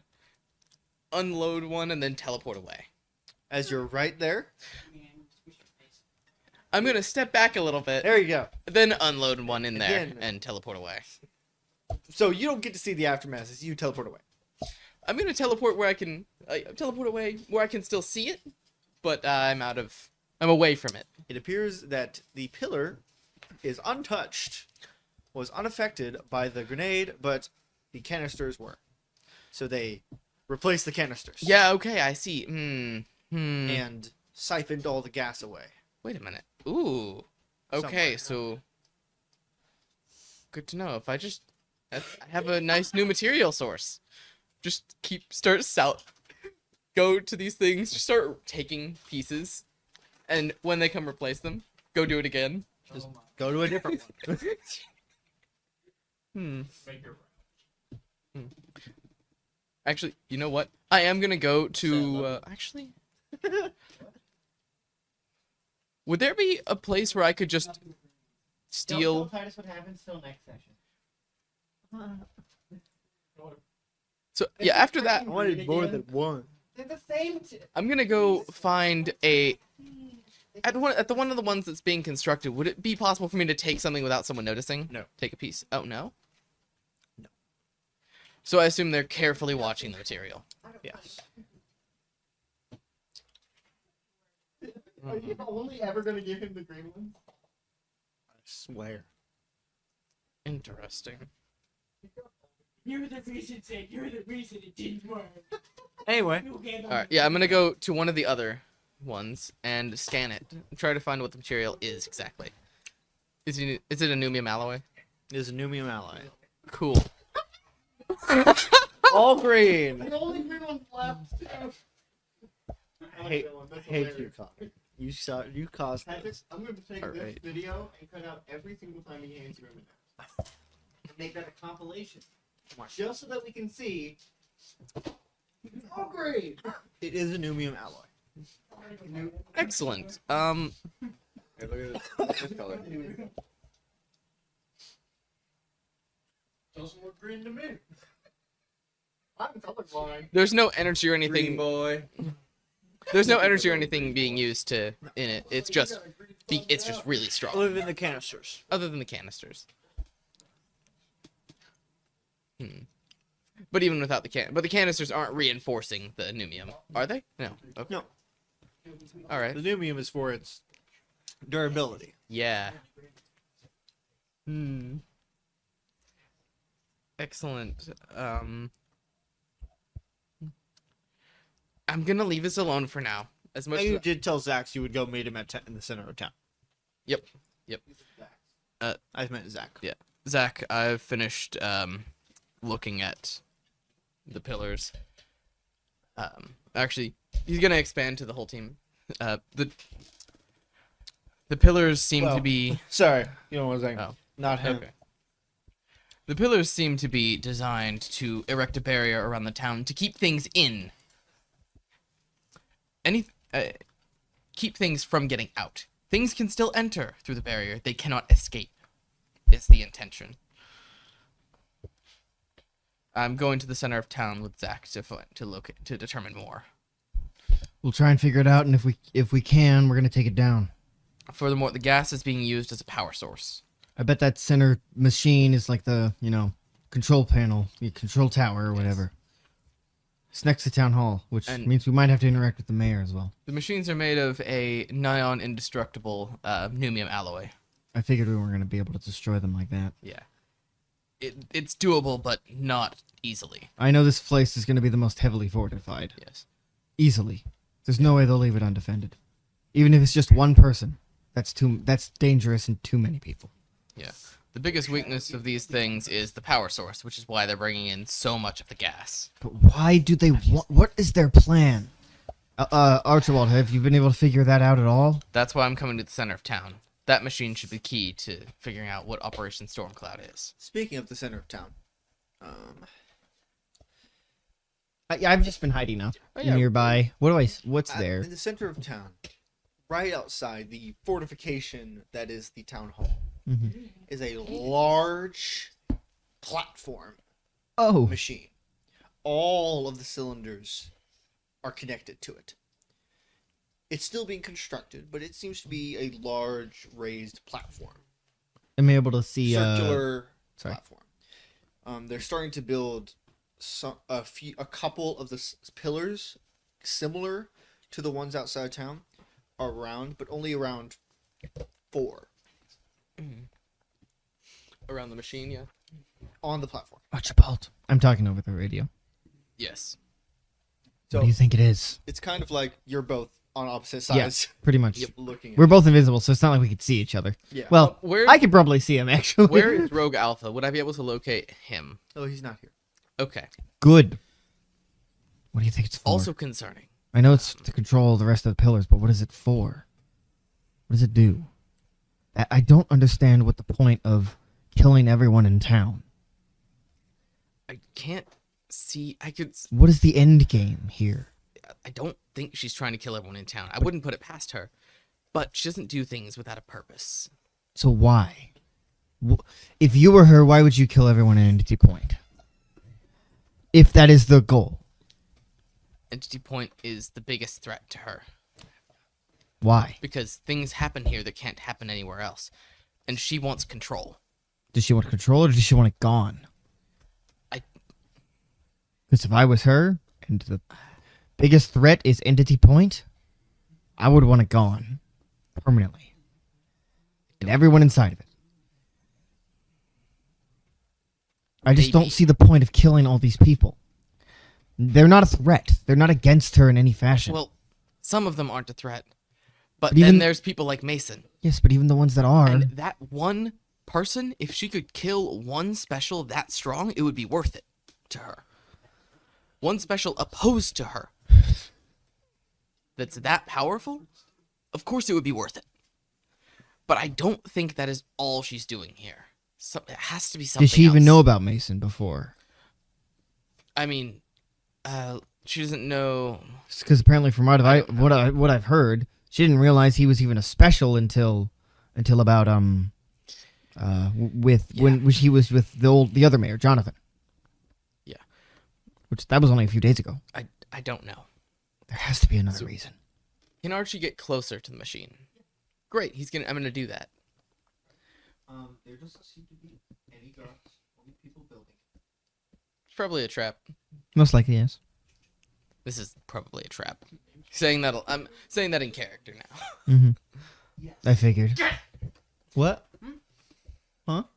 unload one and then teleport away. As you're right there, I'm gonna step back a little bit, there you go. then unload one in there Again. and teleport away. So you don't get to see the aftermath as you teleport away. I'm gonna teleport where I can teleport away where I can still see it, but I'm away from it. It appears that the pillar is untouched, was unaffected by the grenade, but the canisters were. So they replaced the canisters. Yeah, okay, I see. And siphoned all the gas away. Wait a minute. Ooh. Okay, Somewhere. so good to know. If I have a nice new material source. Just go to these things, just start taking pieces, and when they come replace them, go do it again. Just go to a different Hmm. Actually, you know what? I am gonna go to. Actually, would there be a place where I could just Don't steal? tell Titus what happens till next session. So yeah, after that, I wanted more than one. They're the same. I'm gonna go find at one of the ones that's being constructed. Would it be possible for me to take something without someone noticing? No. Take a piece. Oh no. No. So I assume they're carefully watching the material. Yes. Are you only ever going to give him the green ones? I swear. Interesting. You're the reason, Sid. You're the reason it didn't work. Anyway, You gave All right. Yeah, I'm gonna go to one of the other ones and scan it. Try to find what the material is exactly. Is it a pneumium alloy? it is a pneumium alloy. Cool. All green. The only green ones left. I hate you, Connor. You caused Patrick, this. I'm going to take this Alright. video and cut out every single time he hands you a and make that a compilation. Just so that we can see. Oh, great! It is a pneumium alloy. Excellent. Hey, look at this color. Doesn't look green to me. I'm colorblind. There's no energy or anything. Green boy. There's no energy or anything being used in it. It's just It's just really strong. Other than the canisters. Other than the canisters. But even without the canisters aren't reinforcing the pneumium, are they? No. Okay. No. All right. The pneumium is for its durability. Yeah. Excellent. I'm gonna leave us alone for now. As much You as did tell Zach you would go meet him in the center of town. Yep. I meant Zach. Yeah. Zach, I've finished looking at the pillars. Actually, he's gonna expand to the whole team. The pillars seem to Well, be Sorry, you know what I'm saying. Oh. Not him. okay. The pillars seem to be designed to erect a barrier around the town to keep things in. Keep things from getting out. Things can still enter through the barrier. They cannot escape. Is the intention. I'm going to the center of town with Zach to determine more. We'll try and figure it out, and if we can, we're gonna take it down. Furthermore, the gas is being used as a power source. I bet that center machine is like the, control panel, the control tower or whatever. It's next to town hall, which And- means we might have to interact with the mayor as well. The machines are made of a neon indestructible pneumium alloy. I figured we weren't gonna be able to destroy them like that. Yeah. It's doable, but not easily. I know this place is gonna be the most heavily fortified. Yes. Easily. There's no way they'll leave it undefended. Even if it's just one person. That's dangerous and too many people. Yeah. The biggest weakness of these things is the power source, which is why they're bringing in so much of the gas. But why do they want... What is their plan? Archibald, have you been able to figure that out at all? That's why I'm coming to the center of town. That machine should be key to figuring out what Operation Stormcloud is. Speaking of the center of town, I've just been hiding up Oh, yeah. nearby. What's there? in the center of town, right outside the fortification that is the town hall, Mhm. is a large platform Oh, machine. All of the cylinders are connected to it. It's still being constructed, but it seems to be a large raised platform. I'm able to see... Circular sorry. platform. They're starting to build a couple of the pillars similar to the ones outside town around, but only around 4 Around the machine, yeah? on the platform. Archibald. I'm talking over the radio. Yes. So What do you think it is? it's kind of like you're both on opposite Yeah. sides Pretty much. looking at We're it. both invisible, so it's not like we could see each other. Yeah. Well, Where I could probably see him, actually. where is Rogue Alpha? Would I be able to locate him? Oh, he's not here. Okay. Good. What do you think it's for? Also concerning. I know it's to control the rest of the pillars, but what is it for? What does it do? I don't understand what the point of killing everyone in town. I can't see. What is the end game here? I don't think she's trying to kill everyone in town. I wouldn't put it past her. But she doesn't do things without a purpose. So why? If you were her, why would you kill everyone at Entity Point? If that is the goal. Entity Point is the biggest threat to her. Why? Because things happen here that can't happen anywhere else. And she wants control. Does she want control or does she want it gone? I- Because if I was her, and the biggest threat is Entity Point, I would want it gone. Permanently. And everyone inside of it. I just Maybe. don't see the point of killing all these people. They're not a threat. They're not against her in any fashion. Well, some of them aren't a threat. But But even- then there's people like Mason. yes, but even the ones that are... And that one person, if she could kill one special that strong, it would be worth it to her. One special opposed to her that's that powerful, of course it would be worth it. But I don't think that is all she's doing here. So, it has to be something Did she even else. know about Mason before? I mean, she doesn't know. Because apparently, from what I don't know. what I've heard, she didn't realize he was even a special until about when she was with the other mayor, Jonathan. Yeah. Which that was only a few days ago. I don't know. There has to be another reason. Can Archie get closer to the machine? Great. I'm gonna do that. There doesn't seem to be any guards, only people building. It's probably a trap. Most likely, yes. This is probably a trap. I'm saying that in character now. Mm-hmm. Yes. I figured. What?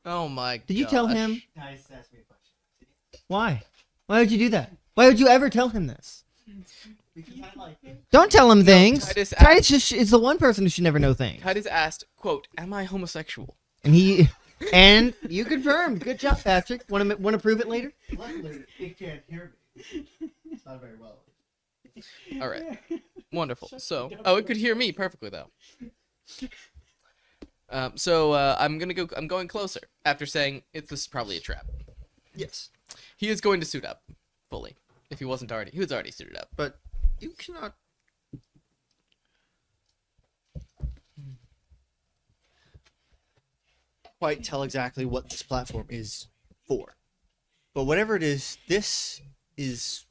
Oh my god. Did you tell him? Guys, ask me a question. Why? Why would you do that? Why would you ever tell him this? Because I like it. Don't tell him things. Titus Titus is the one person who should never know things. Titus asked, quote, "Am I homosexual?" And you confirmed. Good job, Patrick. Want to prove it later? Luckily, it can't hear me. It's not very well. All right. Wonderful. So, it could hear me perfectly though. I'm going closer after saying this is probably a trap. Yes, He is going to suit up fully. If he wasn't already, he was already suited up. but you cannot. Quite tell exactly what this platform is for. But whatever it is, this is,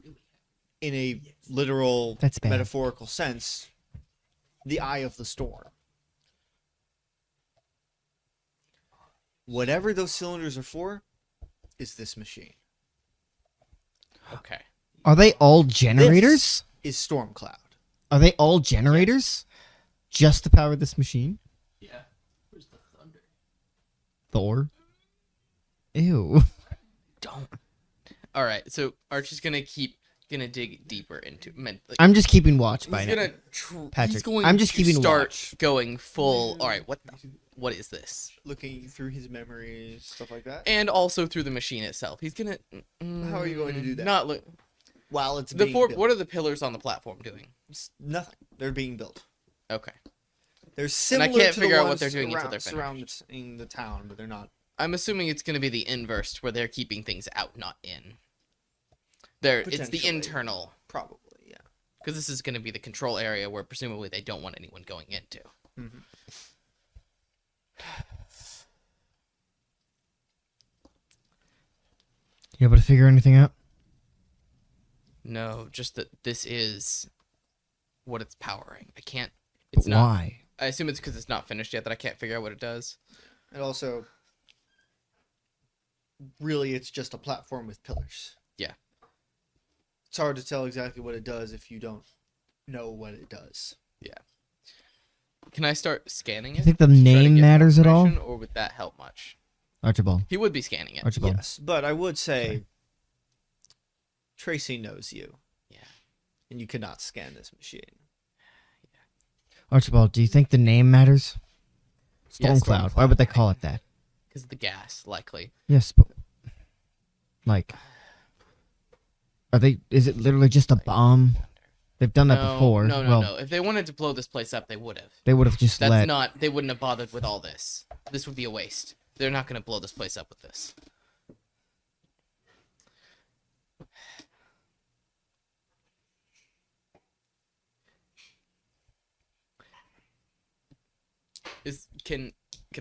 in a literal, That's bad. metaphorical sense, the eye of the storm. Whatever those cylinders are for, is this machine. Okay. Are they all generators? Is Stormcloud. Are they all generators? Just to power this machine? Yeah. Where's the thunder? Thor? Ew. Don't. All right. So Archie's gonna dig deeper into. I'm just keeping watch by He's now. gonna. Patrick, He's going I'm just to keeping start watch. going full. All right. What is this? Looking through his memories, stuff like that. And also through the machine itself. He's gonna. How are you going to do that? Not look. While it's The being four. built. What are the pillars on the platform doing? It's nothing. They're being built. Okay. They're And similar I can't to figure the out what ones they're doing until they're surrounding the town, but they're not. I'm assuming it's gonna be the inverse, where they're keeping things out, not in. It's the Potentially. internal, Probably, yeah. because this is gonna be the control area where presumably they don't want anyone going into. Mhm. You able to figure anything out? No, just that this is what it's powering. I can't. But It's not. why? I assume it's because it's not finished yet that I can't figure out what it does. And also, really, it's just a platform with pillars. Yeah. It's hard to tell exactly what it does if you don't know what it does. Can I start scanning it? You think the to try to name get matters at all? information, or would that help much? Archibald. He would be scanning it. Archibald. Yes, but I would say Sorry. Tracy knows you. Yeah. And you cannot scan this machine. Archibald, do you think the name matters? Yeah, Stormcloud. Why would they call it that? Because of the gas, likely. Yes, but like, are they? Is it literally just a bomb? They've done that before. No, no, well, no. If they wanted to blow this place up, they would have. they would have just That's let. not. They wouldn't have bothered with all this. This would be a waste. They're not going to blow this place up with this. Can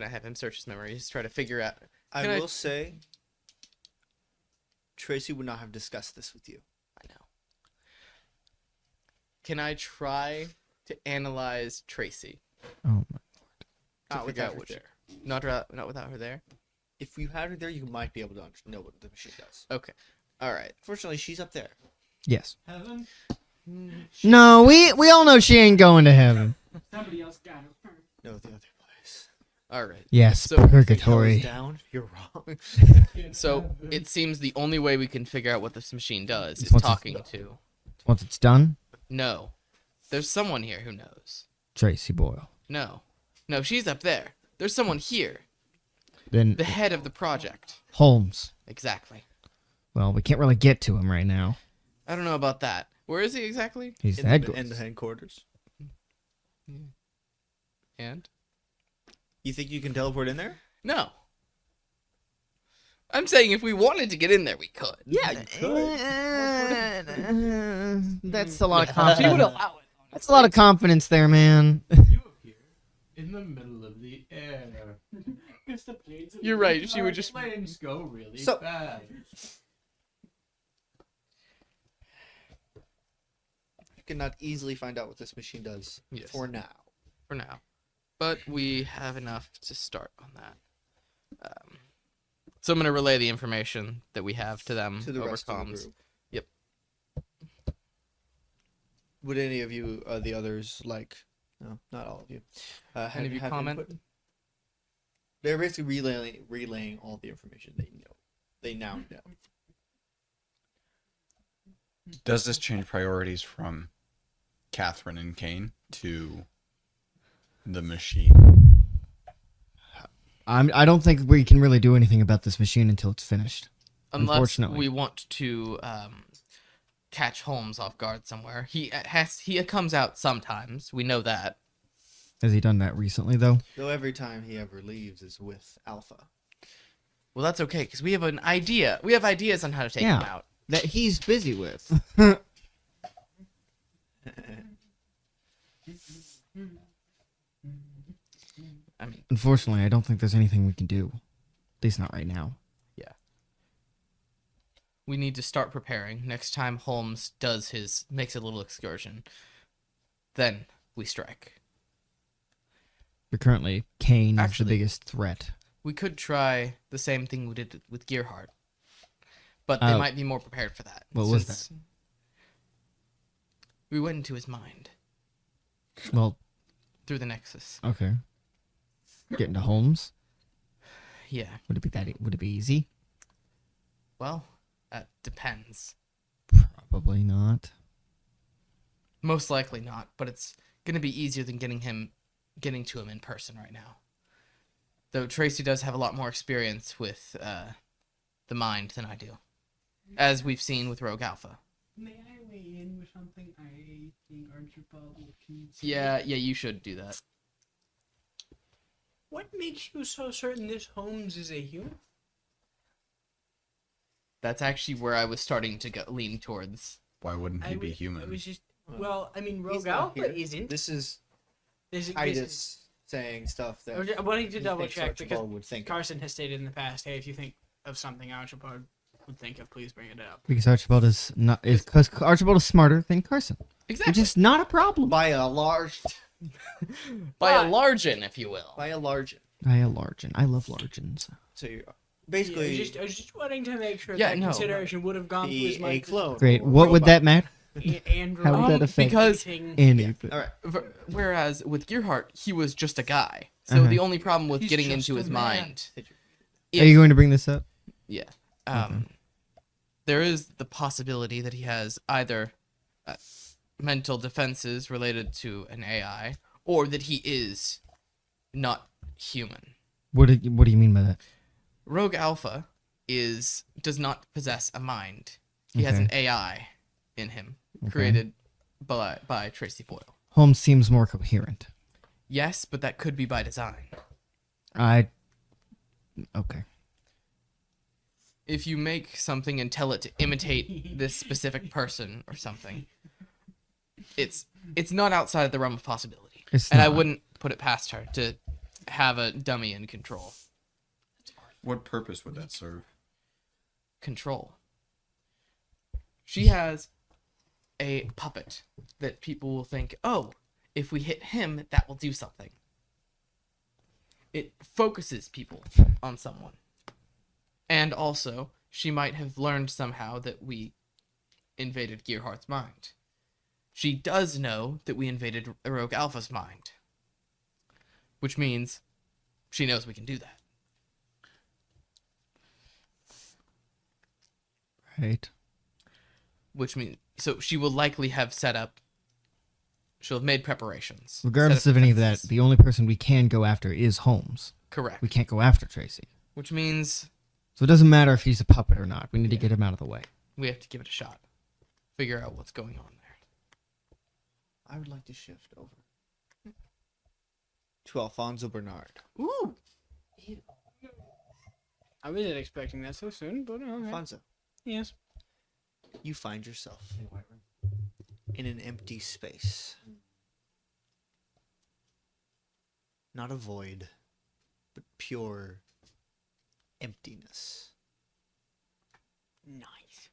I have him search his memories, try to figure out? I Can I- will say, Tracy would not have discussed this with you. I know. Can I try to analyze Tracy? Oh my. To Not figure without out her which, there. not without her there. If you had her there, you might be able to know what the machine does. Okay. All right. Fortunately, she's up there. Yes. Heaven? No, we all know she ain't going to heaven. Somebody else got her. No, the other place. All right. Yes, So- Hell purgatory. is down. You're wrong. So it seems the only way we can figure out what this machine does is Once it's- talking to. Once it's done, No, there's someone here who knows. Tracy Boyle. No, she's up there. There's someone here, Then the head of the project. Holmes. Exactly. Well, we can't really get to him right now. I don't know about that. Where is he exactly? He's in the headquarters. the headquarters. And You think you can teleport in there? no. I'm saying if we wanted to get in there, we could. Yeah, you That's a lot of She would confidence. allow it. That's a lot of confidence there, man. You appear in the middle of the air. It's the planes of You're right, she would just- planes go really So- fast. You cannot easily find out what this machine does Yes. for now. For now. but we have enough to start on that. So I'm gonna relay the information that we have to them To the over rest of the comms. group. Yep. Would any of you, the others, like? No, not all of you. Any of you have comment? input? They're basically relaying all the information they know. They now know. Does this change priorities from Catherine and Kane to the machine? I don't think we can really do anything about this machine until it's finished. Unless Unfortunately. we want to catch Holmes off guard somewhere. He comes out sometimes. We know that. Has he done that recently, though? Though every time he ever leaves is with Alpha. Well, that's okay because we have an idea. We have ideas on how to take him Yeah. out. That he's busy with. I mean, Unfortunately, I don't think there's anything we can do. At least not right now. we need to start preparing. Next time Holmes makes a little excursion, then we strike. But currently, Kane is Actually- the biggest threat. We could try the same thing we did with Gearhart, but they Oh. might be more prepared for that. What was since We went into his mind Well, through the Nexus. okay. Getting to Holmes? Yeah. Would it be easy? Well, that depends. Probably not. Most likely not, but it's gonna be easier than getting to him in person right now. Though Tracy does have a lot more experience with the mind than I do, as we've seen with Rogue Alpha. May I weigh in with something? I think Archibald can say. Yeah, you should do that. What makes you so certain this Holmes is a human? That's actually where I was starting to lean towards. Why wouldn't he be I human? was just well, I mean, He's Rogue not Alpha here. isn't. This is This is Titus saying stuff that I wanted to he double thinks check because Archibald would think. Carson has stated in the past, hey, if you think of something Archibald would think of, please bring it up. Because Archibald is not. Because Archibald is smarter than Carson. Exactly. Which is not a problem. By a large. By a largen, if you will. By a large. I a largen. I love largens. So you're Yeah, basically I was just wanting to make sure Yeah, that no. consideration would have gone through his a mind. clone. Great. What would that matter? And How would that affect because- anything? All right. Whereas with Gearhart, he was just a guy. So Uh-huh. the only problem with He's getting just into a his man. mind. Are you going to bring this up? Yeah. There is the possibility that he has either mental defenses related to an AI, or that he is not human. What do you mean by that? Rogue Alpha does not possess a mind. He has an AI in him, created by Tracy Boyle. Holmes seems more coherent. Yes, but that could be by design. Okay. If you make something and tell it to imitate this specific person or something, it's not outside of the realm of possibility. It's And I not. wouldn't put it past her to have a dummy in control. What purpose would that serve? Control. She has a puppet that people will think, oh, if we hit him, that will do something. It focuses people on someone. And also, she might have learned somehow that we invaded Gearhart's mind. She does know that we invaded Rogue Alpha's mind. Which means she knows we can do that. Right. Which means, so she will likely have she'll have made preparations. Regardless set up of any of that, defenses. the only person we can go after is Holmes. Correct. We can't go after Tracy. Which means So it doesn't matter if he's a puppet or not. We need to get him out of the way. we have to give it a shot. Figure out what's going on there. I would like to shift over to Alfonso Bernard. Ooh! I wasn't expecting that so soon, but okay. Alfonso, Yes. you find yourself in an empty space. Not a void, but pure emptiness. Nice.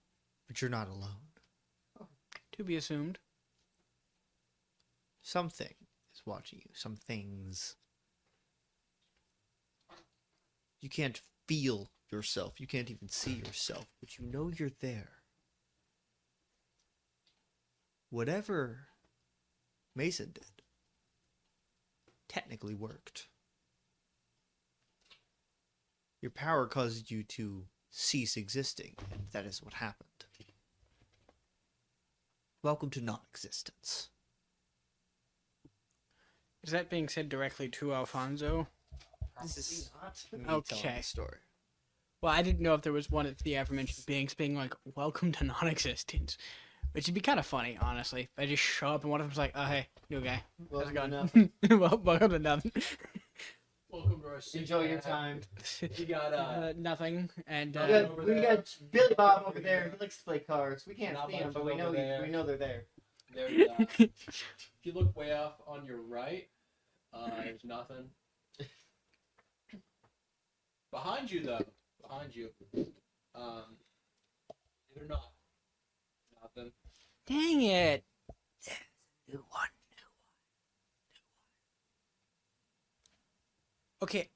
But you're not alone. To be assumed. Something is watching you. Some things You can't feel yourself. You can't even see yourself, but you know you're there. Whatever Mason did technically worked. Your power caused you to cease existing, and that is what happened. Welcome to non-existence. Is that being said directly to Alfonso? This is not me Okay. telling the story. Well, I didn't know if there was one of the aforementioned beings being like, welcome to non-existence. Which would be kind of funny, honestly. If I just show up and one of them's like, oh, hey, new guy. How's it going? Well, welcome to nothing. Welcome to our Enjoy your time. We got Nothing. And, We got Billy Bob over there. He likes to play cards. We can't Not see him, much but we over know there. we know they're there. there's if you look way off on your right, there's nothing. Behind you though. Behind you. They're not. Nothing. dang it. New one. Okay.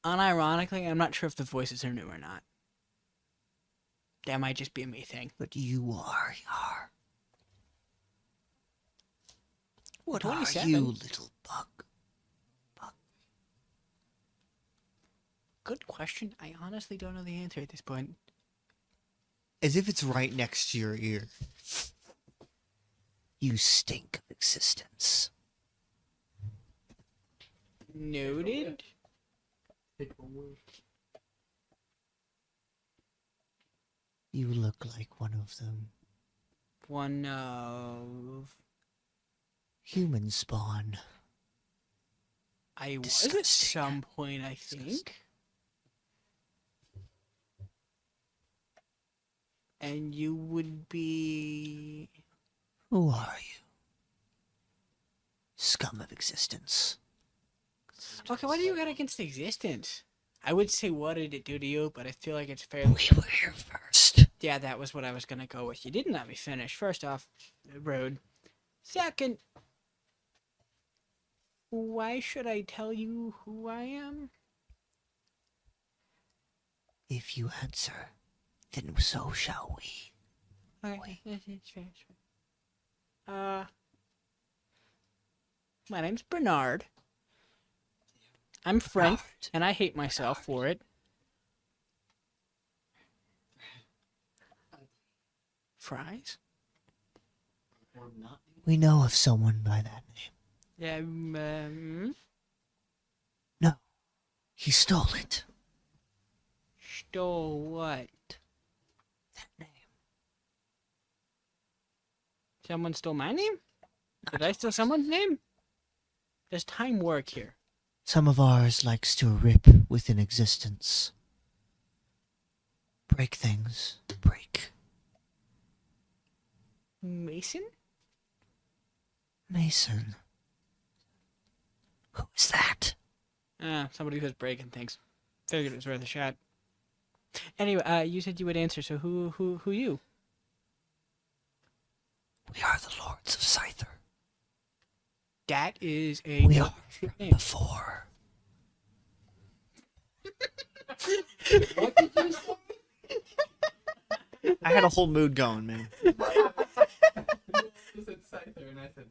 Unironically, I'm not sure if the voices are new or not. That might just be a me thing. But you are. What 27. are you, little bug? Good question. I honestly don't know the answer at this point. As if it's right next to your ear. You stink of existence. Noted. You look like one of them. One of... Human spawn. I was at Disgusting. some point, I think. And you would be... Who are you? Scum of existence. Okay, what do you got against existence? I would say what did it do to you, but I feel like it's fair. We were here first. Yeah, that was what I was gonna go with. You didn't let me finish. First off, rude. Second, why should I tell you who I am? If you answer, then so shall we. Okay, it's fair, it's fair. My name's Bernard. I'm French, and I hate myself for it. Fries? We know of someone by that name. No. He stole it. Stole what? That name. Someone stole my name? Did I steal someone's name? Does time work here? Some of ours likes to rip within existence. Break things. Break. Mason? Mason. Who is that? Somebody who's breaking things. Figured it was worth a shot. Anyway, you said you would answer, so who you? We are the Lords of Scyther. That is a We are good from name. before. What did you say? I had a whole mood going, man. You said Scyther, and I said,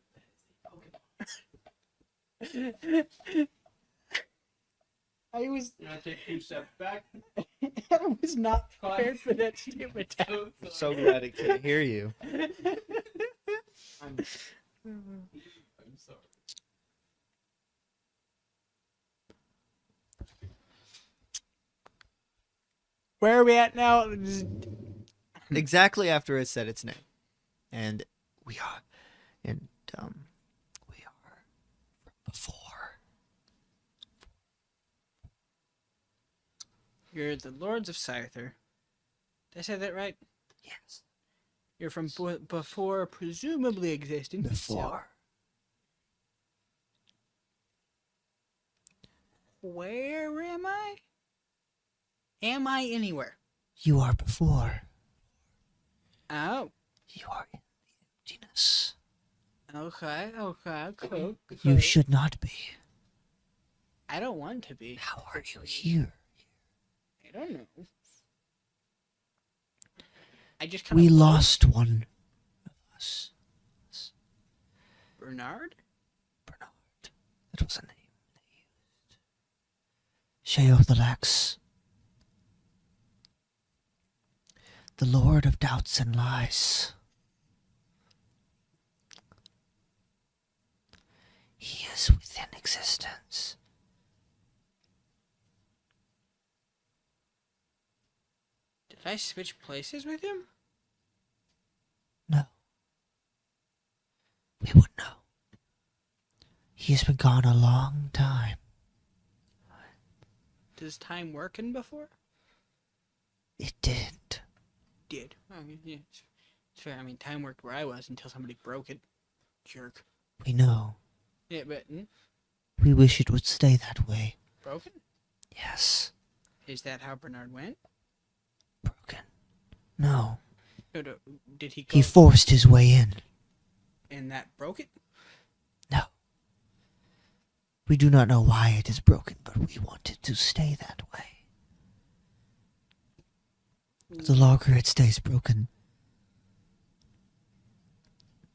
I was "You're gonna take 2 steps back." I was not prepared for that stupid tap. So glad I could hear you. I'm sorry. Where are we at now? Exactly after it said its name. And we are from before. You're the Lords of Scyther. Did I say that right? Yes. You're from before presumably existence. Before. Where am I? Am I anywhere? You are before. Oh. You are in the emptiness. Okay, cool. You should not be. I don't want to be. How are you here? I don't know. I just kind We of lost one of us. Bernard. Bernard. That was a name they used. Sheothalax. The Lord of Doubts and Lies. He is within existence. Did I switch places with him? No. We would know. He has been gone a long time. Does time work in before? It didn't. Did. I mean, yeah, it's fair. I mean, time worked where I was until somebody broke it. Jerk. We know. Yeah, but We wish it would stay that way. broken? Yes. Is that how Bernard went? Broken. No. No, no, did he go He forced his way in. and that broke it? No. We do not know why it is broken, but we want it to stay that way. The longer it stays broken,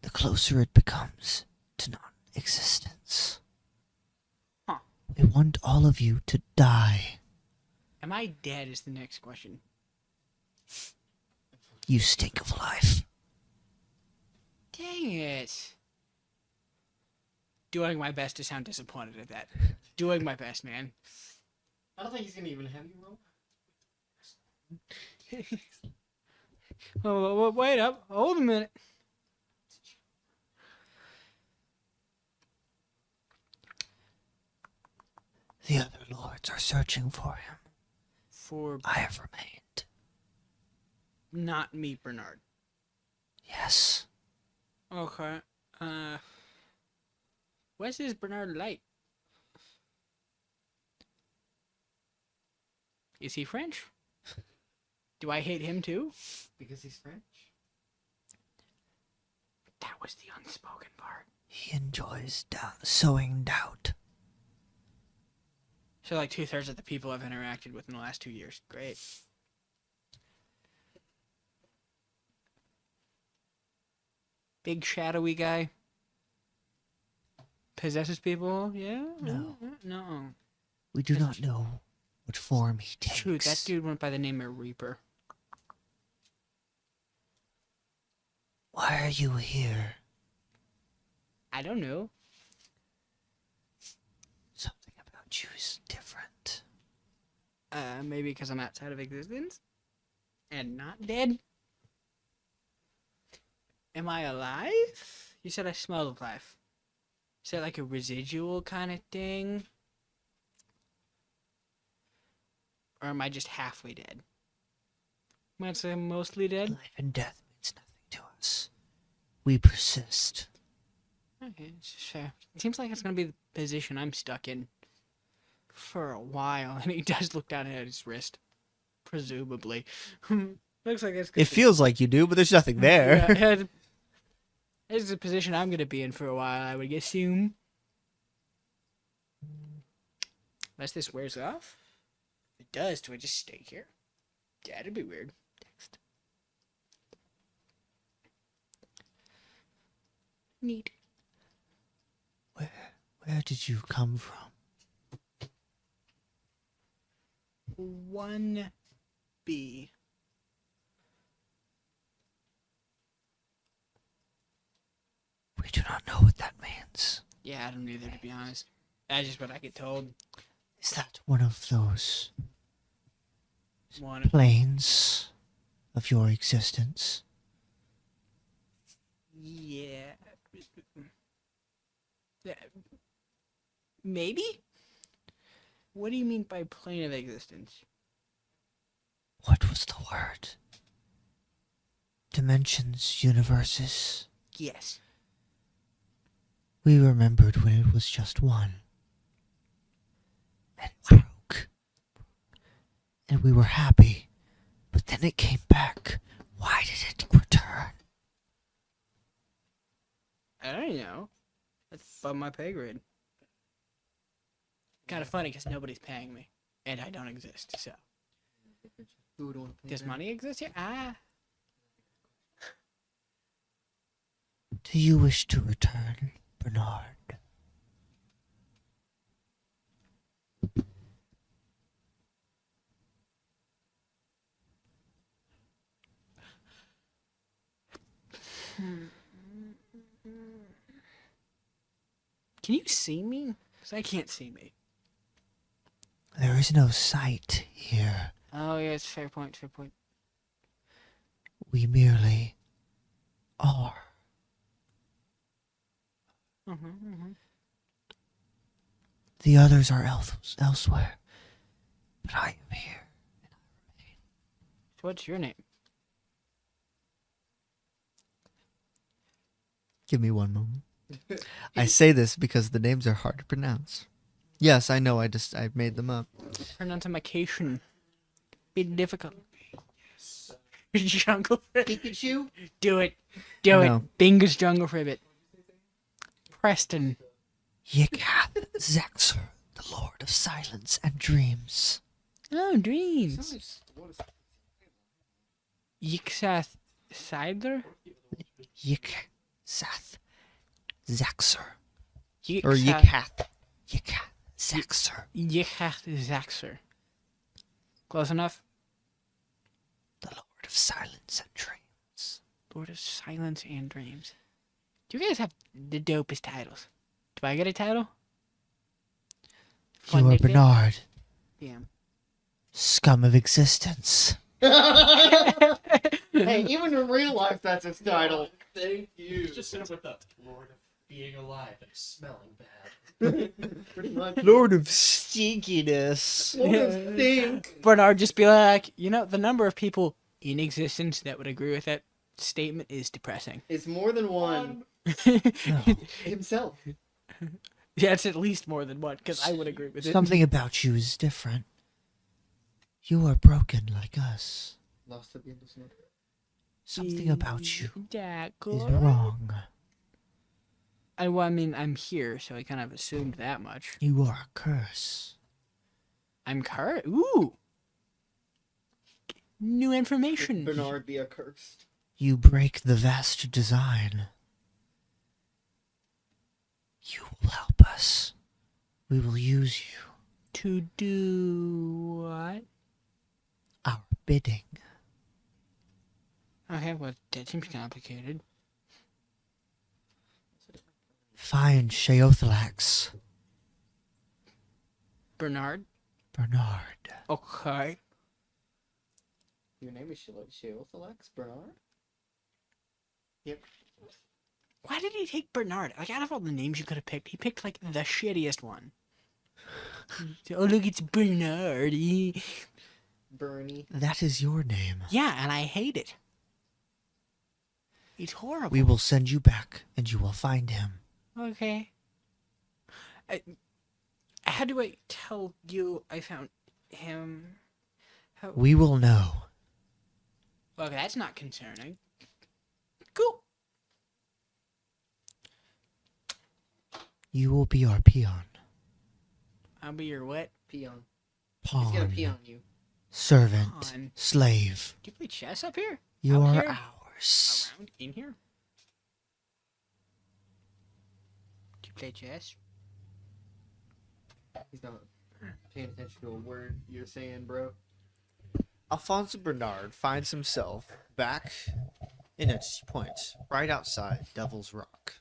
the closer it becomes to non-existence. Huh. We want all of you to die. Am I dead is the next question. You stink of life. Dang it. Doing my best to sound disappointed at that. Doing my best, man. I don't think he's gonna even have you roll. Oh, wait up. Hold a minute. The other lords are searching for him. For I have remained. not me, Bernard. Yes. Okay. Where's this Bernard Light? Is he French? Do I hate him too? Because he's French. That was the unspoken part. He enjoys sowing doubt. So like 2/3 of the people I've interacted with in the last 2 years. Great. Big shadowy guy. Possesses people? Yeah? No. No. We do not know what form he takes. True, that dude went by the name of Reaper. Why are you here? I don't know. Something about you is different. Maybe because I'm outside of existence? And not dead? Am I alive? You said I smelled life. Is that like a residual kind of thing? Or am I just halfway dead? Might say I'm mostly dead. Life and death means nothing to us. We persist. Okay, sure. It seems like it's gonna be the position I'm stuck in for a while, and he does look down at his wrist, presumably. Looks like it's. It feels like you do, but there's nothing there. Yeah, this is the position I'm gonna be in for a while, I would assume. Unless this wears off. If it does, do I just stay here? That'd be weird. Text. Neat. Where did you come from? 1B. We do not know what that means. Yeah, I don't either, to be honest. That's just what I get told. Is that one of those One. planes of your existence? Yeah. Yeah. Maybe? What do you mean by plane of existence? What was the word? Dimensions, universes. Yes. We remembered when it was just one. And it broke. And we were happy. But then it came back. Why did it return? I don't know. That's above my pay grade. Kind of funny because nobody's paying me. And I don't exist, so. Who would want to play Does that? money exist here? Ah. Do you wish to return, Bernard? Can you see me? Because I can't see me. There is no sight here. Oh, yeah, it's fair point, fair point. We merely are. The others are elsewhere, but I am here. So what's your name? Give me one moment. I say this because the names are hard to pronounce. Yes, I know. I made them up. Pronunciation. Be difficult. Jungle Ribbit. Pikachu? Do it. Do No. it. Bingus Jungle Ribbit. Preston. Yikath Zaxor, the Lord of Silence and Dreams. Oh, dreams. Yixath Seidler? Yikath Zaxor. Yixath. Or Yikath. Yikath Zaxor. Yixath Zaxor. Close enough? The Lord of Silence and Dreams. Lord of Silence and Dreams. Do you guys have the dopest titles? Do I get a title? Fun You are nickname? Bernard, Damn. scum of existence. Hey, even in real life, that's his title. Thank you. Just sit with the Lord of being alive and smelling bad. Pretty much. Lord of Stinkiness. Lord of Stink. Bernard just be like, you know, the number of people in existence that would agree with that statement is depressing. It's more than one. No. Himself. Yeah, it's at least more than one, because I would agree with it. Something about you is different. You are broken like us. Lost at the end of snow. Something about you Jack. is wrong. Well, I mean, I'm here, so I kind of assumed that much. You are a curse. I'm cursed. Ooh. New information. Bernard be accursed. You break the vast design. You will help us. We will use you. To do what? Our bidding. Okay, well, that seems complicated. Find Sheothalax. Bernard? Bernard. Okay. Your name is Sheothalax Bernard? Why did he take Bernard? Like, out of all the names you could have picked, he picked, like, the shittiest one. Oh, look, it's Bernard. Bernie. That is your name. Yeah, and I hate it. It's horrible. We will send you back, and you will find him. Okay. How do I tell you I found him? How... We will know. Okay, that's not concerning. Cool. You will be our peon. I'll be your what? Peon. He's gonna Pawn. pee on you. Servant. Pawn. Slave. Do you play chess up here? You Up are here? ours. Around? In here? Do you play chess? He's not paying attention to a word you're saying, bro. Alfonso Bernard finds himself back in a point right outside Devil's Rock.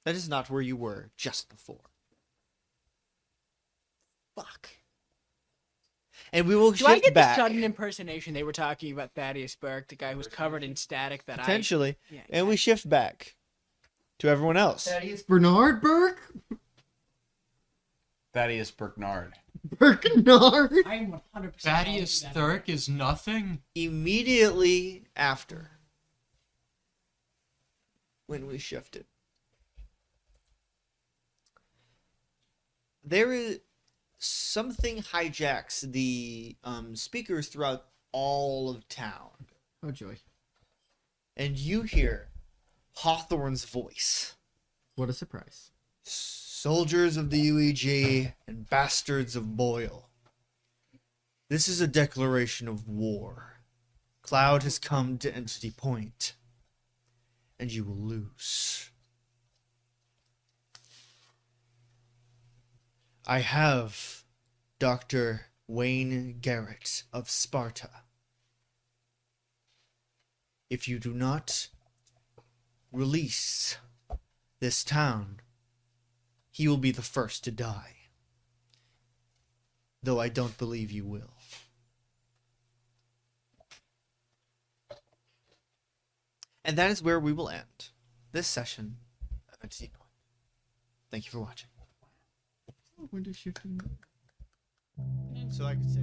That is not where you were just before. Fuck. And we will Do I shift get back the sudden impersonation they were talking about Thaddeus Burke, the guy who's covered in static that potentially, I... Yeah, and we shift back to everyone else. Thaddeus Bernard Burke? Thaddeus Bernard. Bernard? I am 100% Thaddeus Thurk is nothing. Immediately after, when we shifted, there is something hijacks the speakers throughout all of town, Oh, joy. and you hear Hawthorne's voice. What a surprise. Soldiers of the UEG and bastards of Boyle. This is a declaration of war. Cloud has come to Entity Point, and you will lose. I have Dr. Wayne Garrett of Sparta. If you do not release this town, he will be the first to die. Though I don't believe you will. And that is where we will end this session of Entity Point. Thank you for watching. Window shifting. So I could say.